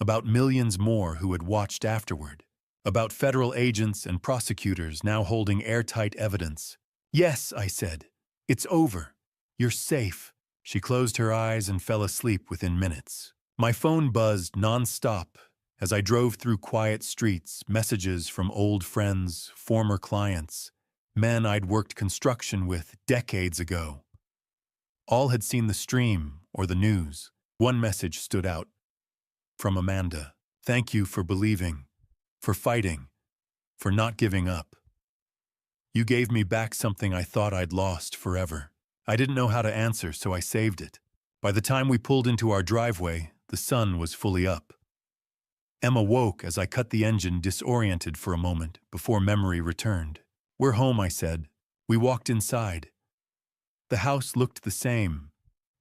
about millions more who had watched afterward, about federal agents and prosecutors now holding airtight evidence. Yes, I said, it's over. You're safe. She closed her eyes and fell asleep within minutes. My phone buzzed non-stop as I drove through quiet streets, messages from old friends, former clients, men I'd worked construction with decades ago. All had seen the stream or the news. One message stood out. From Amanda. Thank you for believing, for fighting, for not giving up. You gave me back something I thought I'd lost forever. I didn't know how to answer, so I saved it. By the time we pulled into our driveway, the sun was fully up. Emma woke as I cut the engine, disoriented for a moment before memory returned. We're home, I said. We walked inside. The house looked the same.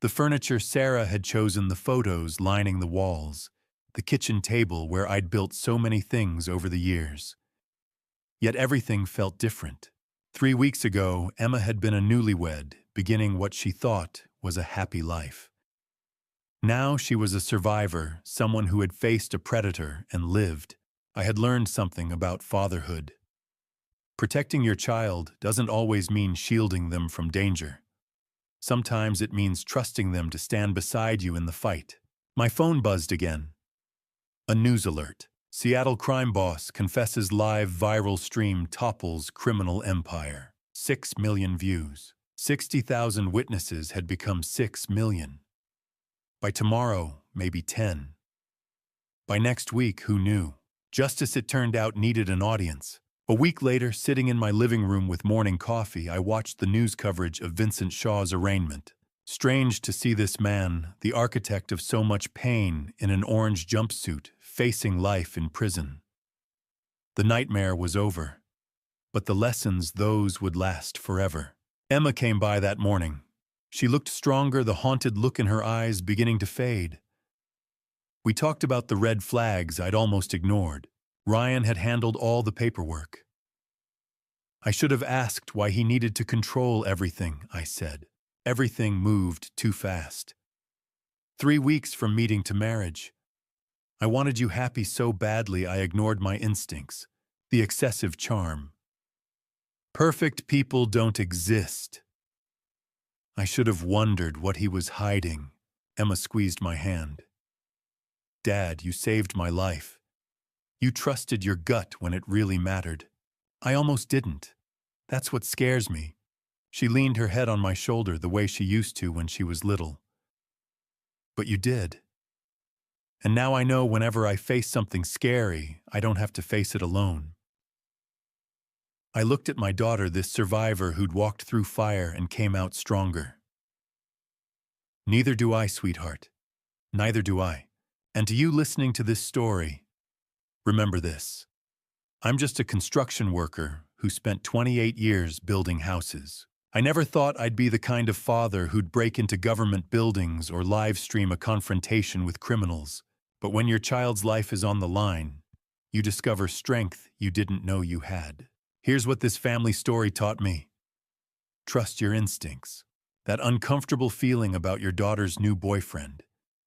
The furniture Sarah had chosen, the photos lining the walls, the kitchen table where I'd built so many things over the years. Yet everything felt different. 3 weeks ago, Emma had been a newlywed, beginning what she thought was a happy life. Now she was a survivor, someone who had faced a predator and lived. I had learned something about fatherhood. Protecting your child doesn't always mean shielding them from danger. Sometimes it means trusting them to stand beside you in the fight. My phone buzzed again. A news alert. Seattle crime boss confesses live viral stream topples criminal empire. 6 million views. 60,000 witnesses had become 6 million. By tomorrow, maybe 10. By next week, who knew? Justice, it turned out, needed an audience. A week later, sitting in my living room with morning coffee, I watched the news coverage of Vincent Shaw's arraignment. Strange to see this man, the architect of so much pain, in an orange jumpsuit, facing life in prison. The nightmare was over, but the lessons, those would last forever. Emma came by that morning. She looked stronger, the haunted look in her eyes beginning to fade. We talked about the red flags I'd almost ignored. Ryan had handled all the paperwork. I should have asked why he needed to control everything, I said. Everything moved too fast. 3 weeks from meeting to marriage. I wanted you happy so badly I ignored my instincts, the excessive charm. Perfect people don't exist. I should have wondered what he was hiding. Emma squeezed my hand. Dad, you saved my life. You trusted your gut when it really mattered. I almost didn't. That's what scares me. She leaned her head on my shoulder the way she used to when she was little. But you did. And now I know whenever I face something scary, I don't have to face it alone. I looked at my daughter, this survivor who'd walked through fire and came out stronger. Neither do I, sweetheart. Neither do I. And to you listening to this story, remember this. I'm just a construction worker who spent 28 years building houses. I never thought I'd be the kind of father who'd break into government buildings or live stream a confrontation with criminals. But when your child's life is on the line, you discover strength you didn't know you had. Here's what this family story taught me. Trust your instincts. That uncomfortable feeling about your daughter's new boyfriend.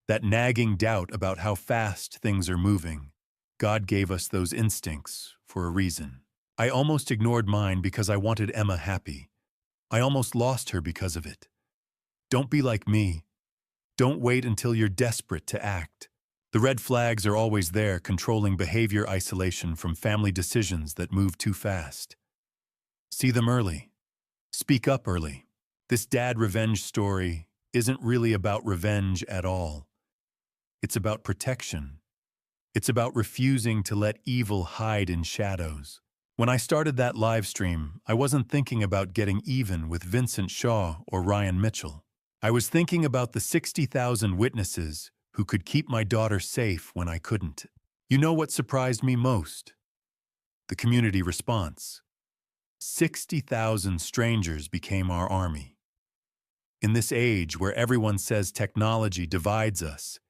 That nagging doubt about how fast things are moving. God gave us those instincts for a reason. I almost ignored mine because I wanted Emma happy. I almost lost her because of it. Don't be like me. Don't wait until you're desperate to act. The red flags are always there, controlling behavior, isolation from family decisions that move too fast. See them early. Speak up early. This dad revenge story isn't really about revenge at all. It's about protection. It's about refusing to let evil hide in shadows. When I started that live stream, I wasn't thinking about getting even with Vincent Shaw or Ryan Mitchell. I was thinking about the 60,000 witnesses who could keep my daughter safe when I couldn't. You know what surprised me most? The community response. 60,000 strangers became our army. In this age where everyone says technology divides us,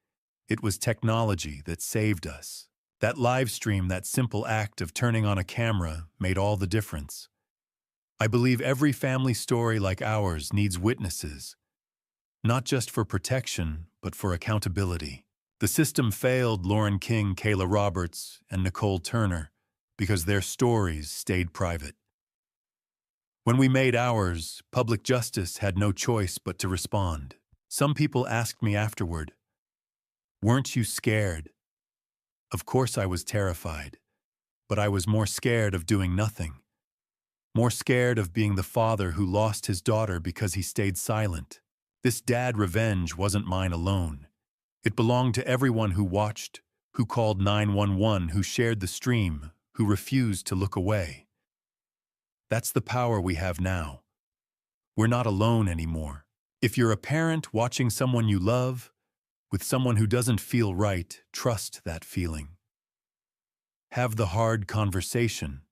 it was technology that saved us. That live stream, that simple act of turning on a camera, made all the difference. I believe every family story like ours needs witnesses, not just for protection, but for accountability. The system failed Lauren King, Kayla Roberts, and Nicole Turner because their stories stayed private. When we made ours, public justice had no choice but to respond. Some people asked me afterward, "Weren't you scared?" Of course I was terrified, but I was more scared of doing nothing. More scared of being the father who lost his daughter because he stayed silent. This dad revenge wasn't mine alone. It belonged to everyone who watched, who called 911, who shared the stream, who refused to look away. That's the power we have now. We're not alone anymore. If you're a parent watching someone you love, with someone who doesn't feel right, trust that feeling. Have the hard conversation.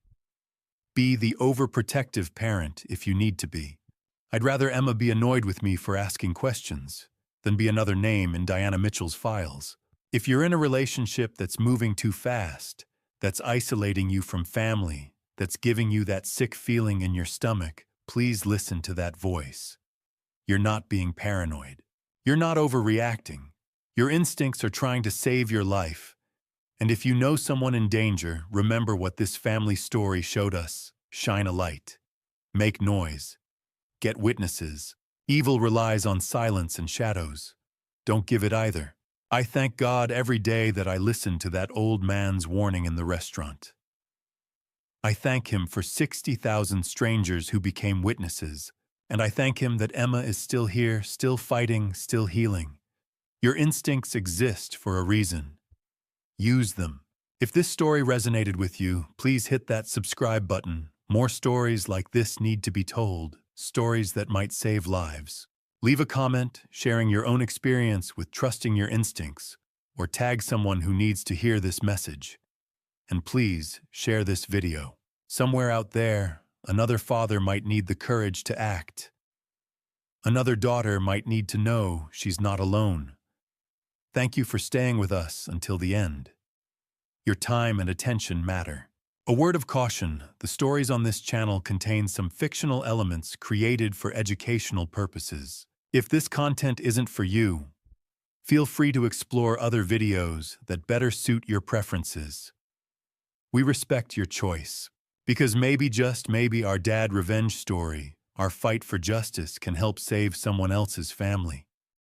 Be the overprotective parent if you need to be. I'd rather Emma be annoyed with me for asking questions than be another name in Diana Mitchell's files. If you're in a relationship that's moving too fast, that's isolating you from family, that's giving you that sick feeling in your stomach, please listen to that voice. You're not being paranoid. You're not overreacting. Your instincts are trying to save your life. And if you know someone in danger, remember what this family story showed us. Shine a light. Make noise. Get witnesses. Evil relies on silence and shadows. Don't give it either. I thank God every day that I listened to that old man's warning in the restaurant. I thank him for 60,000 strangers who became witnesses. And I thank him that Emma is still here, still fighting, still healing. Your instincts exist for a reason. Use them. If this story resonated with you, please hit that subscribe button. More stories like this need to be told, stories that might save lives. Leave a comment sharing your own experience with trusting your instincts, or tag someone who needs to hear this message. And please share this video. Somewhere out there, another father might need the courage to act. Another daughter might need to know she's not alone. Thank you for staying with us until the end. Your time and attention matter. A word of caution, the stories on this channel contain some fictional elements created for educational purposes. If this content isn't for you, feel free to explore other videos that better suit your preferences. We respect your choice, because maybe, just maybe, our dad revenge story, our fight for justice, can help save someone else's family.